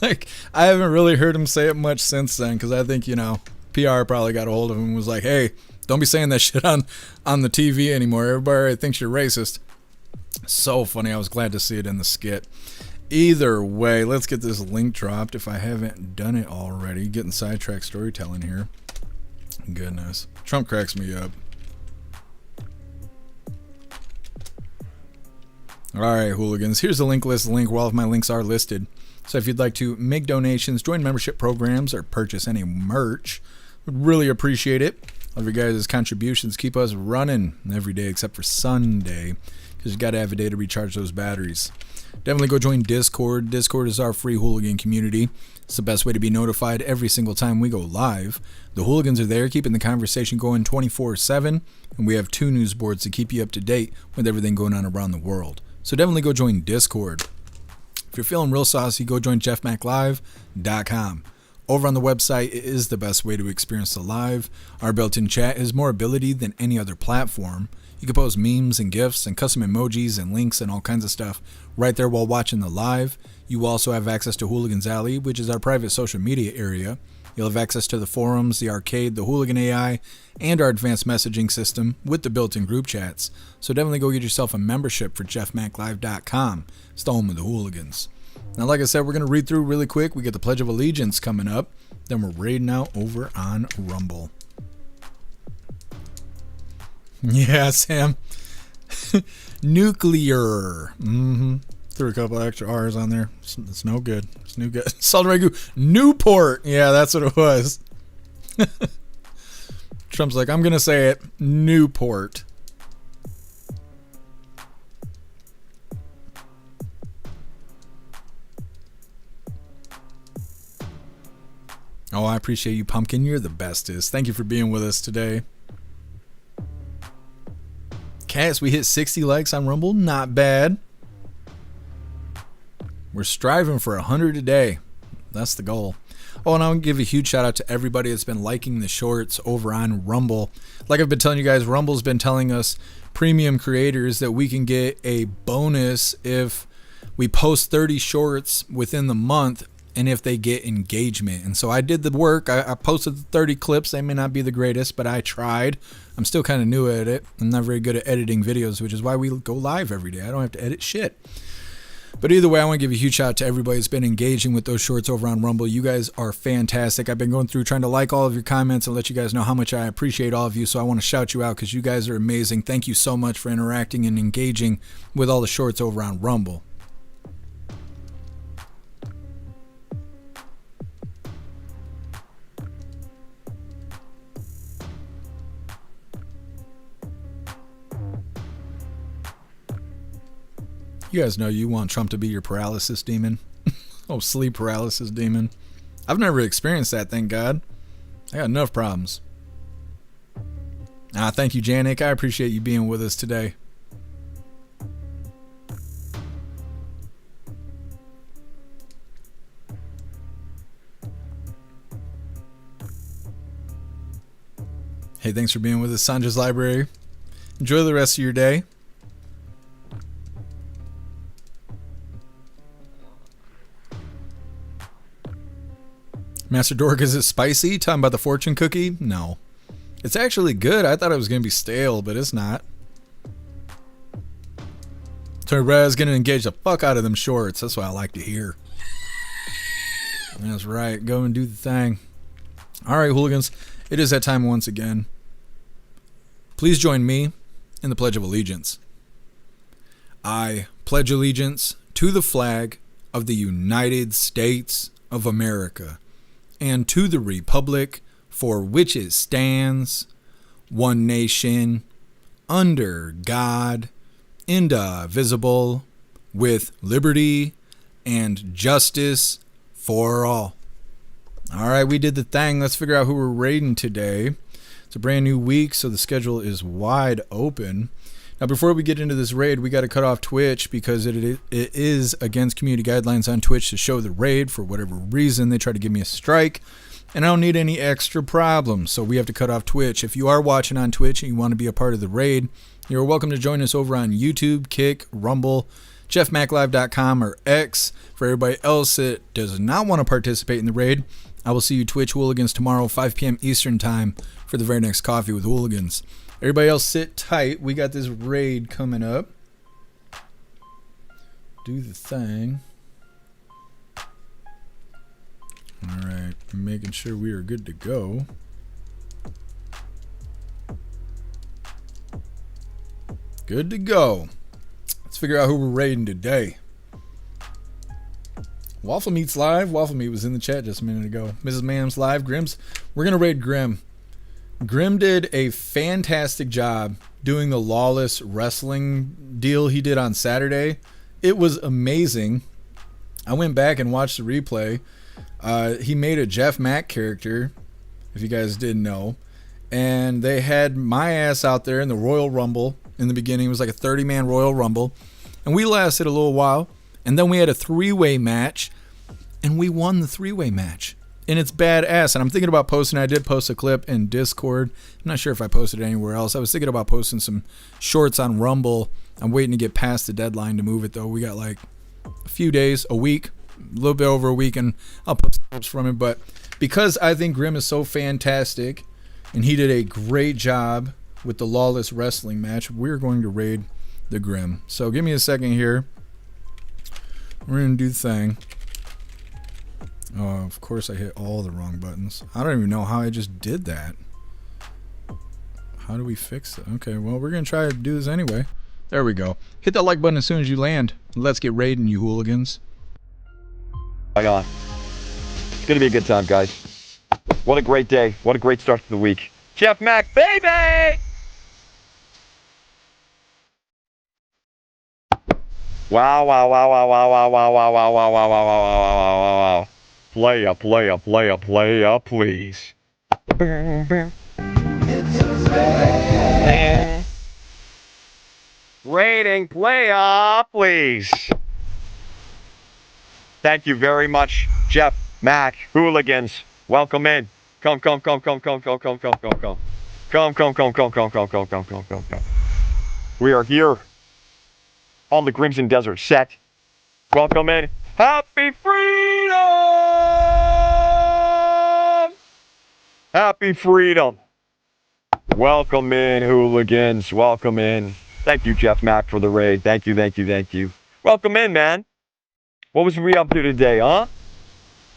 S1: Like, I haven't really heard him say it much since then, because I think, you know, PR probably got a hold of him and was like, "Hey, don't be saying that shit on the TV anymore. Everybody thinks you're racist." So funny. I was glad to see it in the skit. Either way, let's get this link dropped if I haven't done it already. Getting sidetracked storytelling here. Goodness. Trump cracks me up. Alright, hooligans. Here's the link list. The link where all of my links are listed. So if you'd like to make donations, join membership programs, or purchase any merch, would really appreciate it. All of your guys' contributions keep us running every day except for Sunday, because you got to have a day to recharge those batteries. Definitely go join Discord. Discord is our free hooligan community. It's the best way to be notified every single time we go live. The hooligans are there keeping the conversation going 24/7, and we have 2 news boards to keep you up to date with everything going on around the world. So definitely go join Discord. If you're feeling real saucy, go join jeffmaclive.com. Over on the website, it is the best way to experience the live. Our built-in chat has more ability than any other platform. You can post memes and GIFs and custom emojis and links and all kinds of stuff right there while watching the live. You also have access to Hooligans Alley, which is our private social media area. You'll have access to the forums, the arcade, the Hooligan AI, and our advanced messaging system with the built-in group chats. So definitely go get yourself a membership for jeffmaclive.com. It's the home of the hooligans. Now, like I said, we're going to read through really quick. We get the Pledge of Allegiance coming up. Then we're raiding out over on Rumble. Yeah, Sam. Nuclear. Threw a couple extra R's on there. It's no good. It's no good. Salt and ragu. Newport. Yeah, that's what it was. Trump's like, I'm going to say it. Newport. Oh, I appreciate you, Pumpkin. You're the bestest. Thank you for being with us today. Cass, we hit 60 likes on Rumble. Not bad. We're striving for 100 a day. That's the goal. Oh, and I want to give a huge shout out to everybody that's been liking the shorts over on Rumble. Like I've been telling you guys, Rumble's been telling us premium creators that we can get a bonus if we post 30 shorts within the month and if they get engagement. And so I did the work. I posted the 30 clips. They may not be the greatest, but I tried. I'm still kind of new at it. I'm not very good at editing videos, which is why we go live every day. I don't have to edit shit. But either way, I want to give a huge shout out to everybody that's been engaging with those shorts over on Rumble. You guys are fantastic. I've been going through trying to like all of your comments and let you guys know how much I appreciate all of you. So I want to shout you out because you guys are amazing. Thank you so much for interacting and engaging with all the shorts over on Rumble. You guys know you want Trump to be your paralysis demon. Oh, sleep paralysis demon. I've never experienced that, thank God. I got enough problems. Thank you, Janik. I appreciate you being with us today. Hey, thanks for being with us, Sandra's Library. Enjoy the rest of your day. Master Dork, is it spicy? Talking about the fortune cookie? No. It's actually good. I thought it was going to be stale, but it's not. Tony Brad's going to engage the fuck out of them shorts. That's what I like to hear. That's right. Go and do the thing. All right, hooligans. It is that time once again. Please join me in the Pledge of Allegiance. I pledge allegiance to the flag of the United States of America and to the republic for which it stands, one nation, under God, indivisible, with liberty and justice for all. All right, we did the thing. Let's figure out who we're raiding today. It's a brand new week, so the schedule is wide open. Now, before we get into this raid, we got to cut off Twitch because it is against community guidelines on Twitch to show the raid for whatever reason. They try to give me a strike, and I don't need any extra problems, so we have to cut off Twitch. If you are watching on Twitch and you want to be a part of the raid, you're welcome to join us over on YouTube, Kick, Rumble, jeffmaclive.com, or X. For everybody else that does not want to participate in the raid, I will see you Twitch Hooligans tomorrow, 5 p.m. Eastern Time, for the very next Coffee with Hooligans. Everybody else sit tight. We got this raid coming up. Do the thing. All right, making sure we are good to go. Good to go. Let's figure out who we're raiding today. Waffle Meat's live. Waffle Meat was in the chat just a minute ago. Mrs. Ma'am's live. Grim's. We're going to raid Grim. Grim did a fantastic job doing the lawless wrestling deal he did on Saturday. It was amazing. I went back and watched the replay. He made a Jeff Mack character, if you guys didn't know. And they had my ass out there in the Royal Rumble in the beginning. It was like a 30-man Royal Rumble. And we lasted a little while. And then we had a 3-way match. And we won the 3-way match. And it's badass. And I'm thinking about posting. I did post a clip in Discord. I'm not sure if I posted it anywhere else. I was thinking about posting some shorts on Rumble. I'm waiting to get past the deadline to move it, though. We got like a few days, a week, a little bit over a week, and I'll post clips from it. But because I think Grim is so fantastic, and he did a great job with the Lawless Wrestling match, we're going to raid the Grim. So give me a second here. We're going to do the thing. Oh, of course I hit all the wrong buttons. I don't even know how I just did that. How do we fix it? Okay, well, we're going to try to do this anyway. There we go. Hit that like button as soon as you land. Let's get raiding, you hooligans.
S19: Hang on. It's going to be a good time, guys. What a great day. What a great start to the week. Jeff Mac, baby! Wow, wow, wow, wow, wow, wow, wow, wow, wow, wow, wow, wow, wow, wow, wow, wow. Playa, playa, playa, playa, please. Rating, playa, please. Thank you very much, Jeff Mac, Hooligans. Welcome in. Come. Come. We are here on the Crimson Desert set. Welcome in. Happy freedom! Happy freedom! Welcome in, hooligans. Welcome in. Thank you, Jeff Mac, for the raid. Thank you. Welcome in, man. What was we up to today, huh?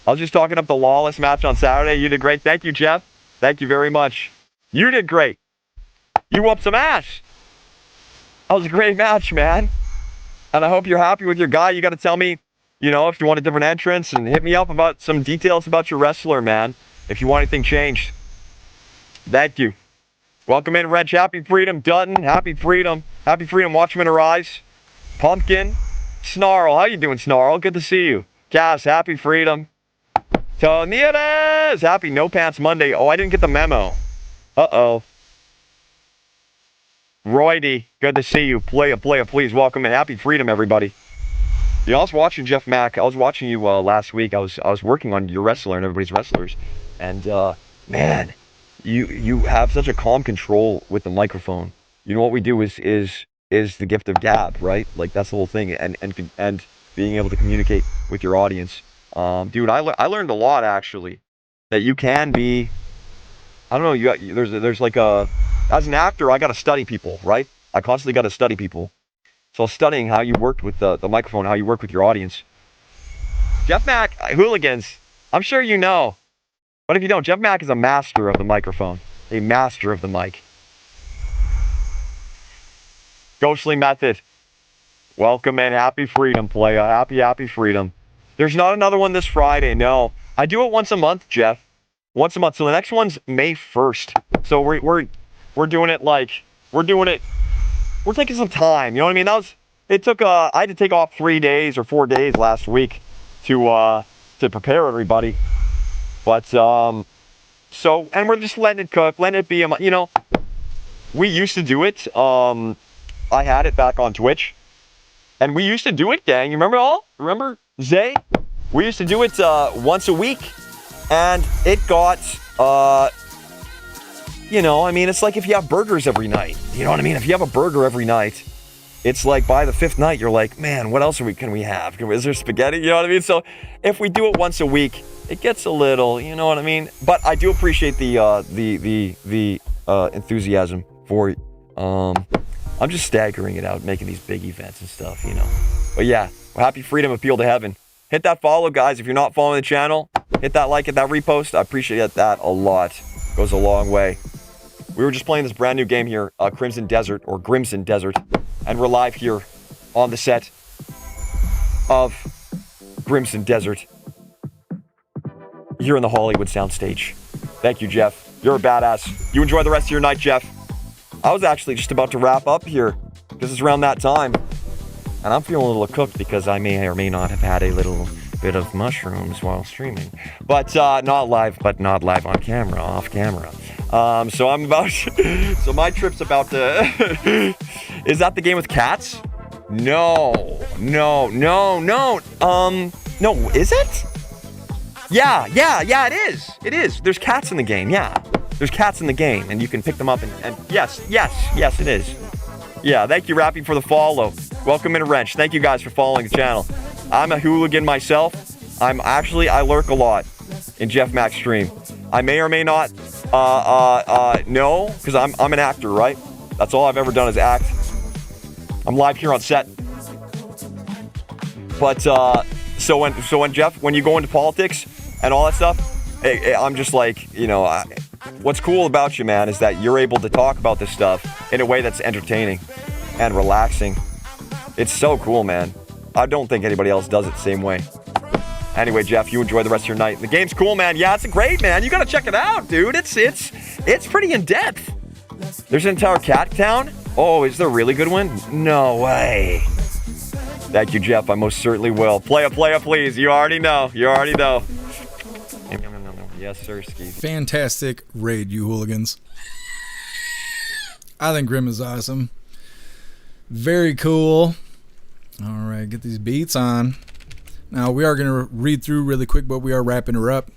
S19: I was just talking up the Lawless match on Saturday. You did great. Thank you, Jeff. Thank you very much. You did great. You whooped some ass. That was a great match, man. And I hope you're happy with your guy. You got to tell me, if you want a different entrance, and hit me up about some details about your wrestler, man. If you want anything changed. Thank you. Welcome in, Wrench. Happy freedom, Dutton. Happy freedom. Happy freedom, Watchman Arise. Pumpkin. Snarl. How you doing, Snarl? Good to see you. Cass, happy freedom. Tonitas. Happy No Pants Monday. Oh, I didn't get the memo. Uh-oh. Roydy, good to see you. Playa, please. Welcome in. Happy freedom, everybody. I was watching Jeff Mac. I was watching you last week. I was working on your wrestler and everybody's wrestlers. And, man, you have such a calm control with the microphone. You know what we do is the gift of gab, right? Like, that's the whole thing. And being able to communicate with your audience. Dude, I learned a lot, actually. That you can be... I don't know, there's like a... As an actor, I got to study people, right? I constantly got to study people. So studying how you worked with the microphone, how you work with your audience. Jeff Mac, Hooligans, I'm sure you know. But if you don't, Jeff Mac is a master of the microphone. A master of the mic. Ghostly Method. Welcome in. Happy freedom, playa. Happy freedom. There's not another one this Friday, no. I do it once a month, Jeff. Once a month. So the next one's May 1st. So we're doing it we're taking some time, you know what I mean? I had to take off 3 days or 4 days last week to prepare everybody. But, and we're just letting it cook, letting it be, we used to do it. I had it back on Twitch. And we used to do it, gang. You remember all? Remember, Zay? We used to do it once a week. And it got, it's like if you have burgers every night. You know what I mean? If you have a burger every night, it's like by the 5th night, you're like, man, what else can we have? Is there spaghetti? You know what I mean? So if we do it once a week, it gets a little, you know what I mean? But I do appreciate the enthusiasm for it. I'm just staggering it out, making these big events and stuff, But yeah, happy freedom, appeal to heaven. Hit that follow, guys. If you're not following the channel, hit that like, hit that repost. I appreciate that a lot. Goes a long way. We were just playing this brand new game here, Crimson Desert, or Grimson Desert. And we're live here on the set of Grimson Desert. Here in the Hollywood soundstage. Thank you, Jeff. You're a badass. You enjoy the rest of your night, Jeff. I was actually just about to wrap up here, because it's around that time. And I'm feeling a little cooked because I may or may not have had a little bit of mushrooms while streaming. But not live on camera, off camera. So I'm about so my trip's about to is that the game with cats? No, is it? Yeah, it is. It is. There's cats in the game, yeah. There's cats in the game, and you can pick them up, and yes, it is. Yeah, thank you, Rappy, for the follow. Welcome in, Wrench. Thank you guys for following the channel. I'm a hooligan myself. I lurk a lot in Jeff Mac's stream. I may or may not know, because I'm an actor, right? That's all I've ever done is act. I'm live here on set. But so when Jeff, when you go into politics and all that stuff, I'm just like, what's cool about you, man, is that you're able to talk about this stuff in a way that's entertaining. and relaxing. It's so cool, man. I don't think anybody else does it the same way. Anyway, Jeff, you enjoy the rest of your night. The game's cool, man. Yeah, it's great, man. You gotta check it out, dude. It's pretty in-depth. There's an entire cat town? Oh, is there a really good one? No way. Thank you, Jeff. I most certainly will. Play a please. You already know. Yes, sir, Ski.
S1: Fantastic raid, you hooligans. I think Grim is awesome. Very cool. All right, get these beats on. Now, we are going to read through really quick, but we are wrapping her up.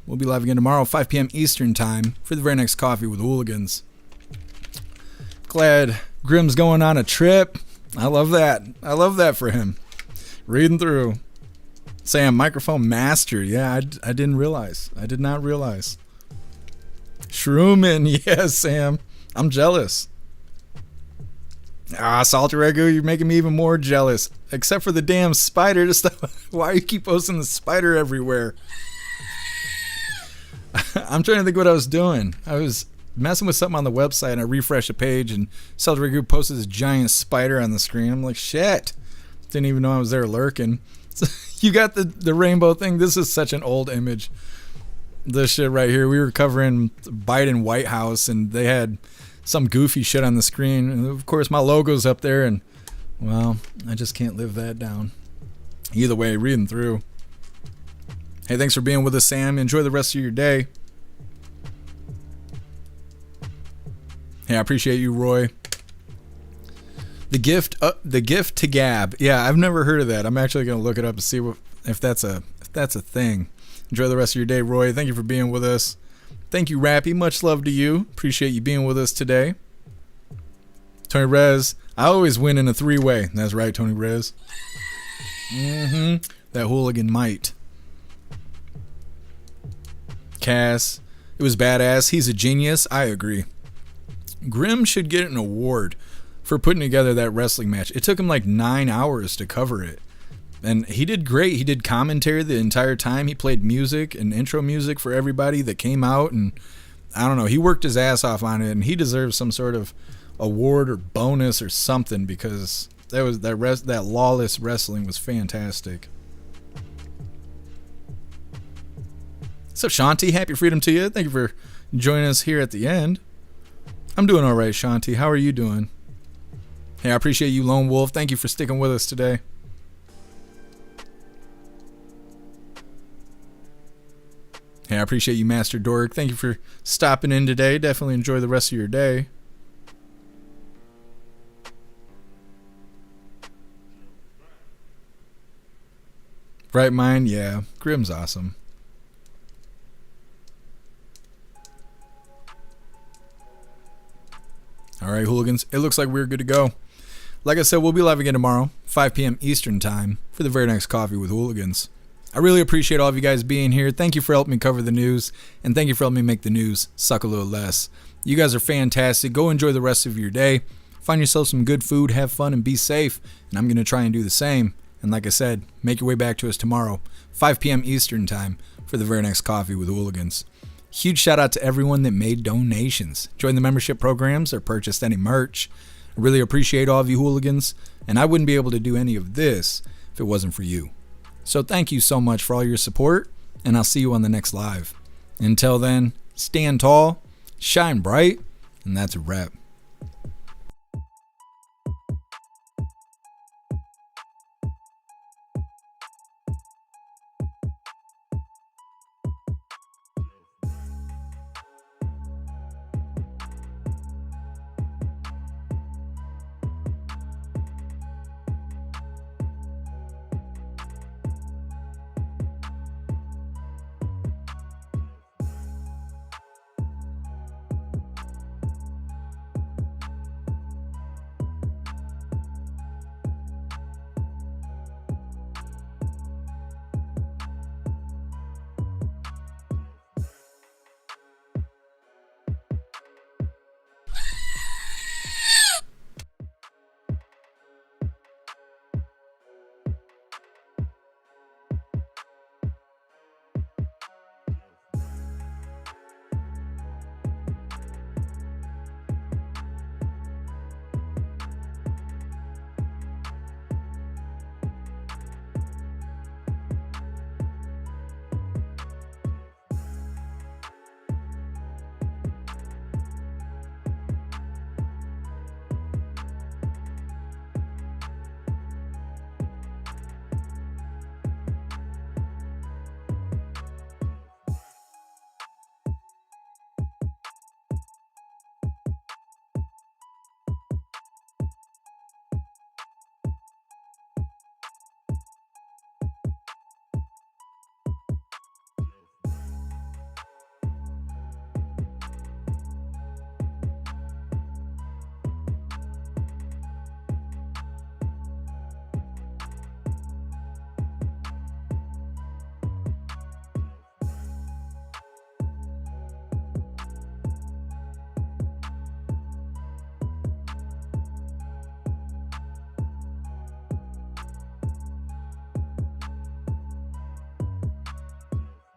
S1: We'll be live again tomorrow, 5 p.m. Eastern time, for the very next Coffee with Hooligans. Glad Grim's going on a trip. I love that. I love that for him. Reading through. Sam, microphone master. Yeah, I didn't realize. I did not realize. Shroomin. Yes, Sam. I'm jealous. Salty Ragu, you're making me even more jealous. Except for the damn spider. Why you keep posting the spider everywhere? I'm trying to think what I was doing. I was messing with something on the website and I refreshed a page and Salty Ragu posted this giant spider on the screen. I'm like, shit. Didn't even know I was there lurking. So, you got the rainbow thing. This is such an old image. This shit right here. We were covering Biden White House and they had some goofy shit on the screen. And of course, my logo's up there and, well, I just can't live that down. Either way, reading through. Hey, thanks for being with us, Sam. Enjoy the rest of your day. Hey, I appreciate you, Roy. The gift to Gab. Yeah, I've never heard of that. I'm actually going to look it up and see if that's a thing. Enjoy the rest of your day, Roy. Thank you for being with us. Thank you, Rappy. Much love to you. Appreciate you being with us today. Tony Rez. I always win in a three-way. That's right, Tony Rez. That hooligan might. Cass. It was badass. He's a genius. I agree. Grim should get an award for putting together that wrestling match. It took him like 9 hours to cover it. And he did great. He did commentary the entire time. He played music and intro music for everybody that came out. And I don't know, he worked his ass off on it. And he deserves some sort of award or bonus or something because that lawless wrestling was fantastic. What's up, Shanti? Happy freedom to you. Thank you for joining us here at the end. I'm doing all right, Shanti. How are you doing? Hey, I appreciate you, Lone Wolf. Thank you for sticking with us today. Hey, I appreciate you, Master Dork. Thank you for stopping in today. Definitely enjoy the rest of your day. Bright Mind, yeah. Grim's awesome. All right, hooligans. It looks like we're good to go. Like I said, we'll be live again tomorrow, 5 p.m. Eastern time, for the very next Coffee with Hooligans. I really appreciate all of you guys being here. Thank you for helping me cover the news, and thank you for helping me make the news suck a little less. You guys are fantastic. Go enjoy the rest of your day. Find yourself some good food, have fun, and be safe. And I'm going to try and do the same. And like I said, make your way back to us tomorrow, 5 p.m. Eastern time, for the very next Coffee with Hooligans. Huge shout out to everyone that made donations, joined the membership programs, or purchased any merch. I really appreciate all of you hooligans, and I wouldn't be able to do any of this if it wasn't for you. So thank you so much for all your support, and I'll see you on the next live. Until then, stand tall, shine bright, and that's a wrap.